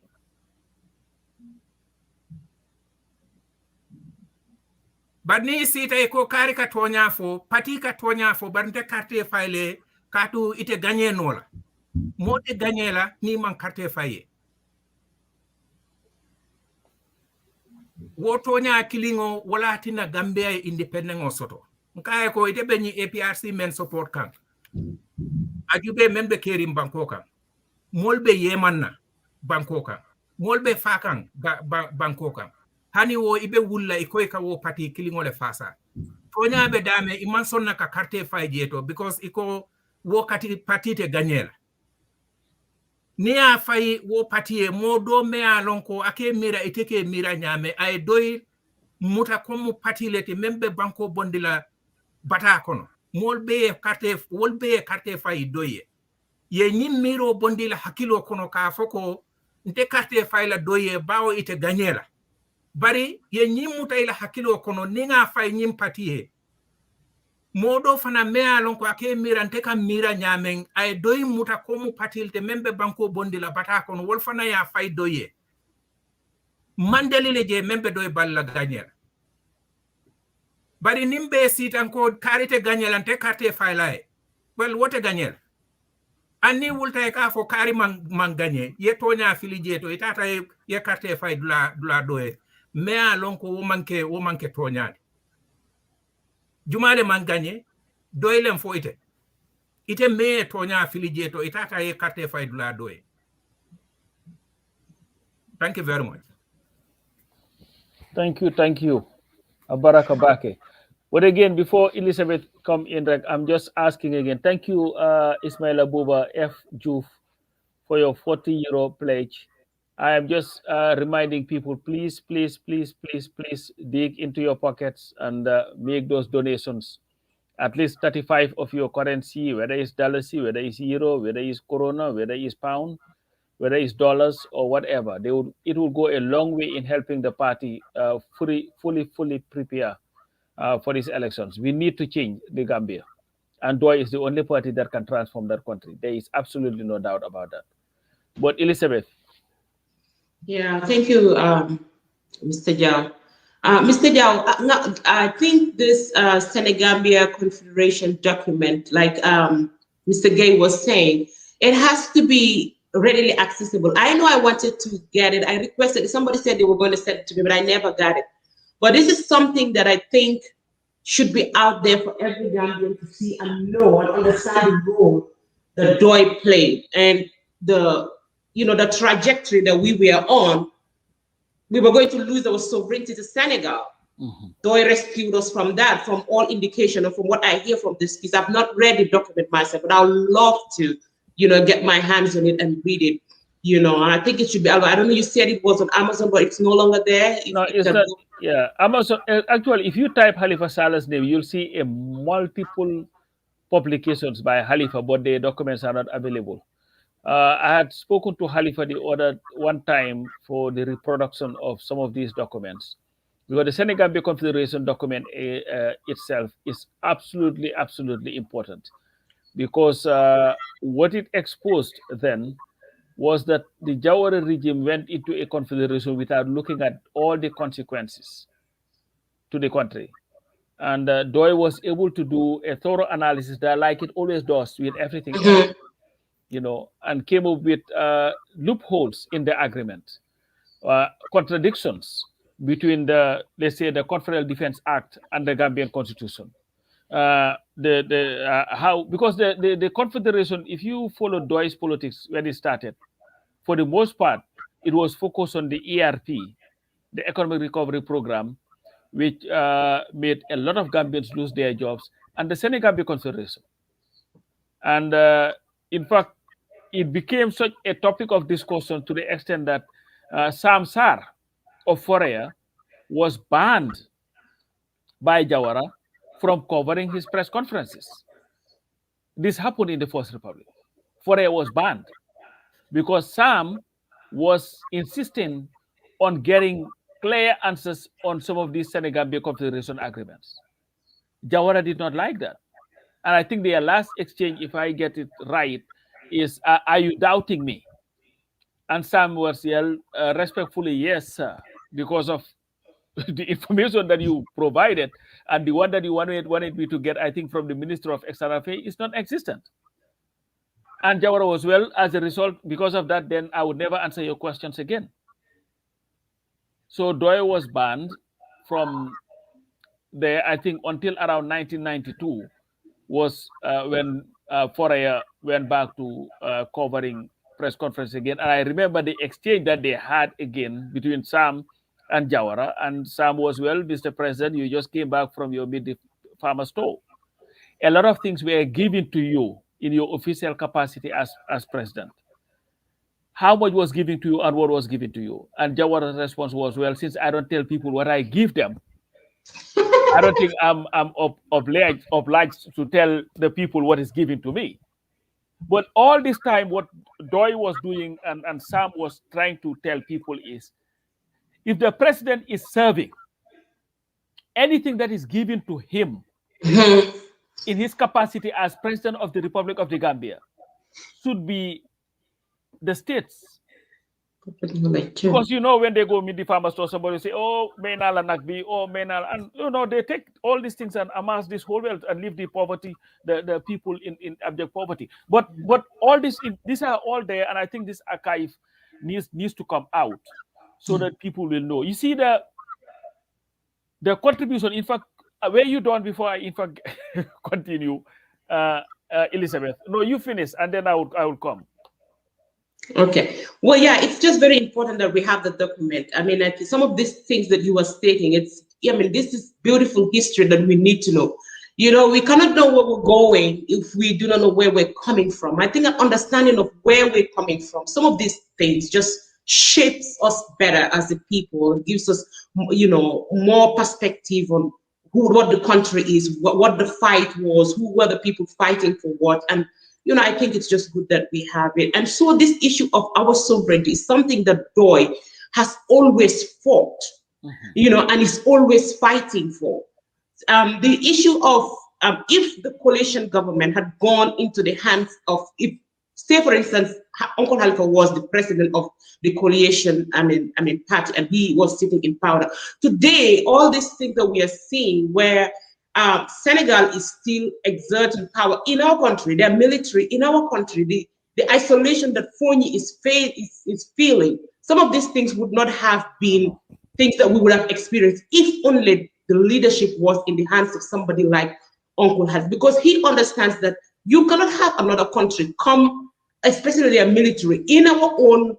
bani sita ko kari ka tonya fo pati ka tonya fo bante carte faile katu ite gagné nola mote gagné la ni man carte faye woto nya kilingo wala tina Gambia independent o soto nkaye ko ite benyi APRC men support kan ajube membe kerim banko kan molbe yemanna bankoka molbe fakan bankoka hani wo ibe wulla ikoy ka wo pati kilingole fasa tonya be dame iman sonna ka carte fayjeto because iko wo kati patite gagnela ni a fay wo pati e modo me alonko ake mira iteke mira nyame ay doy muta komu pati lete membe banko bondila bata kono molbe carte fay doye ye nyimmiro bondila hakilo kono ka foko nte carte fay la doye bawo ite gagnela bari ye nyimmuta ila hakilo kono ninga fay nyim pati e modo fana mea lon ko ake mira nte kam mira nyamen ay doy muta komu patilte membe banko bondila bata kono wol fana ya fay doye mandelile je membe doy balla gagnela bari nimbe sitan ko karite gagnela nte carte fay la well wote gagnela anni wulta e ka fo kari man gagné ye tonya filije to itata ye carte fay dula doye mea lon ko wo manke tonya jumale man gagné doylem fo ite me tonya filije to itata ye carte fay dula doye. Thank you very much. Thank you. Baraka Bake. But again, before Elizabeth come in, I'm just asking again. Thank you, Ismail Abuba F. Juf, for your €40 pledge. I am just reminding people, please dig into your pockets and make those donations. At least 35 of your currency, whether it's dollars, whether it's euro, whether it's corona, whether it's pound, whether it's dollars or whatever. It will go a long way in helping the party fully prepare for these elections. We need to change the Gambia. And DOI is the only party that can transform that country. There is absolutely no doubt about that. But Elizabeth. Yeah, thank you, Mr. Jao. Mr. Jao, I think this Senegambia Confederation document, like Mr. Gay was saying, it has to be readily accessible. I know I wanted to get it. I requested, somebody said they were going to send it to me, but I never got it. But this is something that I think should be out there for every Gambian to see and know and understand the role that DOI played and the trajectory that we were on. We were going to lose our sovereignty to Senegal. Mm-hmm. DOI rescued us from that, from all indication, and from what I hear from this piece. I've not read the document myself, but I would love to, get my hands on it and read it. And I think it should be. I don't know. You said it was on Amazon, but it's no longer there. No, it's not. Yeah, Amazon. Actually, if you type Halifa Salah's name, you'll see a multiple publications by Halifa, but the documents are not available. I had spoken to Halifa the other one time for the reproduction of some of these documents, because the Senegambia Confederation document itself is absolutely important, because what it exposed then was that the Jawara regime went into a confederation without looking at all the consequences to the country. And DOI was able to do a thorough analysis that, like it always does with everything else, and came up with loopholes in the agreement, contradictions between let's say, the Confederal Defense Act and the Gambian Constitution. Because the Confederation, if you follow DOI's politics when it started, for the most part, it was focused on the ERP, the Economic Recovery Program, which made a lot of Gambians lose their jobs, and the Senegambia Confederation. And in fact, it became such a topic of discussion to the extent that Sam Sarr of Forea was banned by Jawara from covering his press conferences. This happened in the First Republic. Forea was banned because Sam was insisting on getting clear answers on some of these Senegambia Confederation agreements. Jawara did not like that. And I think their last exchange, if I get it right, is, are you doubting me? And Sam was respectfully, yes, sir, because of the information that you provided, and the one that you wanted me to get, I think, from the Minister of External Affairs is non-existent. And Jawara was, well, as a result, because of that, then I would never answer your questions again. So DOI was banned from there, I think, until around 1992, was when Forea went back to covering press conference again, and I remember the exchange that they had again between Sam and Jawara. And Sam was, well, Mr. President, you just came back from your mid farmer store. A lot of things were given to you in your official capacity as president. How much was given to you and what was given to you? And Jawara's response was, well, since I don't tell people what I give them, I don't think I'm obliged to tell the people what is given to me. But all this time, what Doi was doing and Sam was trying to tell people is, if the president is serving, anything that is given to him in his capacity as president of the Republic of the Gambia should be the states. Because, you know, when they go meet the farmer store, somebody say, oh, Menala Nagbi, oh, Menala, and, you know, they take all these things and amass this whole wealth and leave the poverty, the people in abject poverty. But all this, these are all there, and I think this archive needs to come out so that people will know. You see, the contribution, in fact, where you done before I, in fact, continue, Elizabeth? No, you finish, and then I will come. Okay. Well, yeah, it's just very important that we have the document. I mean, some of these things that you were stating, this is beautiful history that we need to know. You know, we cannot know where we're going if we do not know where we're coming from. I think an understanding of where we're coming from, some of these things just shapes us better as a people. It gives us, you know, more perspective on what the country is, what the fight was, who were the people fighting for what, and you know, I think it's just good that we have it. And so this issue of our sovereignty is something that Doi has always fought, you know, and is always fighting for. The issue of if the coalition government had gone into the hands of, if, say for instance, Uncle Halifa was the president of the coalition, party, and he was sitting in power. Today, all these things that we are seeing where Senegal is still exerting power in our country, their military in our country, the isolation that Fonyi is feeling, some of these things would not have been things that we would have experienced if only the leadership was in the hands of somebody like Uncle Has, because he understands that you cannot have another country come, especially their military, in our own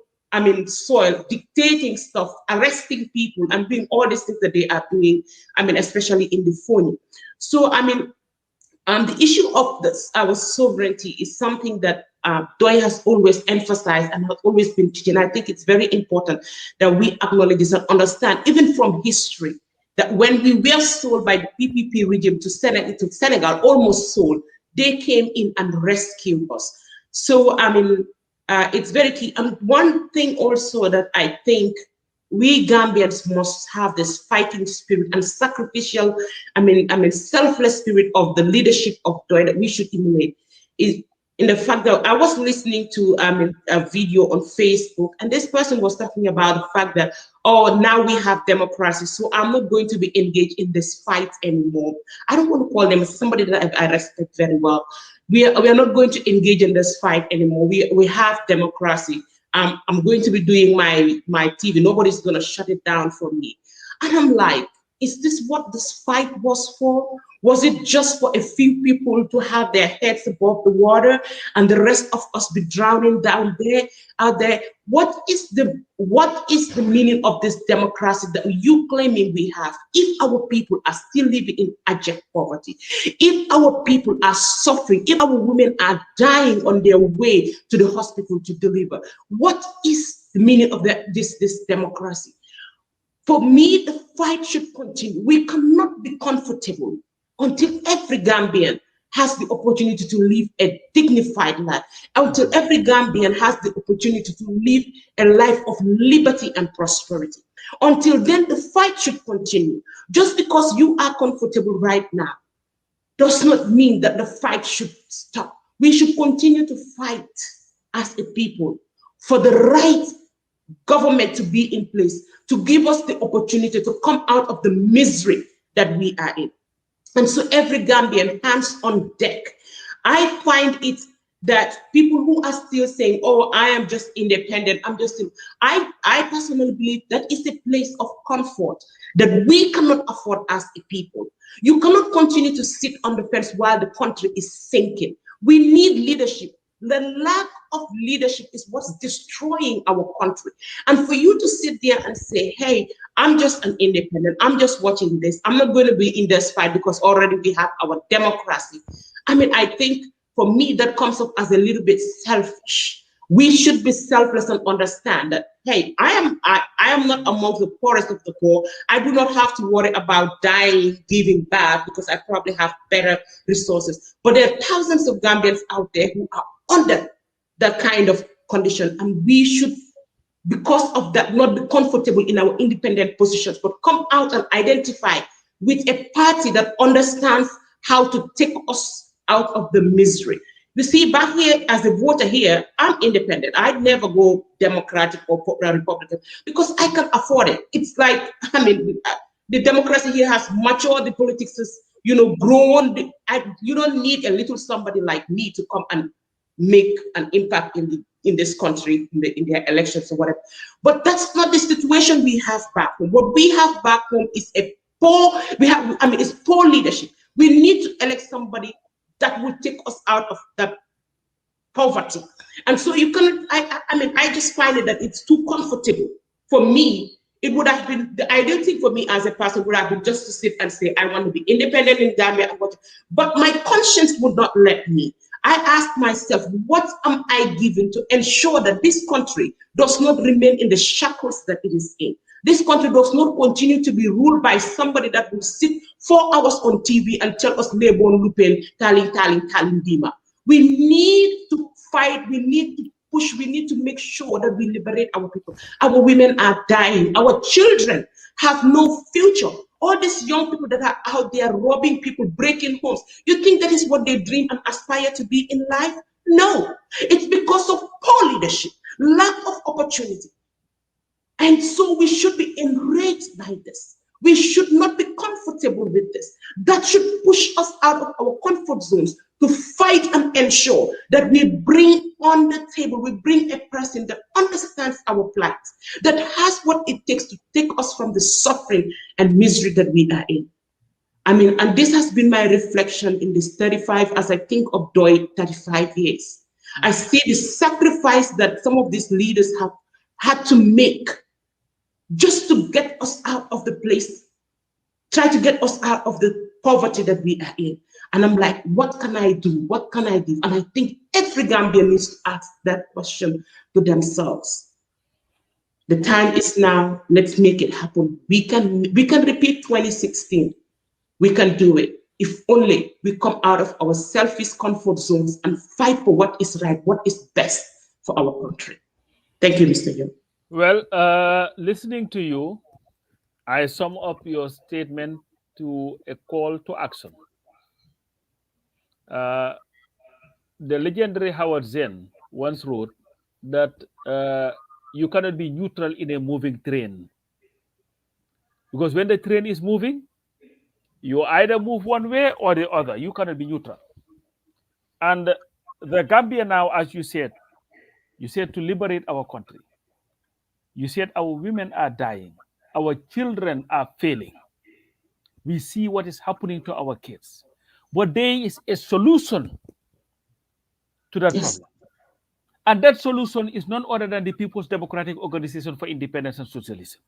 soil, dictating stuff, arresting people, and doing all these things that they are doing, especially in the Fonyi. So, the issue of our sovereignty is something that Doi has always emphasized and has always been teaching. I think it's very important that we acknowledge this and understand, even from history, that when we were sold by the PPP regime to Senegal, almost sold, they came in and rescued us. So, it's very key. And one thing also that I think we Gambians must have this fighting spirit and sacrificial, selfless spirit of the leadership of Doi that we should emulate is in the fact that I was listening to a video on Facebook, and this person was talking about the fact that, oh, now we have democracy, so I'm not going to be engaged in this fight anymore. I don't want to call them somebody that I respect very well. We are not going to engage in this fight anymore. We have democracy. I'm going to be doing my TV. Nobody's going to shut it down for me. And I'm like, is this what this fight was for? Was it just for a few people to have their heads above the water and the rest of us be drowning down there, out there? What is the meaning of this democracy that you claiming we have if our people are still living in abject poverty, if our people are suffering, if our women are dying on their way to the hospital to deliver? What is the meaning of this democracy? For me, the fight should continue. We cannot be comfortable until every Gambian has the opportunity to live a dignified life, until every Gambian has the opportunity to live a life of liberty and prosperity. Until then, the fight should continue. Just because you are comfortable right now does not mean that the fight should stop. We should continue to fight as a people for the right government to be in place, to give us the opportunity to come out of the misery that we are in. And so every Gambian, hands on deck. I find it that people who are still saying, oh, I am just independent, I personally believe that is a place of comfort that we cannot afford as a people. You cannot continue to sit on the fence while the country is sinking. We need leadership. The lack of leadership is what's destroying our country. And for you to sit there and say, hey, I'm just an independent, I'm just watching this, I'm not going to be in this fight because already we have our democracy. I mean, I think for me, that comes up as a little bit selfish. We should be selfless and understand that, hey, I am not among the poorest of the poor. I do not have to worry about dying, giving back, because I probably have better resources. But there are thousands of Gambians out there who are under that kind of condition. And we should, because of that, not be comfortable in our independent positions, but come out and identify with a party that understands how to take us out of the misery. You see, back here, as a voter here, I'm independent. I'd never go Democratic or Republican because I can afford it. It's like, I mean, the democracy here has matured, the politics is, grown. You don't need a little somebody like me to come and make an impact in this country, in their elections or whatever. But that's not the situation we have back home. What we have back home is it's poor leadership. We need to elect somebody that will take us out of that poverty. And so you cannot, I just find it that it's too comfortable. For me, it would have been, the ideal thing for me as a person would have been just to sit and say, I want to be independent in Gambia. But my conscience would not let me. I asked myself, what am I giving to ensure that this country does not remain in the shackles that it is in? This country does not continue to be ruled by somebody that will sit 4 hours on TV and tell us Lebon Lupen, Taling Dima. We need to fight, we need to push, we need to make sure that we liberate our people. Our women are dying, our children have no future. All these young people that are out there robbing people, breaking homes, you think that is what they dream and aspire to be in life? No, it's because of poor leadership, lack of opportunity. And so we should be enraged by this. We should not be comfortable with this. That should push us out of our comfort zones to fight and ensure that we bring on the table, we bring a person that understands our plight, that has what it takes to take us from the suffering and misery that we are in. I mean, and this has been my reflection in this 35, as I think of Pdoid, 35 years. I see the sacrifice that some of these leaders have had to make just to get us out of the place, try to get us out of the poverty that we are in. And I'm like, what can I do? What can I do? And I think every Gambian needs to ask that question to themselves. The time is now. Let's make it happen. We can repeat 2016. We can do it if only we come out of our selfish comfort zones and fight for what is right, what is best for our country. Thank you, Mr. Young. Well, listening to you, I sum up your statement to a call to action. The legendary Howard Zinn once wrote that you cannot be neutral in a moving train. Because when the train is moving, you either move one way or the other. You cannot be neutral. And the Gambia now, as you said to liberate our country. You said our women are dying. Our children are failing. We see what is happening to our kids. But there is a solution to that problem. And that solution is none other than the People's Democratic Organization for Independence and Socialism.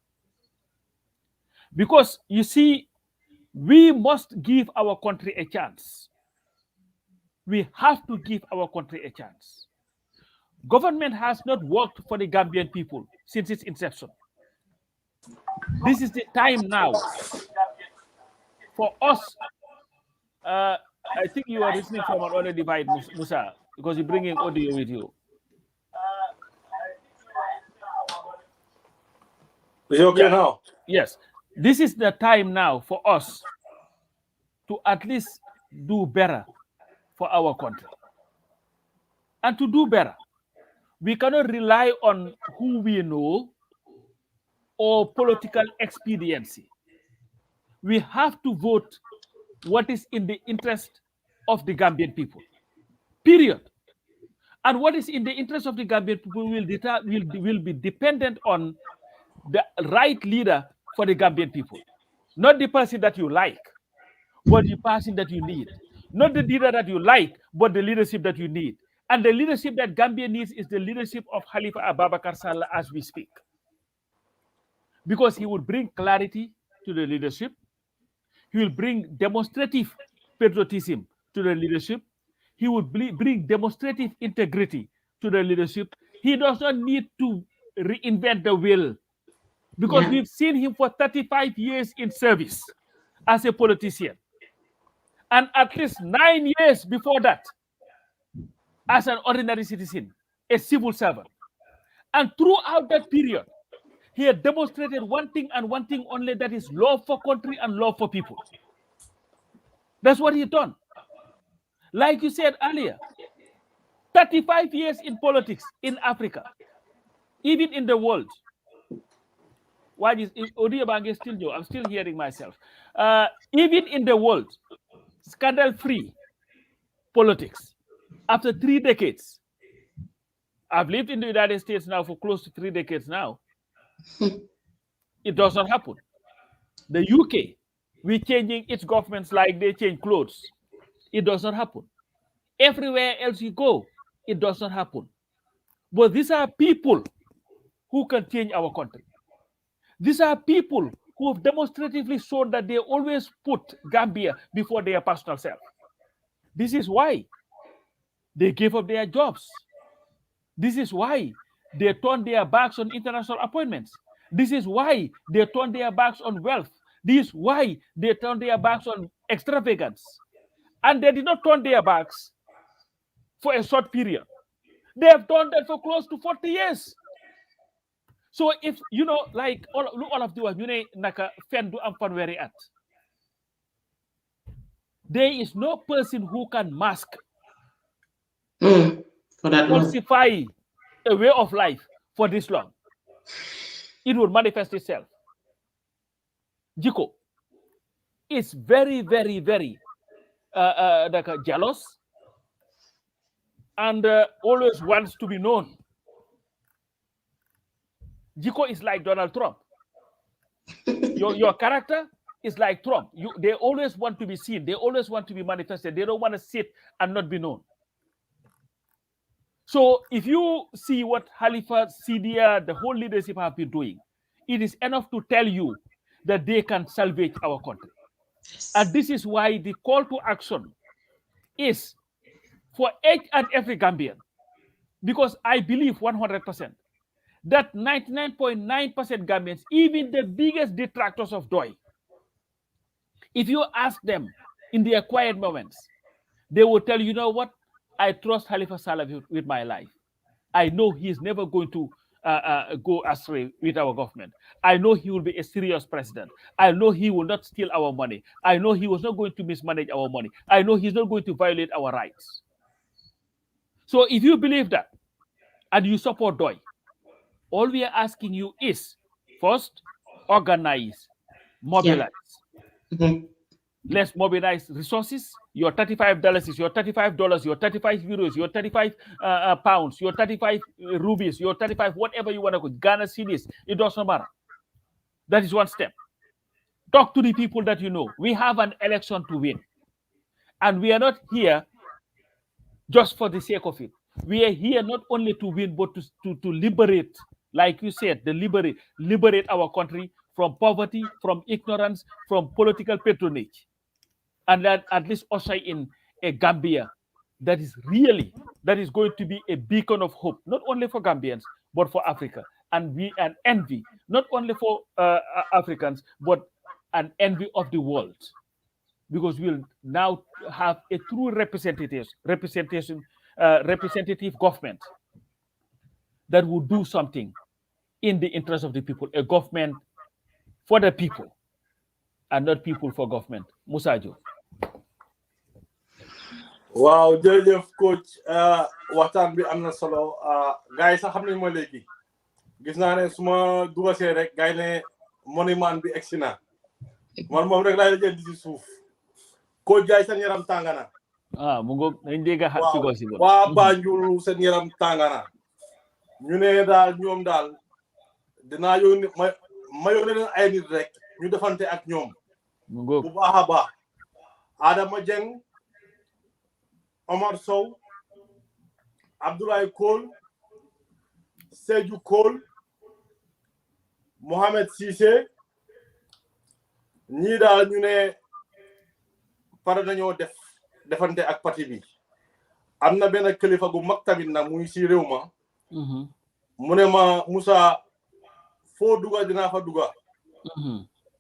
Because, you see, we must give our country a chance. We have to give our country a chance. Government has not worked for the Gambian people since its inception. This is the time now for us. I think you are listening from an other device, Musa, because you're bringing audio with you. Is it okay now? Yes. This is the time now for us to at least do better for our country. And to do better, we cannot rely on who we know or political expediency. We have to vote what is in the interest of the Gambian people, period. And what is in the interest of the Gambian people will be dependent on the right leader for the Gambian people. Not the person that you like, but the person that you need. Not the leader that you like, but the leadership that you need. And the leadership that Gambia needs is the leadership of Khalifa Abubakar Sallah as we speak. Because he would bring clarity to the leadership. He will bring demonstrative patriotism to the leadership. He would bring demonstrative integrity to the leadership. He does not need to reinvent the wheel, because we've seen him for 35 years in service as a politician, and at least 9 years before that as an ordinary citizen, a civil servant. And throughout that period, he had demonstrated one thing and one thing only, that is love for country and love for people. That's what he done. Like you said earlier, 35 years in politics in Africa, even in the world. Why is Odiabang still new? I'm still hearing myself. Even in the world, scandal-free politics. After 3 decades, I've lived in the United States now for close to 3 decades now. It does not happen. The UK, we're changing its governments like they change clothes. It does not happen. Everywhere else you go, it does not happen. But these are people who can change our country. These are people who have demonstratively shown that they always put Gambia before their personal self. This is why they gave up their jobs. This is why they turned their backs on international appointments. This is why they turned their backs on wealth. This is why they turned their backs on extravagance. And they did not turn their backs for a short period. They have done that for close to 40 years. So if, you know, like all of the you know, naka fendu am fanweri at. There is no person who can mask, falsify a way of life for this long. It will manifest itself. Jiko is very, very, very jealous and always wants to be known. Jiko is like Donald Trump. Your character is like Trump. They always want to be seen. They always want to be manifested. They don't want to sit and not be known. So if you see what Khalifa, Sidia, the whole leadership have been doing, it is enough to tell you that they can salvage our country. Yes. And this is why the call to action is for each and every Gambian. Because I believe 100% that 99.9% Gambians, even the biggest detractors of DOI, if you ask them in their quiet moments, they will tell you, you know what? I trust Khalifa Sallah with my life. I know he is never going to go astray with our government. I know he will be a serious president. I know he will not steal our money. I know he was not going to mismanage our money. I know he's not going to violate our rights. So if you believe that and you support DOI, all we are asking you is, first, organize, mobilize. Yeah. Let's mobilize resources. Your $35 is your $35, your 35 euros, your 35 pounds, your 35 rupees, your 35, whatever you want to go, Ghana cedis, it doesn't matter. That is one step. Talk to the people that you know. We have an election to win. And we are not here just for the sake of it. We are here not only to win, but to liberate, like you said, liberate our country from poverty, from ignorance, from political patronage. And that at least usher in a Gambia that is going to be a beacon of hope, not only for Gambians, but for Africa. And an envy, not only for Africans, but an envy of the world. Because we'll now have a true representative government that will do something in the interest of the people, a government for the people, and not people for government. Musajo. Wow, jërëjëf coach waxtaan bi am na solo gars yi sax xam nañ ma léegi gis naa ne su ma dugasee rek gars yi ne monument bi egsi na man moom rek laay jël di ci suuf coach jaay seen yaram tàngana mu ngoog nañ dégg ci ko si waa Banjul seen yaram tàngana ñu ne daal ñoom daal dinaa yónni ma yónni leen ay nit rek ñu defante ak ñoom mu ngoog bu baax a baax Adama Jeng Omar Sow Abdoulaye Cole, Sédhiou Cole, Mohamed Cissé ñii daal ñu ne pare nañoo defante ak parti bi am na benn kilifa gu mag tamit nag muy si réew ma mu ne ma Moussa foo duga dinaa fa duga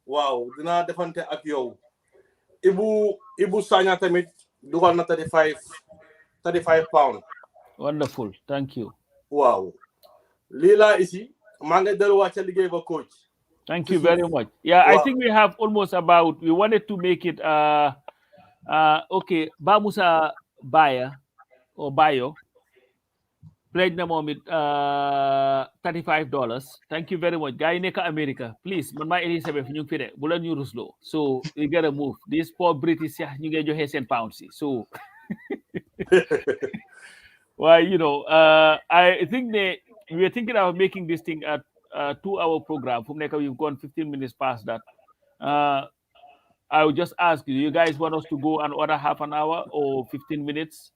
waaw dinaa defante ak yow Ibu Sagna tamit dugal na 35 pounds. Wonderful, thank you. Wow. Lila isi maa ngi delluwaat ca liggéey ba coach. Thank you very much. Yeah, wow. I think we have almost about, we wanted to make it okay, Ba Musa Bayo pledge na moom it $35. Thank you very much. Guy nekk America, please, man maa Elizabeth ñu ngi fi de bu la ñu rusloo. So we gotta move. These poor British sax ñu ngi joxe seen pounds yi. So well, you know, I think we were thinking of making this thing at 2-hour program. From next we've gone 15 minutes past that. I would just ask you guys want us to go another half an hour or 15 minutes?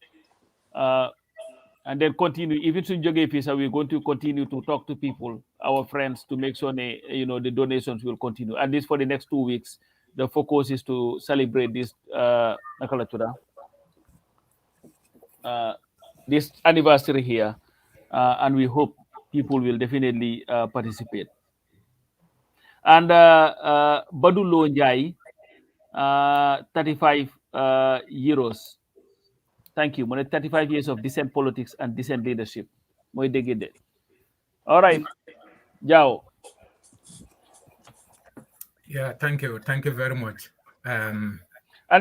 And then continue. Even soon, we're going to continue to talk to people, our friends, to make sure the donations will continue. At least for the next 2 weeks, the focus is to celebrate this this anniversary here, and we hope people will definitely participate. And Badulo Njai, 35 euros. Thank you. 35 years of decent politics and decent leadership. All right. Jao. Yeah, thank you. Thank you very much. And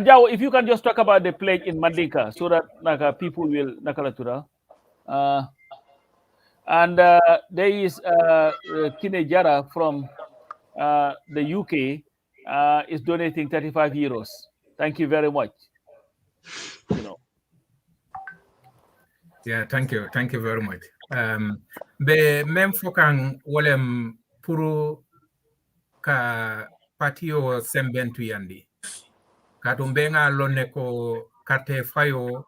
Jao, if you can just talk about the pledge in Mandinka so that people will nakalatura. And there is Kine Jara from the UK is donating 35 euros. Thank you very much. Yeah, thank you. Thank you very much. Be mem fokan wolem puru ka patio sembentu yandi. Katumbenga lone ko kate fayo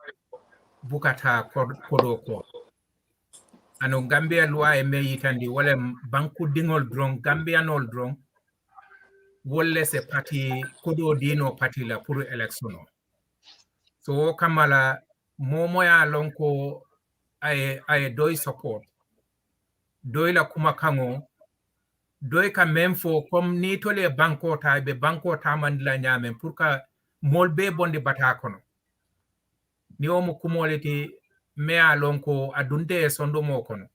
bukata kodoko. Ano Gambia lwa eme yitandi wolem banku dingol drong Gambianol drong wolle se parti kodo dino parti la puru electiono. So kamala momoya lonko ay doy support doy la kuma kango doy ka memfo comme ni tole banko ta be banko ta mandila nyame pour ka molbe bondi batakono ni o mo kumoleti me alonko adunde sondo mo kono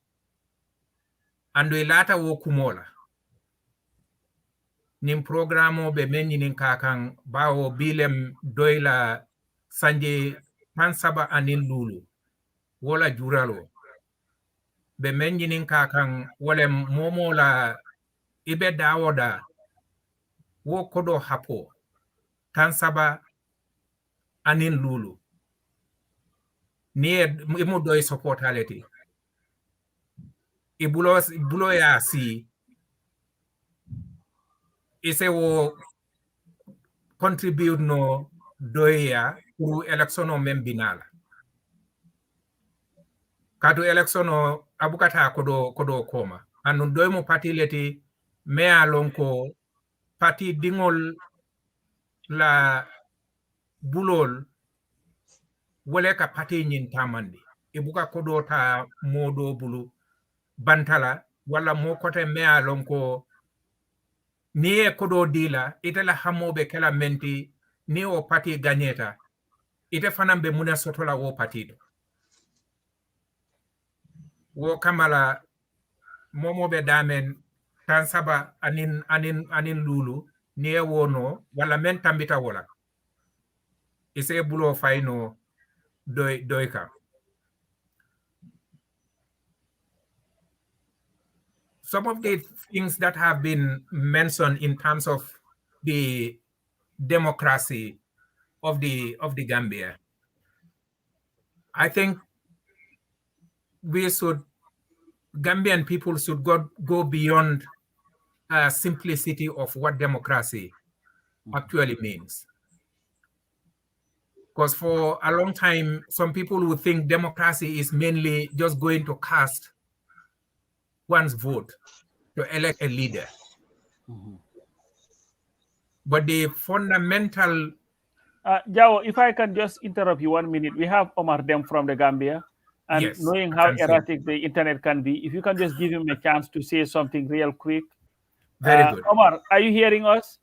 ando ilata wo kumola nim programo be menni nin kakan bawo bilem doy la sanje pansaba anin lulu wola juralo be menjinin kakan wole momo la ibe dawoda wo kodo hapo tansaba anin lulu ni imu doy supportality ibulo ya si ise wo contribute no doya pour electiono membinala kadu electiono abukata kodo koma anu doymo parti leti mea lonko parti dingol la bulol wole ka parti nyin tamandi ibuka kodo ta modo bulu bantala wala mo kote mea lonko niye kodo dila itela hamobe kala menti ni o parti gagneta ite fanambe muna sotola wo partido wo kamala momobe damen tan saba anin lulu niye wono wala men tambita wala ise bulo fayno doyka some of the things that have been mentioned in terms of the democracy of the Gambia, I think Gambian people should go beyond simplicity of what democracy actually means. Because for a long time, some people would think democracy is mainly just going to cast one's vote to elect a leader. But the fundamental... Jao, if I can just interrupt you 1 minute. We have Omar Dem from the Gambia. And Yes, knowing how erratic the internet can be, if you can just give him a chance to say something real quick. Very good. Omar, are you hearing us?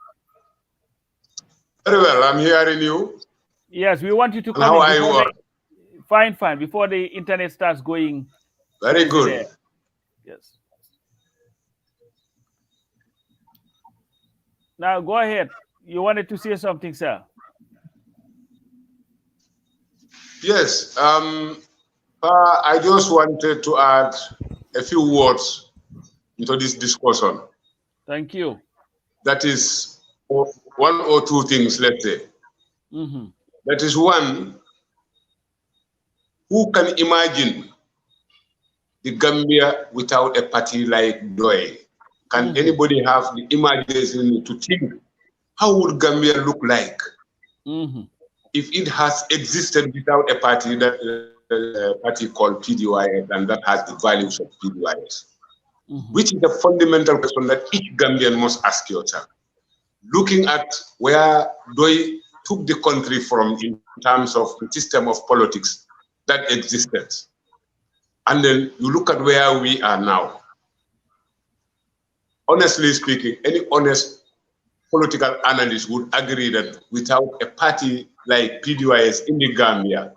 Very well, I'm hearing you. Yes, we want you to come how in. Are you? Fine. Before the internet starts going. Very good. There. Yes. Now go ahead. You wanted to say something, sir? Yes. I just wanted to add a few words into this discussion. Thank you. That is one or two things, let's say. That is one, who can imagine the Gambia without a party like PDOIS? Can anybody have the imagination to think, how would Gambia look like if it has existed without a party, that party called PDOIS, and that has the values of PDOIS? Which is a fundamental question that each Gambian must ask yourself. Looking at where PDOIS took the country from in terms of the system of politics that existed, and then you look at where we are now. Honestly speaking, any honest political analyst would agree that without a party like PDOIS in the Gambia,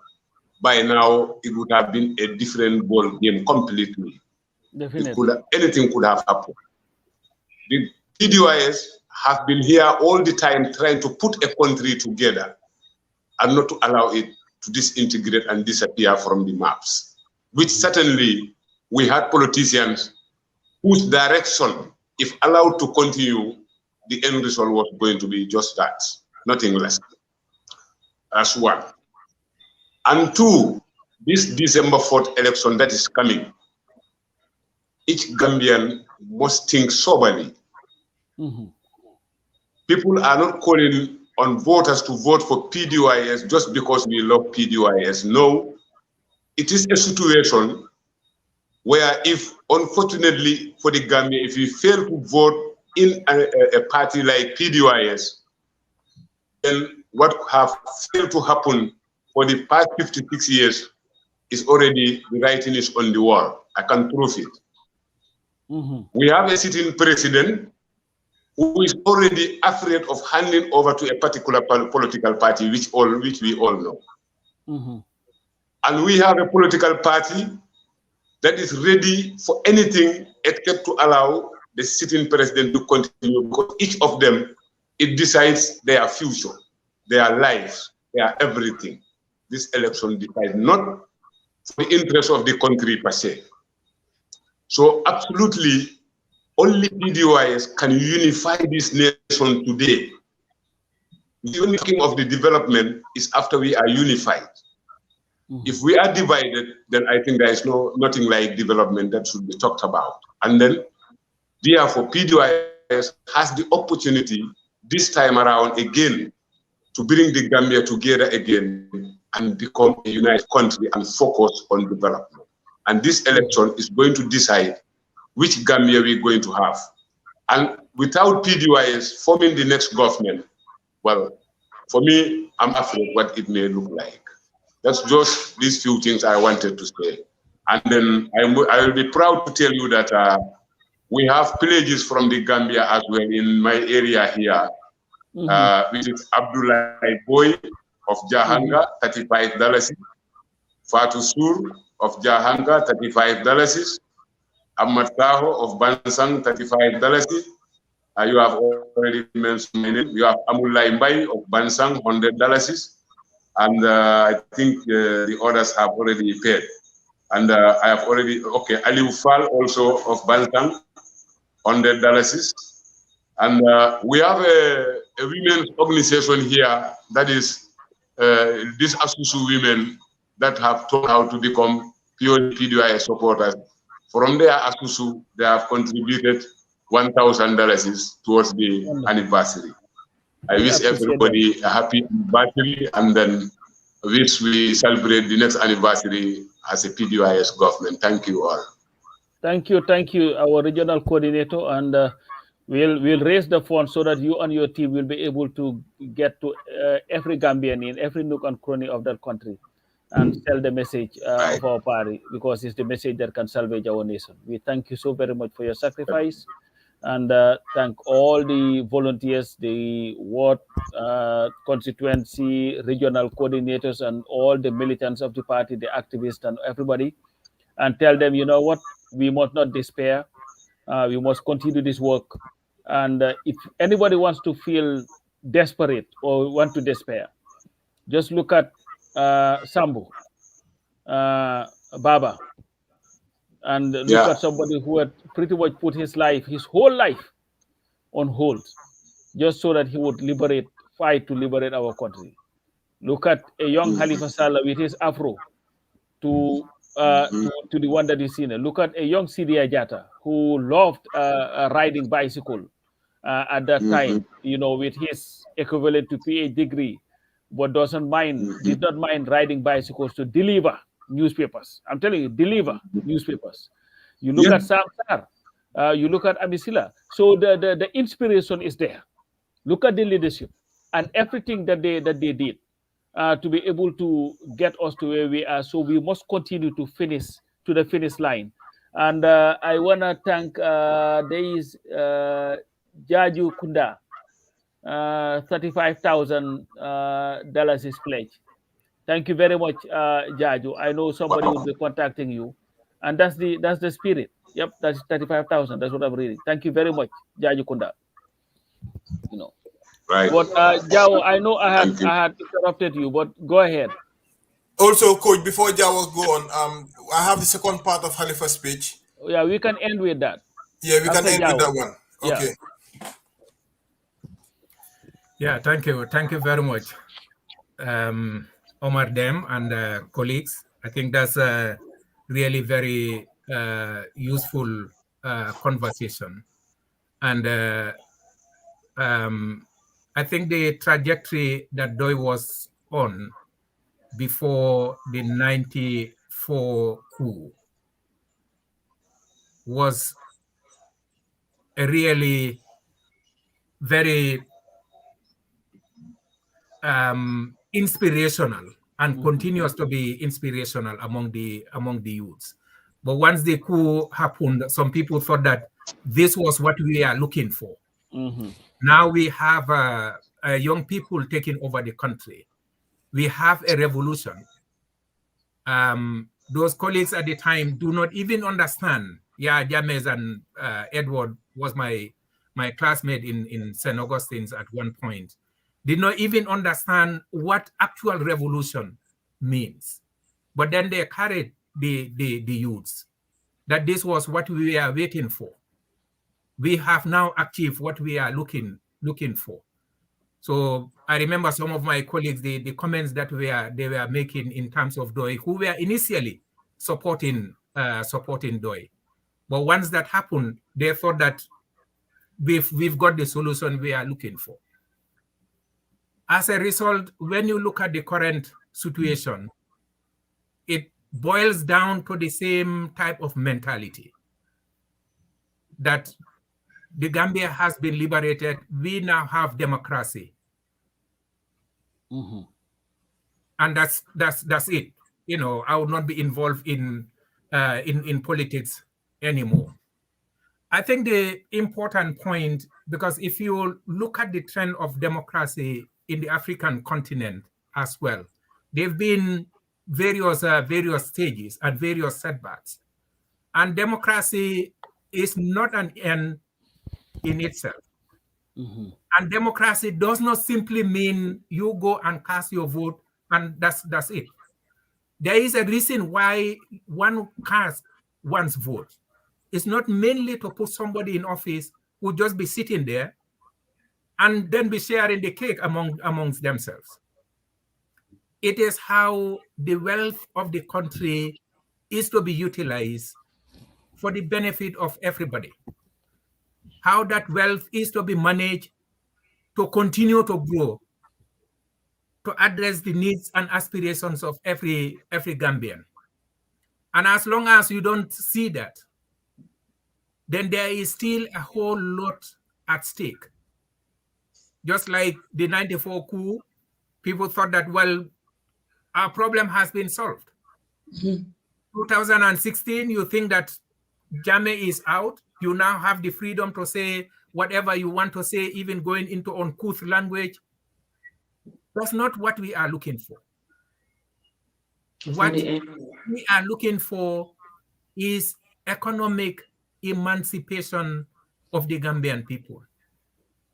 by now it would have been a different ball game completely. Definitely. Anything could have happened. The PDOIS have been here all the time trying to put a country together and not to allow it to disintegrate and disappear from the maps, which certainly we had politicians whose direction, if allowed to continue, the end result was going to be just that, nothing less. That's one. And two, this December 4th election that is coming, each Gambian must think soberly. People are not calling on voters to vote for PDOIS just because we love PDOIS. No, it is a situation where, if unfortunately for the Gambia, if you fail to vote in a party like PDOIS, then what have failed to happen for the past 56 years is already, the writing is on the wall. I can prove it. We have a sitting president who is already afraid of handing over to a particular political party, which we all know. And we have a political party that is ready for anything except to allow the sitting president to continue, because each of them, it decides their future, their lives, their everything. This election decides not for the interest of the country per se. So absolutely, only PDOIS can unify this nation today. The only thing of the development is after we are unified. If we are divided, then I think there is nothing like development that should be talked about. And then, therefore, PDOIS has the opportunity this time around again to bring the Gambia together again and become a united country and focus on development. And this election is going to decide which Gambia we're going to have. And without PDOIS forming the next government, well, for me, I'm afraid what it may look like. That's just these few things I wanted to say. And then I will be proud to tell you that we have pledges from the Gambia as well in my area here, which is Abdullah Boy of Jahanga, $35. Fatu Sur of Jahanga, $35. Ahmad Taho of Bansang, $35. You have already mentioned my name. You have Amullah Mbai of Bansang, $100. And I think the others have already paid. And I have already, okay, Aliu Fall also of Bansang, $100. And we have a women's organization here that is these Asusu women that have taught how to become PDOIS supporters. From their Asusu, they have contributed $1,000 towards the anniversary. I wish everybody a happy anniversary, and then which we celebrate the next anniversary as a PDOIS government. Thank you all. Thank you, our regional coordinator, and we'll raise the fund so that you and your team will be able to get to every Gambian in every nook and cranny of that country and sell the message of our party, because it's the message that can salvage our nation. We thank you so very much for your sacrifice, and thank all the volunteers, the ward constituency, regional coordinators, and all the militants of the party, the activists, and everybody, and tell them, you know what, we must not despair. We must continue this work. And if anybody wants to feel desperate or want to despair, just look at Sambu, Baba, and look at somebody who had pretty much put his whole life on hold, just so that he would fight to liberate our country. Look at a young Halifa Sallah with his afro to the one that you see now. Look at a young Sidi Ajata who loved riding bicycle at that time, with his equivalent to PhD degree, but did not mind riding bicycles to deliver newspapers. I'm telling you, deliver newspapers. You look at Sam Sar, you look at Amisila. So the inspiration is there. Look at the leadership and everything that they did to be able to get us to where we are. So we must continue to finish to the finish line. And I want to thank there is Jaju Kunda, $35,000 is pledged. Thank you very much, Jaju. I know somebody will be contacting you, and that's the spirit. Yep, that's 35,000. That's what I'm reading. Thank you very much, Jaju Kunda. Right. But Jao, I know I had interrupted you, but go ahead. Also, Coach, before Jao go on, I have the second part of Halifa's speech. Yeah, we can end with that. Yeah, we can end with that one. Okay. Yeah, thank you very much, Omar Dem and colleagues. I think that's a really very useful conversation, and I think the trajectory that Doi was on before the 94 coup was a really very inspirational and continues to be inspirational among the youths. But once the coup happened, some people thought that this was what we are looking for. Now we have young people taking over the country. We have a revolution. Those colleagues at the time do not even understand. Yeah, James and Edward was my classmate in St. Augustine's at one point. Did not even understand what actual revolution means. But then they carried the youths, that this was what we are waiting for. We have now achieved what we are looking for. So I remember some of my colleagues, the comments that they were making in terms of Doi, who were initially supporting Doi. But once that happened, they thought that we've got the solution we are looking for. As a result, when you look at the current situation, it boils down to the same type of mentality that the Gambia has been liberated. We now have democracy. And that's it. I would not be involved in politics anymore. I think the important point, because if you look at the trend of democracy in the African continent as well, there have been various stages and various setbacks. And democracy is not an end in itself. And democracy does not simply mean you go and cast your vote and that's it. There is a reason why one casts one's vote. It's not mainly to put somebody in office who just be sitting there and then be sharing the cake amongst themselves. It is how the wealth of the country is to be utilized for the benefit of everybody. How that wealth is to be managed to continue to grow to address the needs and aspirations of every Gambian. And as long as you don't see that, then there is still a whole lot at stake. Just like the 94 coup, people thought that, well, our problem has been solved. 2016, you think that Jammeh is out. You now have the freedom to say whatever you want to say, even going into uncouth language. That's not what we are looking for. What we are looking for is economic emancipation of the Gambian people,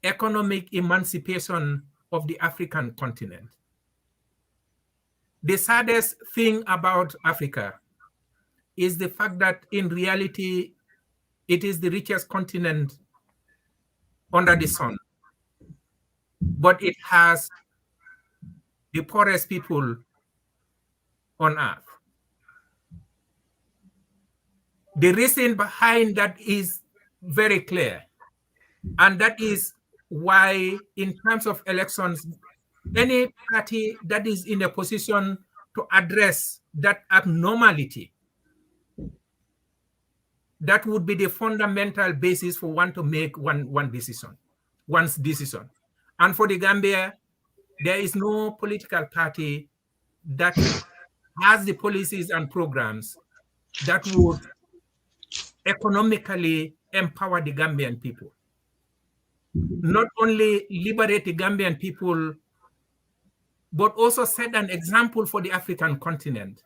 economic emancipation of the African continent. The saddest thing about Africa is the fact that in reality, it is the richest continent under the sun, but it has the poorest people on earth. The reason behind that is very clear, and that is why in terms of elections, any party that is in a position to address that abnormality, that would be the fundamental basis for one to make one's decision. And for the Gambia, there is no political party that has the policies and programs that would economically empower the Gambian people. Not only liberate the Gambian people, but also set an example for the African continent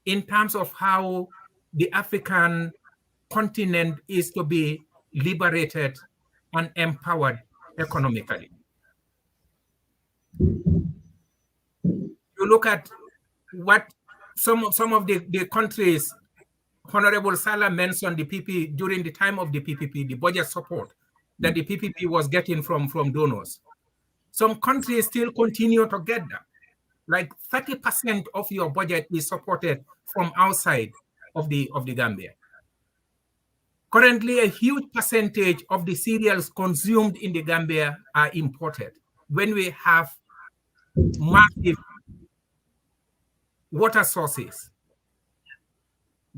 in terms of how the African continent is to be liberated and empowered economically. You look at what some of the countries, Honorable Salah mentioned the PP during the time of the PPP, the budget support that the PPP was getting from donors. Some countries still continue to get that. Like 30% of your budget is supported from outside of the Gambia. Currently, a huge percentage of the cereals consumed in the Gambia are imported when we have massive water sources.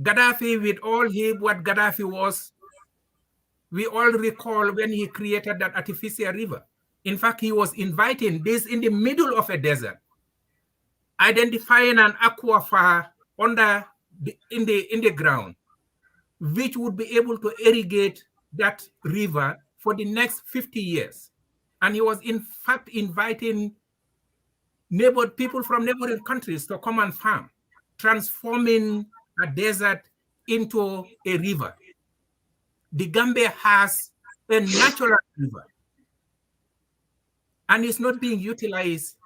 Gaddafi, with all what Gaddafi was, we all recall when he created that artificial river. In fact, he was inviting this in the middle of a desert, identifying an aquifer in the ground, which would be able to irrigate that river for the next 50 years. And he was in fact inviting people from neighboring countries to come and farm, transforming a desert into a river. The Gambia has a natural river, and it's not being utilized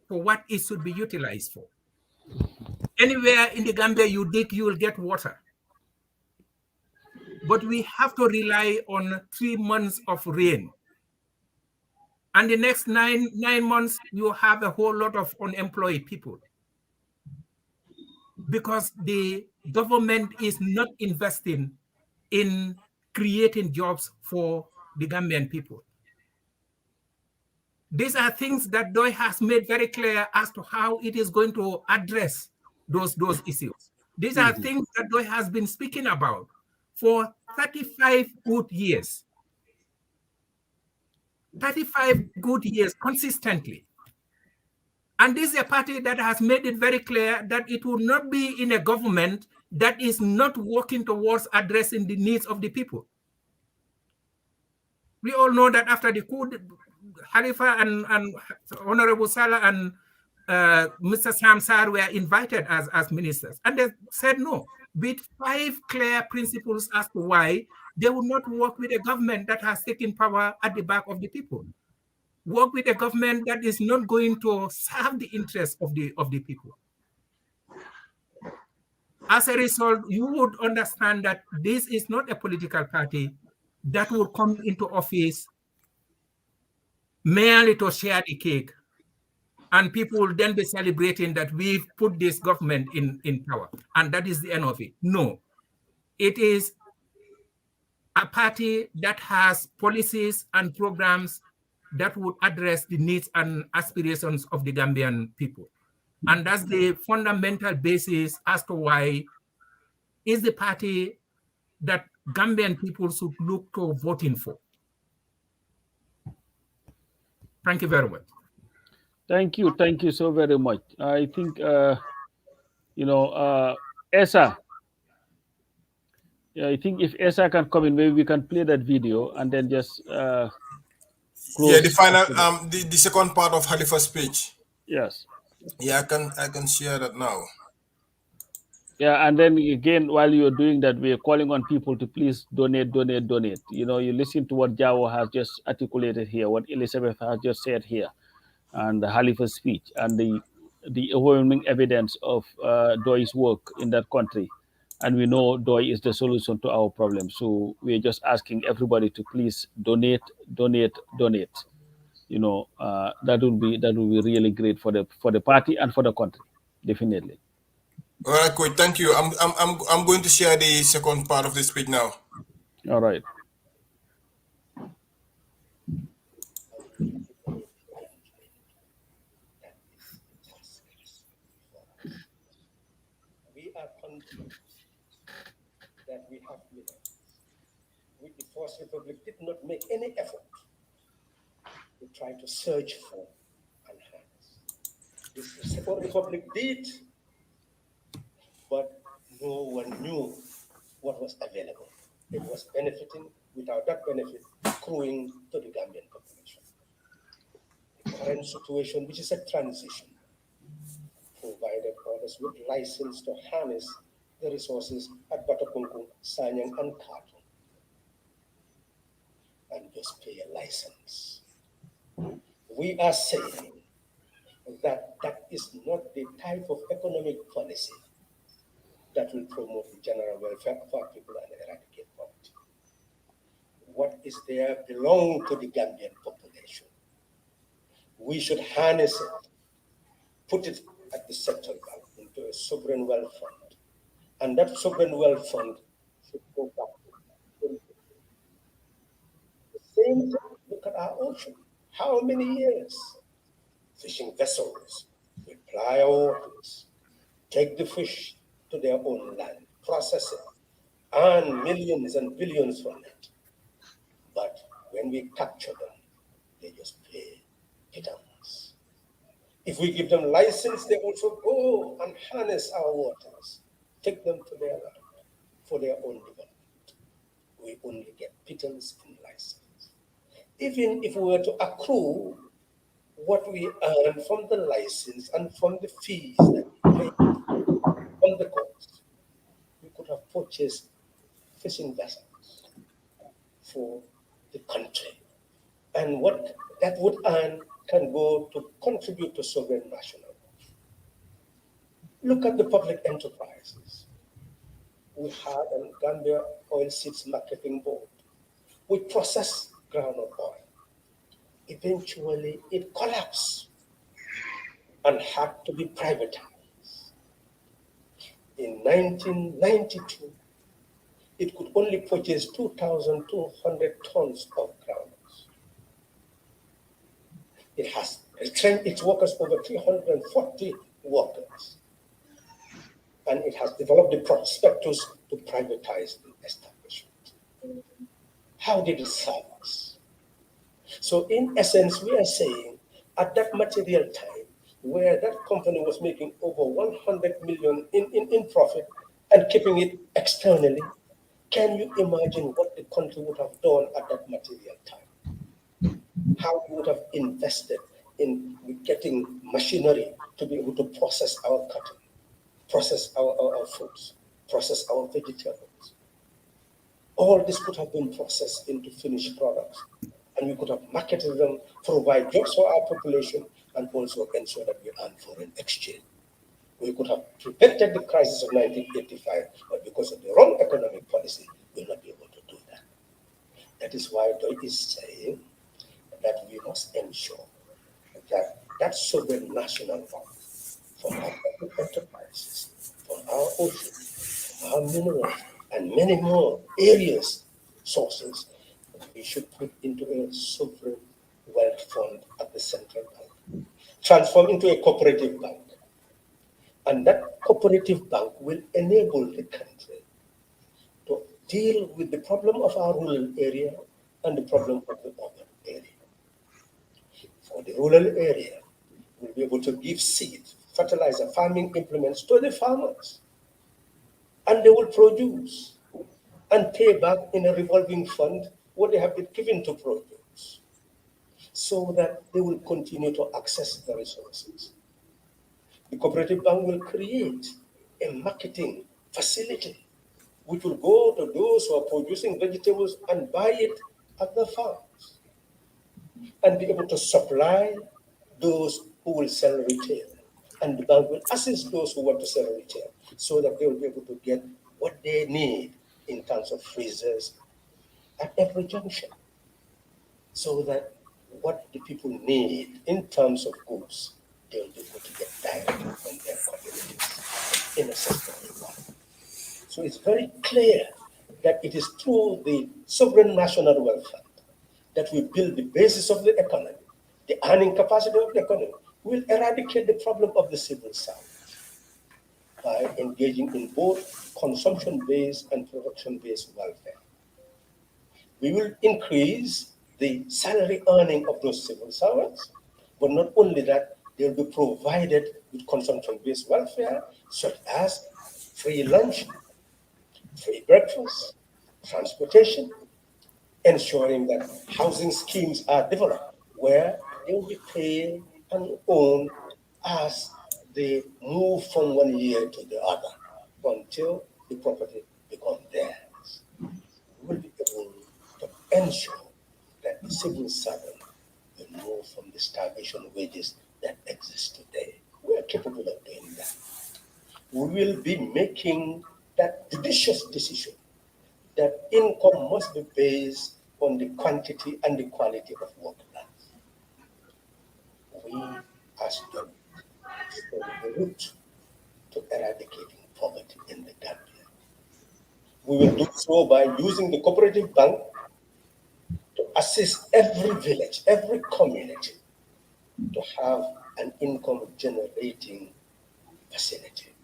for what it should be utilized for. Anywhere in the Gambia you dig, you will get water. But we have to rely on 3 months of rain. And the next nine months, you have a whole lot of unemployed people, because the government is not investing in creating jobs for the Gambian people. These are things that DOI has made very clear as to how it is going to address those issues. These are things that DOI has been speaking about for 35 good years. 35 good years consistently. And this is a party that has made it very clear that it will not be in a government that is not working towards addressing the needs of the people. We all know that after the coup, Khalifa and Honorable Salah and Mr. Samsar were invited as ministers. And they said no, with 5 clear principles as to why they would not work with a government that has taken power at the back of the people. Work with a government that is not going to serve the interests of the people. As a result, you would understand that this is not a political party that will come into office merely to share the cake, and people will then be celebrating that we've put this government in power, and that is the end of it. No, it is a party that has policies and programs that would address the needs and aspirations of the Gambian people. And that's the fundamental basis as to why is the party that Gambian people should look to voting for. Thank you very much. Thank you so very much. I think Esa. Yeah, I think if Esa can come in, maybe we can play that video and then just close. Yeah, the final the second part of Halifa's speech. Yes. Yeah, I can share that now. Yeah, and then again, while you're doing that, we're calling on people to please donate. You know, you listen to what Jawo has just articulated here, what Elizabeth has just said here, and the Halifa's speech, and the overwhelming evidence of Doy's work in that country. And we know Doy is the solution to our problem. So we're just asking everybody to please donate. You know, that will be really great for the party and for the country, definitely. All right, Coach. Thank you. I'm going to share the second part of the speech now. All right. We are confident that we have winners. With the First Republic did not make any effort to try to search for enhance. The Second Republic did, but no one knew what was available. It was benefiting, without that benefit, accruing to the Gambian population. The current situation, which is a transition, provided others with license to harness the resources at Batakunku, Sanyang, and Khartoum, and just pay a license. We are saying that that is not the type of economic policy that will promote the general welfare of our people and eradicate poverty. What is there belongs to the Gambian population. We should harness it, put it at the central bank into a sovereign wealth fund, and that sovereign wealth fund should go back to the same thing. Look at our ocean. How many years? Fishing vessels will ply our waters, take the fish to their own land, process it, earn millions and billions from it. But when we capture them, they just pay pittance. If we give them license, they also go and harness our waters, take them to their land for their own development. We only get pittance in license. Even if we were to accrue what we earn from the license and from the fees that we pay on the coast, we could have purchased fishing vessels for the country. And what that would earn can go to contribute to sovereign national wealth. Look at the public enterprises. We had a Gambia Oilseeds Marketing Board. We processed groundnut oil. Eventually, it collapsed and had to be privatized. In 1992, it could only purchase 2,200 tons of groundnuts. It has trained its workers, over 340 workers, and it has developed the prospectus to privatize the establishment. How did it serve us? So in essence, we are saying at that material time, where that company was making over 100 million in profit and keeping it externally, can you imagine what the country would have done at that material time? How we would have invested in getting machinery to be able to process our cotton, process our fruits, process our vegetables. All this could have been processed into finished products, and we could have marketed them, provide jobs for our population, and also ensure that we earn foreign exchange. We could have prevented the crisis of 1985, but because of the wrong economic policy, we'll not be able to do that. That is why Pdoid is saying that we must ensure that that sovereign national wealth from our public enterprises, from our ocean, from our minerals, and many more areas, sources, we should put into a sovereign wealth fund at the central bank, transform into a cooperative bank. And that cooperative bank will enable the country to deal with the problem of our rural area and the problem of the urban area. For the rural area, we'll be able to give seed, fertilizer, farming implements to the farmers. And they will produce and pay back in a revolving fund what they have been given to produce, so that they will continue to access the resources. The cooperative bank will create a marketing facility which will go to those who are producing vegetables and buy it at the farms, and be able to supply those who will sell retail. And the bank will assist those who want to sell retail so that they will be able to get what they need in terms of freezers at every junction, so that what the people need in terms of goods, they will be able to get directly from their communities in a sustainable way. So it's very clear that it is through the sovereign national wealth fund that we build the basis of the economy, the earning capacity of the economy. We'll eradicate the problem of the civil service by engaging in both consumption-based and production-based welfare. We will increase the salary earning of those civil servants, but not only that, they'll be provided with consumption-based welfare, such as free lunch, free breakfast, transportation, ensuring that housing schemes are developed where they will be paid and owned as they move from one year to the other until the property becomes theirs. We will be able to ensure that the civil servant will move from the starvation wages that exist today. We are capable of doing that. We will be making that judicious decision that income must be based on the quantity and the quality of work done. We as the route to eradicating poverty in the Gambia. We will do so by using the cooperative bank to assist every village, every community to have an income generating facility.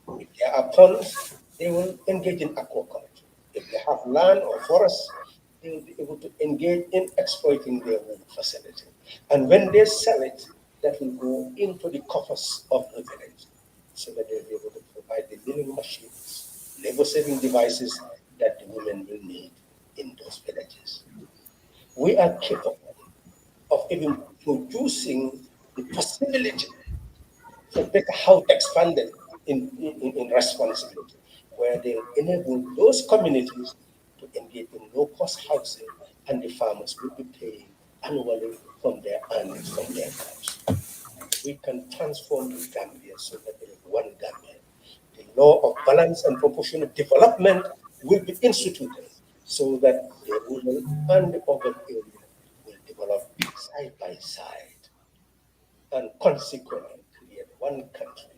If there are ponds, they will engage in aquaculture. If they have land or forests, they will be able to engage in exploiting their own facility. And when they sell it, that will go into the coffers of the village, so that they'll be able to provide the milling machines, labor-saving devices that the women will need in those villages. We are capable of even producing the possibility for better health expanded in responsibility, where they enable those communities to engage in low-cost housing, and the farmers will be paying annually from their earnings from their crops. We can transform the Gambia so that there is one Gambia. The law of balance and proportional development will be instituted so that the rural and the urban area will develop side by side, and consequently create one country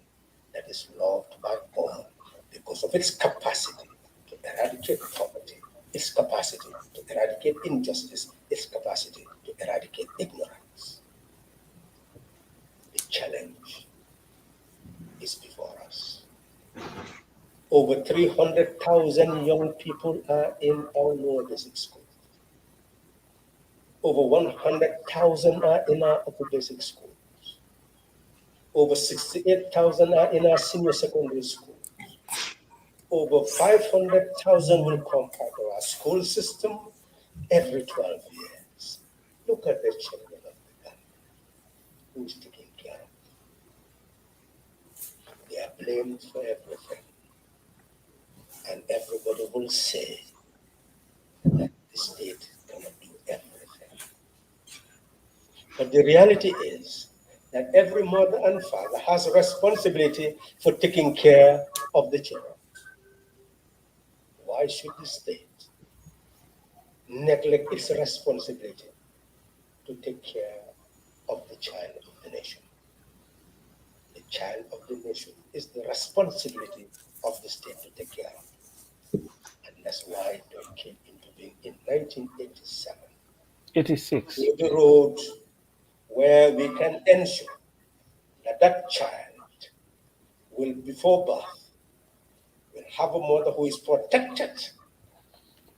that is loved by all because of its capacity to eradicate poverty, its capacity to eradicate injustice, its capacity to eradicate ignorance. The challenge is before us. Over 300,000 young people are in our lower basic school. Over 100,000 are in our upper basic schools. Over 68,000 are in our senior secondary schools. Over 500,000 will come out of our school system every 12 years. Look at the children of the country. Who's taking care of them? They are blamed for everything. And everybody will say that the state cannot do everything. But the reality is that every mother and father has a responsibility for taking care of the children. Why should the state neglect its responsibility to take care of the child of the nation? The child of the nation is the responsibility of the state to take care of. And that's why Pdoid came into being in 1987 86. To the road where we can ensure that that child will, before birth, will have a mother who is protected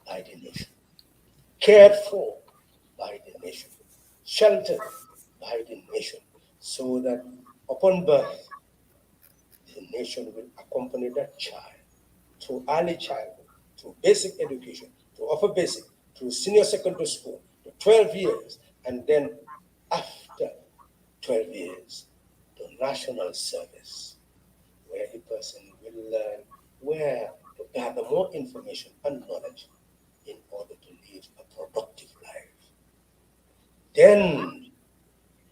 by the nation, cared for by the nation, sheltered by the nation, so that upon birth, the nation will accompany that child through early childhood, through basic education, to upper basic, to senior secondary school, to 12 years, and then after 12 years, to national service, where the person will learn where to gather more information and knowledge in order to live a productive life. Then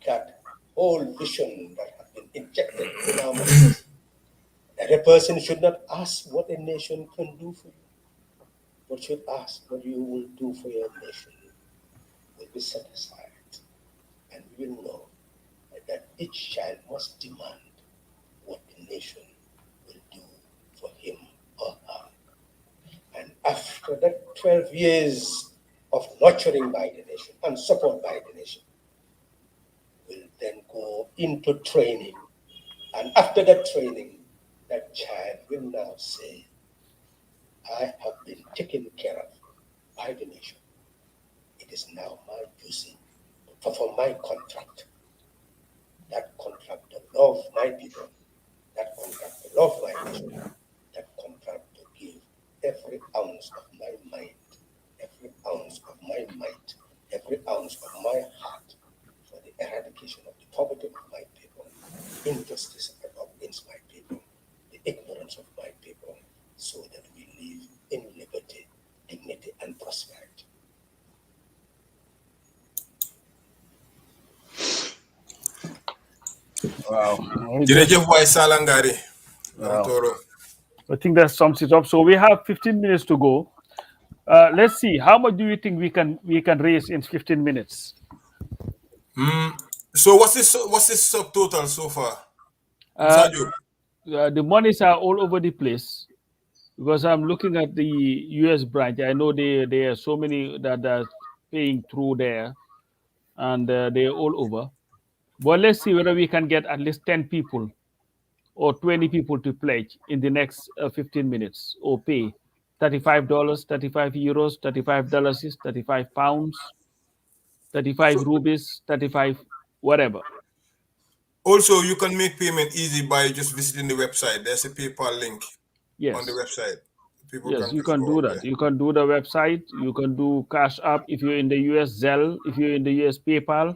that whole vision that has been injected in our minds, that a person should not ask what a nation can do for you, but should ask what you will do for your nation, will be set aside. And we will know that each child must demand what the nation will do for him or her. And after that 12 years of nurturing by the nation and support by the nation, will then go into training. And after that training, that child will now say, I have been taken care of by the nation. It is now my duty to perform my contract. That contract to love my people, that contract to love my nation, that contract to give every ounce of my mind, every ounce of my might, every ounce of my heart for the eradication of the poverty of my people, injustice against my people, the ignorance of my people, so that we live in liberty, dignity, and prosperity. Wow. Jërëjëf waay Salangari. Wow. I think that sums it up. So we have 15 minutes to go. Let's see. How much do you think we can raise in 15 minutes? So what's this subtotal so far? The monies are all over the place, because I'm looking at the US branch. I know there are so many that are paying through there, and they're all over. But let's see whether we can get at least 10 people or 20 people to pledge in the next 15 minutes, or pay $35, 35 euros, $35, 35 pounds, 35 rupees, 35 whatever. Also, you can make payment easy by just visiting the website. There's a PayPal link on the website. Yes, you can do that. You can do the website. You can do Cash App if you're in the US, Zelle if you're in the US, PayPal.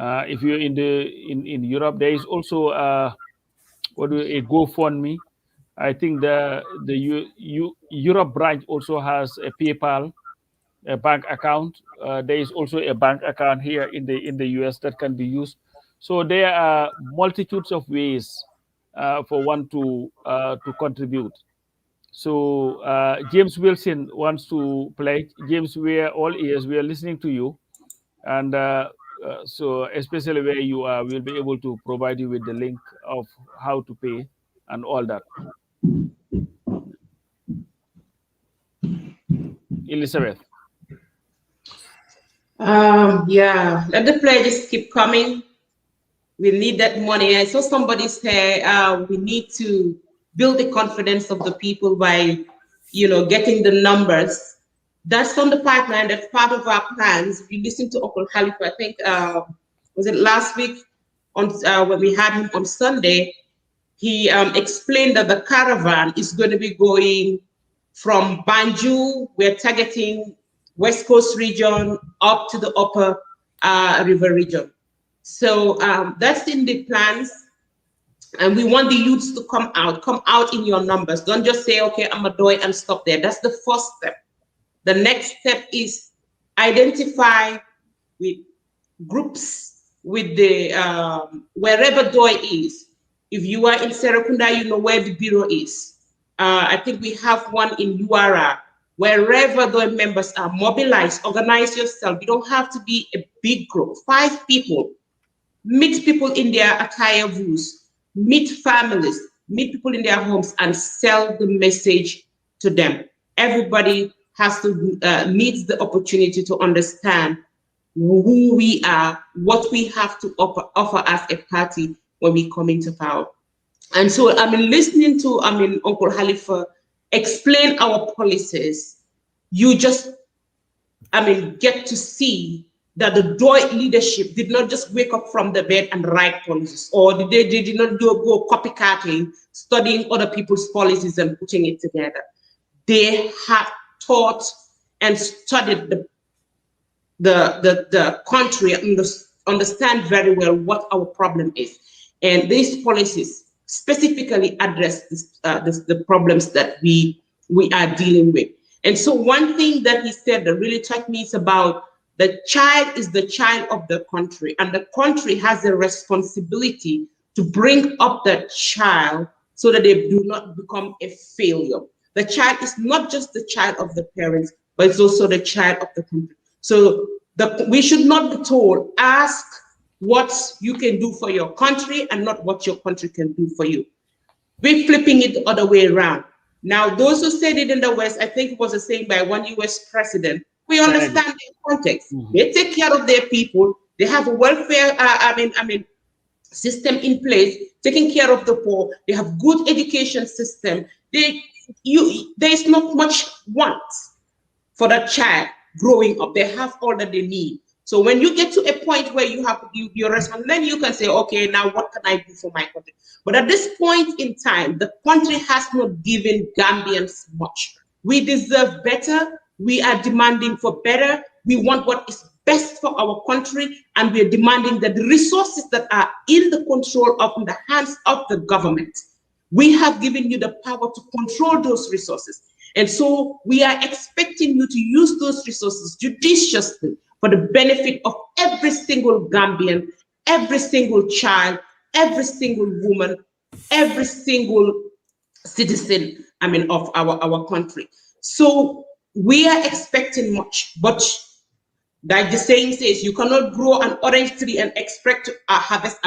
If you're in Europe, there is also a GoFundMe. I think the Europe branch also has a PayPal, a bank account. There is also a bank account here in the US that can be used. So there are multitudes of ways for one to contribute. So James Wilson wants to pledge. James, we are all ears. We are listening to you, and so especially where you are, we'll be able to provide you with the link of how to pay and all that. Elizabeth. Yeah, let the pledges keep coming. We need that money. I saw somebody say we need to build the confidence of the people by, getting the numbers. That's on the pipeline. That's part of our plans. If you listen to Uncle Khalifa, I think, was it last week on when we had him on Sunday, he explained that the caravan is going to be going from Banjul. We're targeting West Coast region up to the upper river region. So that's in the plans. And we want the youths to come out in your numbers. Don't just say, okay, I'm a DOI and stop there. That's the first step. The next step is identify with groups with the, wherever DOI is. If you are in Serekunda, you know where the bureau is. I think we have one in URA. Wherever DOI members are, mobilize, organize yourself. You don't have to be a big group, 5 people. Meet people in their attire booths, meet families, meet people in their homes, and sell the message to them. Everybody has to needs the opportunity to understand who we are, what we have to offer as a party when we come into power. And so, listening to, Uncle Halifa explain our policies, you just, get to see that the Pdoid leadership did not just wake up from the bed and write policies, or they did not go copycatting, studying other people's policies and putting it together. They have taught and studied the country and understand very well what our problem is. And these policies specifically address the problems that we are dealing with. And so one thing that he said that really touched me is about the child is the child of the country, and the country has a responsibility to bring up that child so that they do not become a failure. The child is not just the child of the parents, but it's also the child of the country. So we should not be told, ask what you can do for your country and not what your country can do for you. We're flipping it the other way around. Now, those who said it in the West, I think it was a saying by one US president, we understand their context. They take care of their people. They have a welfare, system in place, taking care of the poor. They have good education system. There is not much want for that child growing up. They have all that they need. So when you get to a point where you have your response, then you can say, okay, now what can I do for my country? But at this point in time, the country has not given Gambians much. We deserve better. We are demanding for better. We want what is best for our country, and we are demanding that the resources that are in the control of the hands of the government, we have given you the power to control those resources. And so we are expecting you to use those resources judiciously for the benefit of every single Gambian, every single child, every single woman, every single citizen, of our country. So we are expecting much, but like the saying says, you cannot grow an orange tree and expect to harvest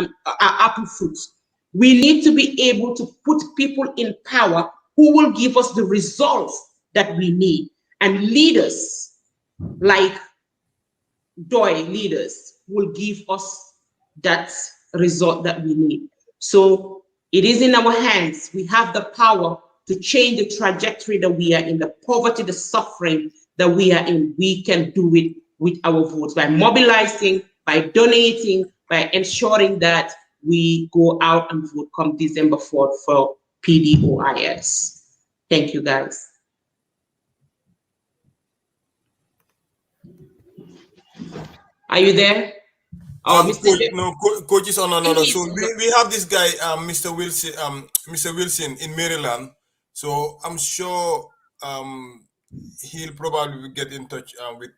apple fruits. We need to be able to put people in power who will give us the results that we need. And leaders like Pdoid leaders will give us that result that we need. So it is in our hands. We have the power to change the trajectory that we are in, the poverty, the suffering that we are in. We can do it with our votes by mobilizing, by donating, by ensuring that we go out and vote come December 4th for PDOIS. Thank you, guys. Are you there? Coach is on another. So we have this guy, Mr. Wilson in Maryland. So I'm sure he'll probably get in touch with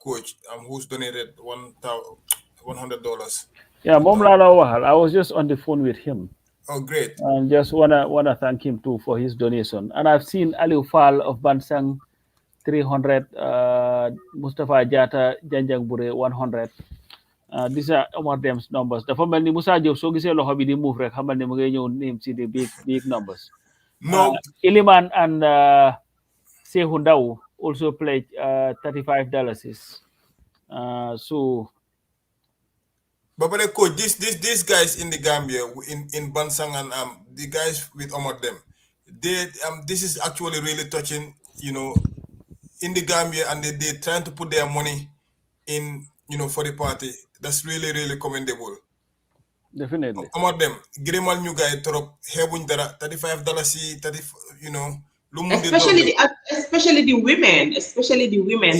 Coach, who's donated $100. Yeah, Mom Lala Wahal, I was just on the phone with him. Oh, great. And just wanna thank him too for his donation. And I've seen Aliu Fall of Bansang 300, Mustafa Jata Janjang Bure 100. These are Omar Dem's numbers. The family Musa Job so giselo hobby di move rek xamal ni mo ngay ñew name ci the big numbers. No. Iliman and Sehu Ndaw also pledged $35. So But Coach, these guys in the Gambia, in Bansang and the guys with Omar Dem, this is actually really touching, in the Gambia, and they're trying to put their money in, for the party. That's really, really commendable. Definitely. Omar Dem, Grimal new guy torop hebuñ dara $35 especially the women. Yeah,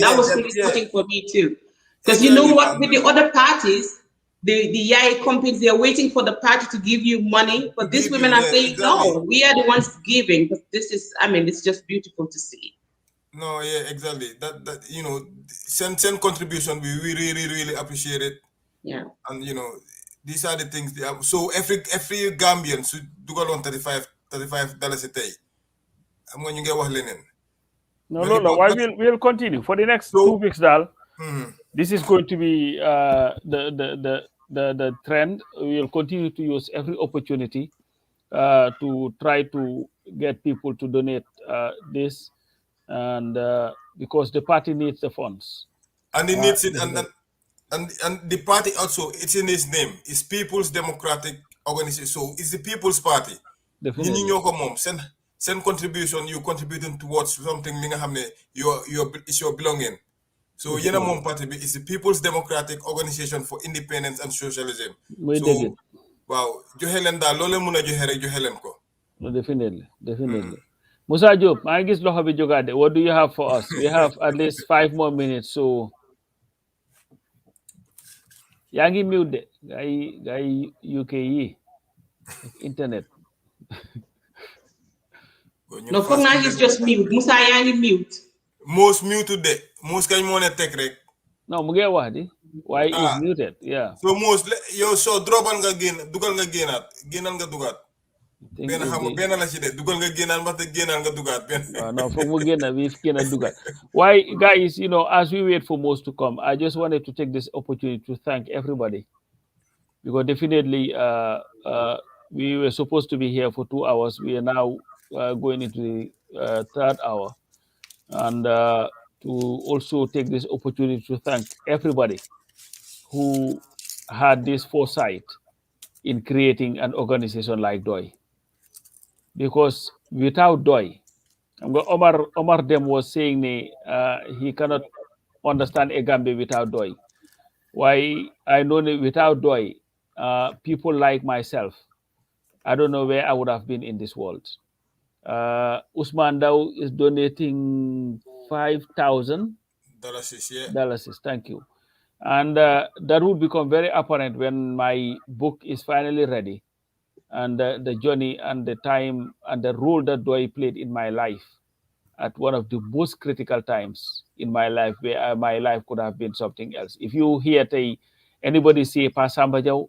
that was really something for me too. Because you know what, with the other parties, the YI companies, they're waiting for the party to give you money, but these women are saying, no, we are the ones giving. But this is, it's just beautiful to see. No, yeah, exactly. That send contribution, we really, really appreciate it. Yeah. And these are the things. So every Gambian should do on $35 a day. I'm going to get what linen. No. We'll continue for the next 2 weeks, Dal. This is going to be the trend. We'll continue to use every opportunity to try to get people to donate this, and because the party needs the funds. And it needs it, and And the party also, it's in his name. It's People's Democratic Organization. So it's the People's Party. Definitely. Send contribution, you contributing towards something it's your belonging. So yena mom party bi is the People's Democratic Organization for Independence and Socialism. So wow, joxe len da lolé mëna joxe rek joxe len ko. Definitely. Musa Diop, I guess loxo bi jogade. What do you have for us? We have at least 5 more minutes, so Yangi mute guy UK yi internet. No, for now he's just mute. Musa Yangi mute. Most muted de. Most kay mo ne tek rek. No, mu ngi wax di. Why is muted? Yeah. So most yo so droban nga dugal nga génnal nga dugat. Ben xam ben la ci de dugal nga génnal ba te génnal nga dugat ben. No, for mu génna we génna dugat. Why guys, as we wait for most to come, I just wanted to take this opportunity to thank everybody. Because definitely we were supposed to be here for 2 hours. We are now going into the third hour. And to also take this opportunity to thank everybody who had this foresight in creating an organization like DOI. Because without DOI, Omar Dem was saying he cannot understand a Gambia without DOI. Why I know that without DOI, people like myself, I don't know where I would have been in this world. Usman Dow is donating $5,000. Dollars, thank you. And that would become very apparent when my book is finally ready, and the journey and the time and the role that DOI played in my life at one of the most critical times in my life, where my life could have been something else. If you hear anybody say Pasamba Jaw,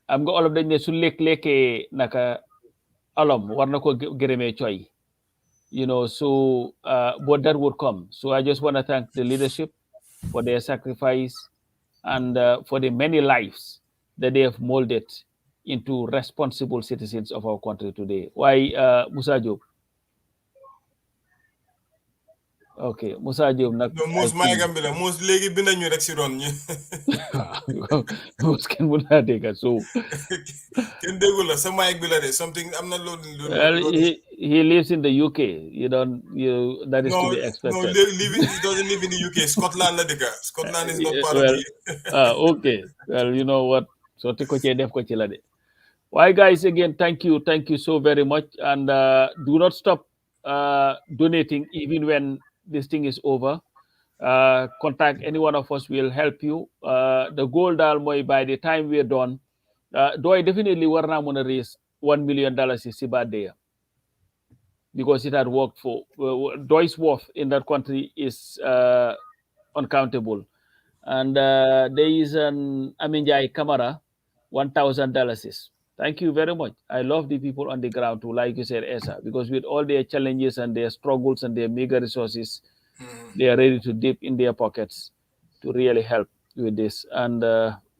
am nga olof dañ ne su lekk-lekkee naka alom war na ko gërëmee coy, so but that would come. So I just want to thank the leadership for their sacrifice and for the many lives that they have molded into responsible citizens of our country today. Why Musa Diop? Okay, Musa Diop nak mos may Gambia mos legi binda ñu rek ci ron ñu mos ken mun na dégg so ken déggul la sa mic bi la de something am na lo he lives in the UK, that is to be expected. He doesn't live in the UK. Scotland la dëkk. Scotland is not part of it. Okay, well, you know what, so te ko ci def ko ci la de. Why guys, again, thank you so very much, and do not stop donating even when this thing is over. Contact any one of us, will help you. The goal dalmoy by the time we're done, do I definitely war na muna raise $1 million is bad there, because it had worked for DOI's worth in that country is uncountable. And there is an Aminjai Kamara, $1,000. Thank you very much. I love the people on the ground too, like you said, Esa, because with all their challenges and their struggles and their meager resources, they are ready to dip in their pockets to really help with this, and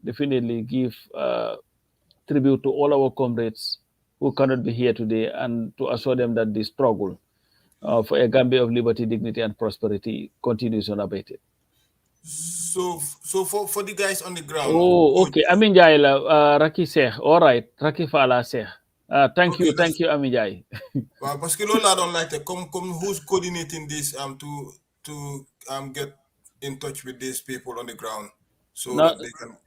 definitely give tribute to all our comrades who cannot be here today, and to assure them that the struggle for a Gambia of liberty, dignity, and prosperity continues unabated. So for the guys on the ground. Oh, okay. Amin Jai la Raki Sheikh. All right. Raki Fala Sheikh. Thank you, Amin Jai. Parce que lola don't like it. Come who's coordinating this to get in touch with these people on the ground so that they can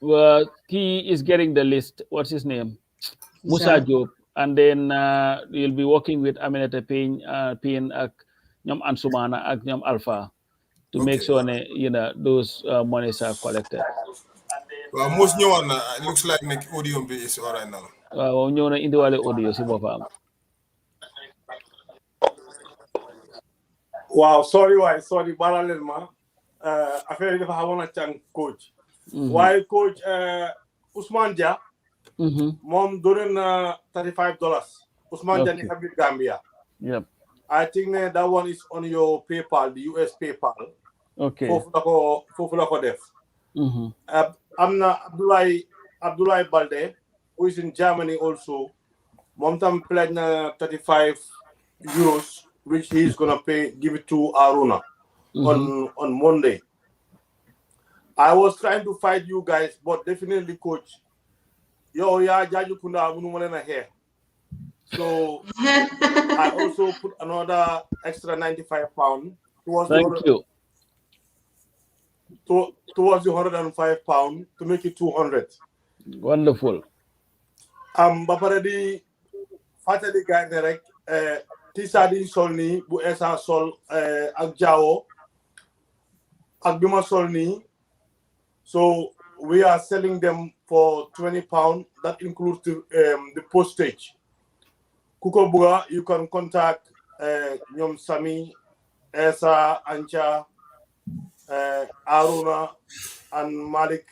well, he is getting the list. What's his name? Musa Diop. And then you'll be working with Aminata Pin ak Nyam Ansumana ak Nyam Alpha to make sure those monies are collected. Well, most new one looks like audio is all right now. Well, ñëw na indiwale audio si boppam. Wow, sorry, balalen ma. Affaire yi dafa xawoon a càng coach. Waaye coach Ousmane Dia. Mom doon na $35. Ousmane Dia ni habit Gambia. Yep. I think that one is on your PayPal, the US PayPal. Okay. Fofu la ko def. Amna Abdoulaye Balde, who is in Germany also. Mom tam pledge na €35 which he's gonna give it to Aruna on Monday. I was trying to fight you guys, but definitely, coach, yo, yeah, Jaju Kunda, Munumana here. So I also put another extra 95 pounds towards towards the 105 pounds to make it 200. Wonderful. Baparadi fatali guy direct Tisadi Solni, bu Esa Sol ak Jao ak Bima Solni. So we are selling them for 20 pounds. That includes the postage. Kuko Buga, you can contact Nyom Sami, Esa, Ancha, Aruna, and Malik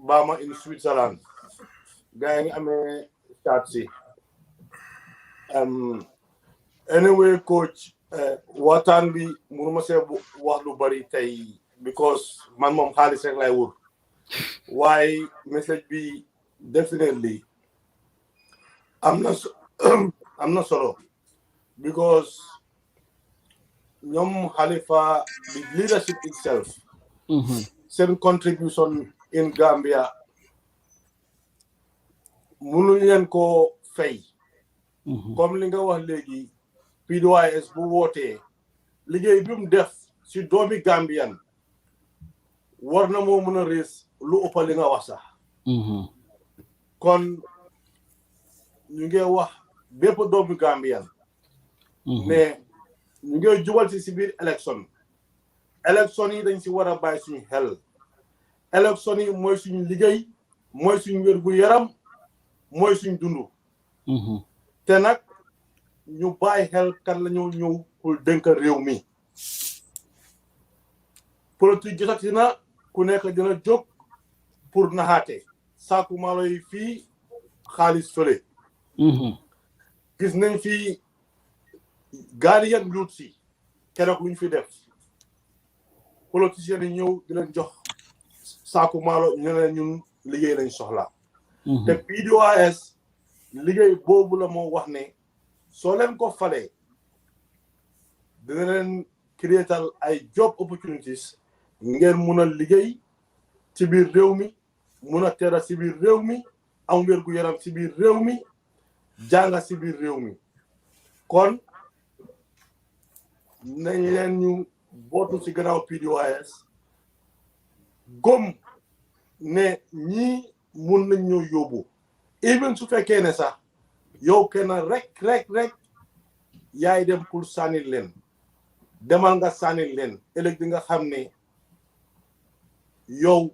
Bama in Switzerland. Gang, I'm a taxi. Anyway, coach, watan bi munuma se wax lu bari tay because man mom xaliss rek lay wur. Why message be definitely I'm not solo because Nyom Khalifa, the leadership itself, certain contribution in Gambia, munu len ko fay. Comme li nga wax legi PDOIS bu wote liggéey bi mu def ci doomi Gambian war na moo mën a rees lu ëpp li nga wax sax kon ñu ngi wax bépp doomi Gambian ne ñu ngi jubal ci biir élection yi dañ ci war a bàyyi suñu xel élection yi mooy suñu liggéey mooy suñu wér gu yaram mooy suñu dundu te nag ñu bàyyi xel kan la ñu ñëw pour dénk réew mi politique jotati na ku nekk dina jóg pour naxaate saaku maalo yi fii xaalis fële gis nañ fi gaali yan luut si keroog luñ fi def politiciens yi ñëw di leen jox saaku maalo ñu ne ñun liggéey lañ soxla te PDOIS liggéey boobu la moo wax ne soo leen ko falee dina leen créatal ay job opportunities ngeen mun a liggéey ci biir réew mi mun a tera ci biir réew mi am wér gu yaram ci biir réew mi jànga ci biir réew mi kon nañ leen ñu bootu ci gannaaw PDOIS gom ne ñii mun nañ ñoo yóbbu even su fekkee ne sax yow kenn rek yaay dem pour sànni leen demal nga sànni leen ëllëg di nga xam ne yow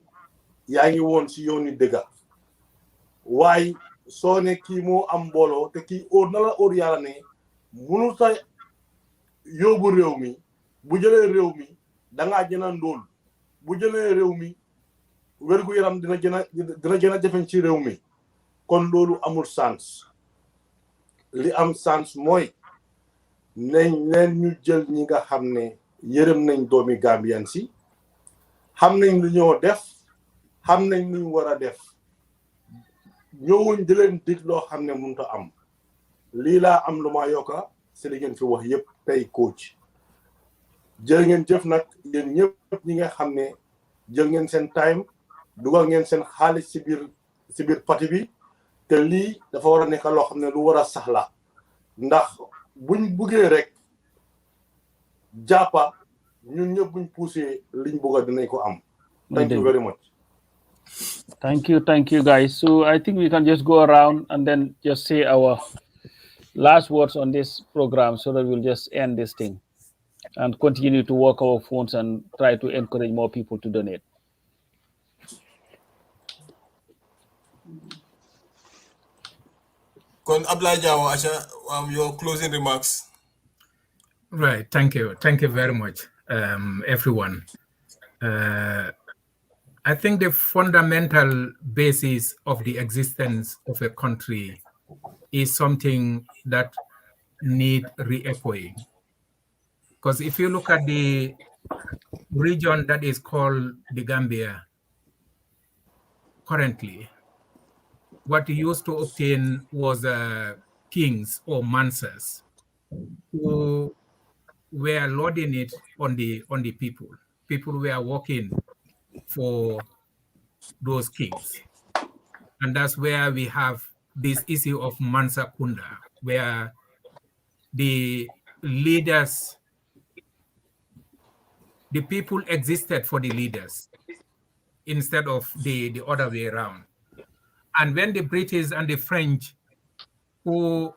yaa ngi woon ci yooni dëgga waaye soo ne kii moo am mbooloo te kii óor na la óor yàlla ne munu sa yóbbu réew mi bu jëlee réew mi dangaa gën a ndóol bu jëlee réew mi wérgu yaram dina gën a jafeñ ci réew mi kon loolu amul sens li am sens mooy nañ leen ñu jël ñi nga xam ne yërëm nañ doomi Gambian si xam nañ lu ñoo def xam nañ lu ñu war a def ñëwuñ di leen dig loo xam ne mënut a am lii laa am lu ma yokka si li ngeen fi wax yëpp tey coach jërë ngeen jëf nag yéen ñëpp ñi nga xam ne jël ngeen seen time dugal ngeen seen xaalis si biir parti bi te lii dafa war a nekk loo xam ne lu war a sax la ndax buñ buggee rek jàppa ñun ñëpp buñ poussé liñ bëgg a dinañ ko am. Thank you very much. Thank you guys. So I think we can just go around and then just say our last words on this program so that we'll just end this thing and continue to work our phones and try to encourage more people to donate. Kon Ablaye Jawo, your closing remarks. Right. Thank you very much, everyone. I think the fundamental basis of the existence of a country is something that need re-echoing. Because if you look at the region that is called the Gambia currently, what you used to obtain was kings or mansas who were loading it on the people. People were working for those kings. And that's where we have this issue of Mansa Kunda, where the leaders, the people existed for the leaders instead of the other way around. And when the British and the French, who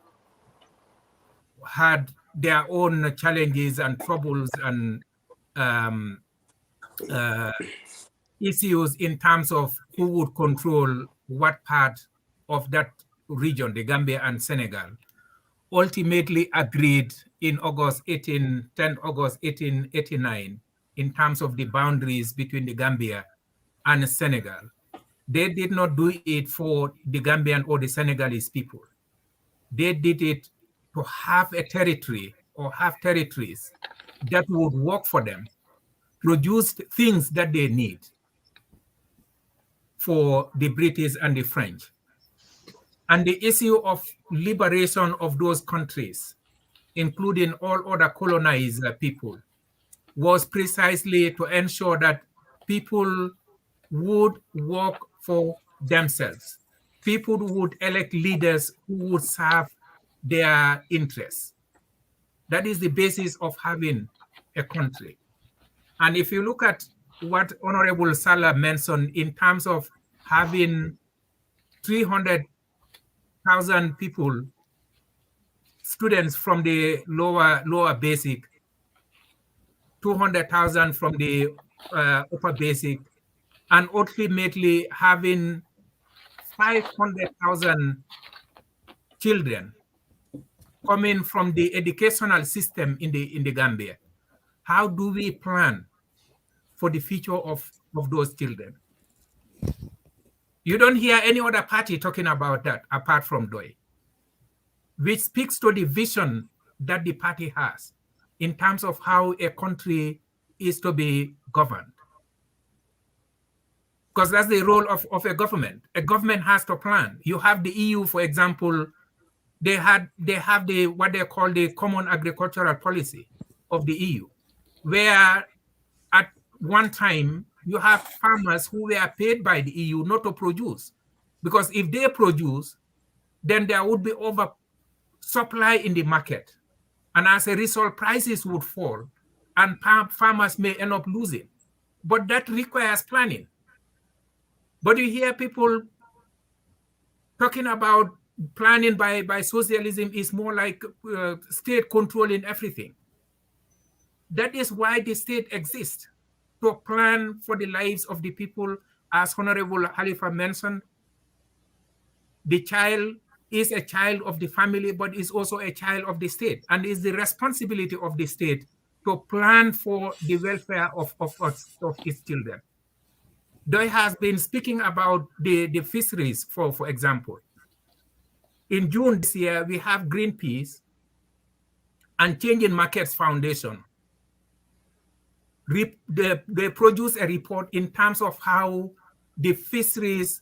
had their own challenges and troubles and issues in terms of who would control what part of that region, the Gambia and Senegal, ultimately agreed in August 1889 in terms of the boundaries between the Gambia and Senegal. They did not do it for the Gambian or the Senegalese people. They did it to have a territory or have territories that would work for them, produce things that they need for the British and the French. And the issue of liberation of those countries, including all other colonized people, was precisely to ensure that people would work for themselves. People would elect leaders who would serve their interests. That is the basis of having a country. And if you look at what Honorable Salah mentioned in terms of having 300,000 people, students from the lower basic, 200,000 from the upper basic, and ultimately having 500,000 children coming from the educational system in the Gambia. How do we plan for the future of those children? You don't hear any other party talking about that apart from PDOIS, which speaks to the vision that the party has in terms of how a country is to be governed. Because that's the role of a government. A government has to plan. You have the EU, for example, they have what they call the Common Agricultural Policy of the EU, where at one time you have farmers who were paid by the EU not to produce, because if they produce, then there would be over supply in the market, and as a result, prices would fall, and farmers may end up losing. But that requires planning. But you hear people talking about planning by socialism is more like state controlling everything. That is why the state exists, to plan for the lives of the people. As Honorable Halifa mentioned, the child is a child of the family, but is also a child of the state, and is the responsibility of the state to plan for the welfare of its children. PDOIS has been speaking about the fisheries, for example. In June this year, we have Greenpeace and Changing Markets Foundation. They produce a report in terms of how the fisheries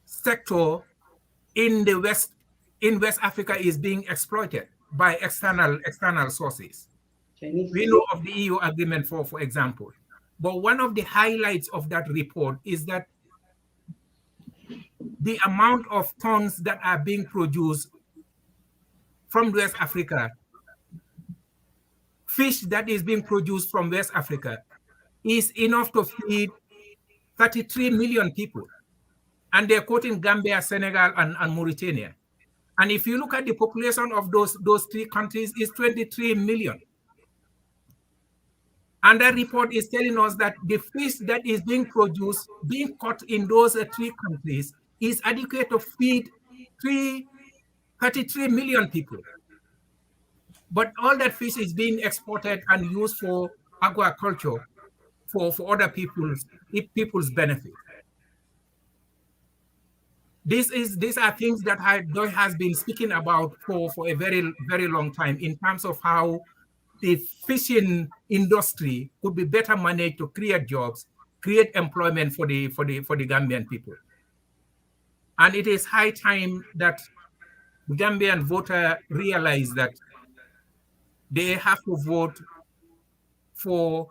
sector in West Africa is being exploited by external sources. We know of the EU agreement, for example. But one of the highlights of that report is that the amount of tons that are being produced from West Africa, fish that is being produced from West Africa, is enough to feed 33 million people. And they're quoting Gambia, Senegal, and Mauritania. And if you look at the population of those three countries, it's 23 million. And that report is telling us that the fish that is being produced, being caught in those three countries, is adequate to feed 33 million people. But all that fish is being exported and used for agriculture, for other people's benefit. These are things that PDOIS has been speaking about for a very, very long time in terms of how the fishing industry could be better managed to create jobs, create employment for the Gambian people. And it is high time that the Gambian voter realize that they have to vote for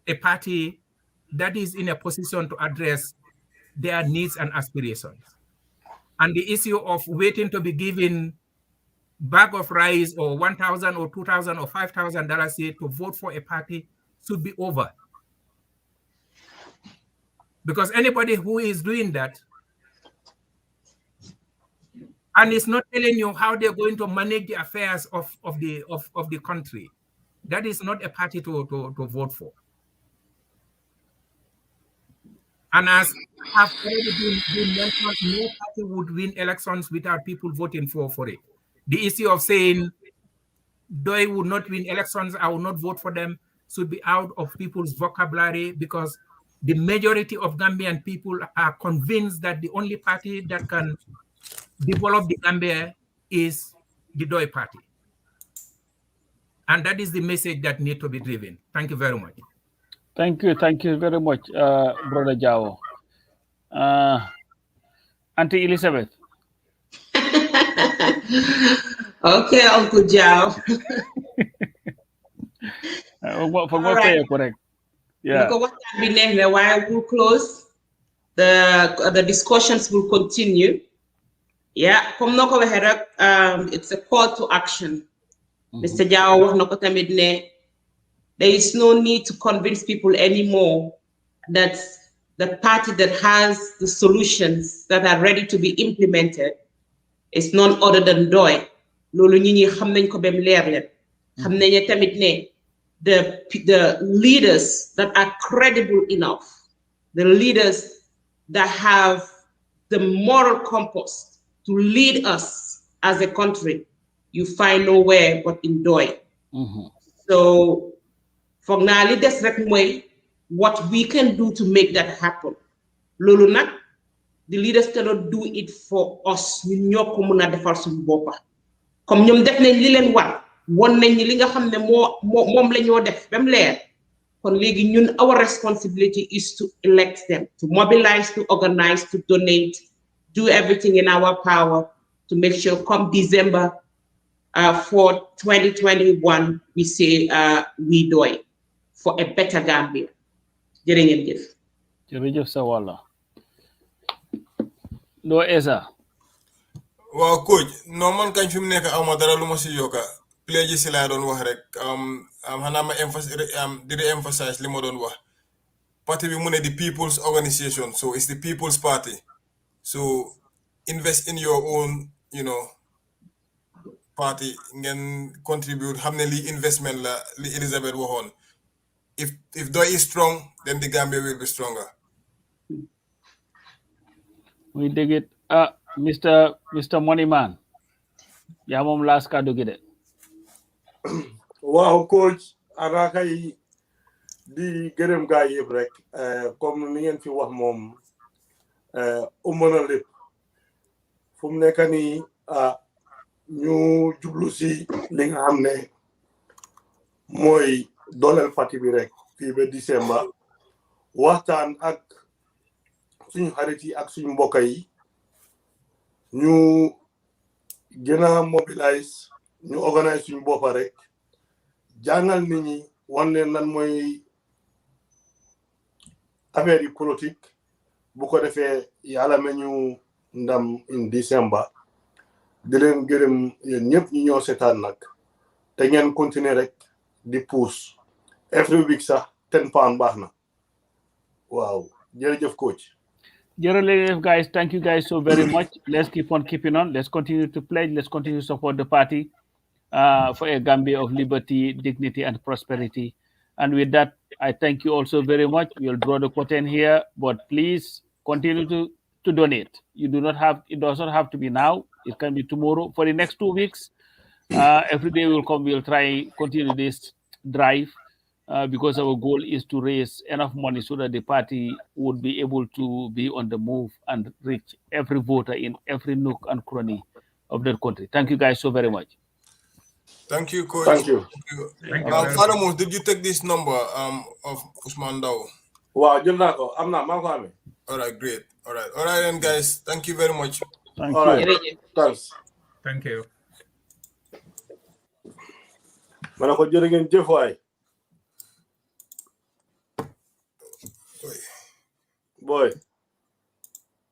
a party that is in a position to address their needs and aspirations. And the issue of waiting to be given bag of rice or $1,000 or $2,000 or $5,000 to vote for a party should be over. Because anybody who is doing that and is not telling you how they're going to manage the affairs of the country, that is not a party to vote for. And as have already been mentioned, no party would win elections without people voting for it. The issue of saying they would not win elections, I will not vote for them, should be out of people's vocabulary, because the majority of Gambian people are convinced that the only party that can develop the Gambia is the Pdoid party. And that is the message that needs to be driven. Thank you very much. Thank you very much, Brother Jao. Auntie Elizabeth. Okay, Uncle Jao. Correct. Yeah. While we'll close, the discussions will continue. Yeah, it's a call to action. Mr. Jao, there is no need to convince people anymore that the party that has the solutions that are ready to be implemented is none other than Pdoid. The leaders that are credible enough, the leaders that have the moral compass to lead us as a country, you find nowhere but in Pdoid. So, for now, let's recommend what we can do to make that happen. Lulunak, the leaders cannot do it for us. Ñun ñoo ko mëna defal suñu boppa. Comme ñoom def nañ li leen war, won nañ li nga xam ne moom la ñoo def bam leer. Kon léegi ñun, our responsibility is to elect them, to mobilize, to organize, to donate, do everything in our power to make sure come December for 2021, we say we do it for a better Gambia. Jërëjëf sa wàlla. Loo Esa. Waaw coach, no man kañ fi mu nekk awma dara lu ma si yokka. Pledge si laa doon wax rek. Xanaa ma emphasize li ma doon wax. Party bi mu ne the people's organization, so it's the people's party. So invest in your own, party, ngeen contribute, xam ne li investment la, li Elizabeth waxoon. If Pdoid is strong, then the Gambia will be stronger. We dig it. Mr. Moneyman. yaa moom last kàddu gi de. Waaw coach, ana kay di gërëm gaay yëpp rek, comme ni ngeen fi wax moom umana lépp. Fu mu nekk nii ñu jublu si li nga xam ne mooy dooleel parti bi rek fii ba December, waxtaan ak suñu xarit yi ak suñu mbokk yi, ñu gën a mobilize, ñu organise suñu boppa rek, jàngal nit ñi wan leen lan mooy affaire yi politique, bu ko defee yàlla ma ñu ndam in December. Di leen gërëm yéen ñëpp ñu ñoo seetaan nag, te ngeen continuer rek di puus every week sax 10 pounds baax na. Wow, jërëjëf coach. Jërëjëf guys, thank you guys so very much. Let's keep on keeping on. Let's continue to pledge. Let's continue to support the party for a Gambia of liberty, dignity, and prosperity. And with that, I thank you also very much. We'll draw the curtain here, but please continue to donate. You do not have, it does not have to be now. It can be tomorrow. For the next 2 weeks, every day we'll continue this drive because our goal is to raise enough money so that the party would be able to be on the move and reach every voter in every nook and cranny of the country. Thank you guys so very much. Thank you, coach. Thank you. Father Mos, did you take this number of Usman Dao? Wow, I'm not. All right, great. All right, then, guys. Thank you very much. Thank All you. right. Thanks. Thank you. ma ne ko jërë ngeen jëf waay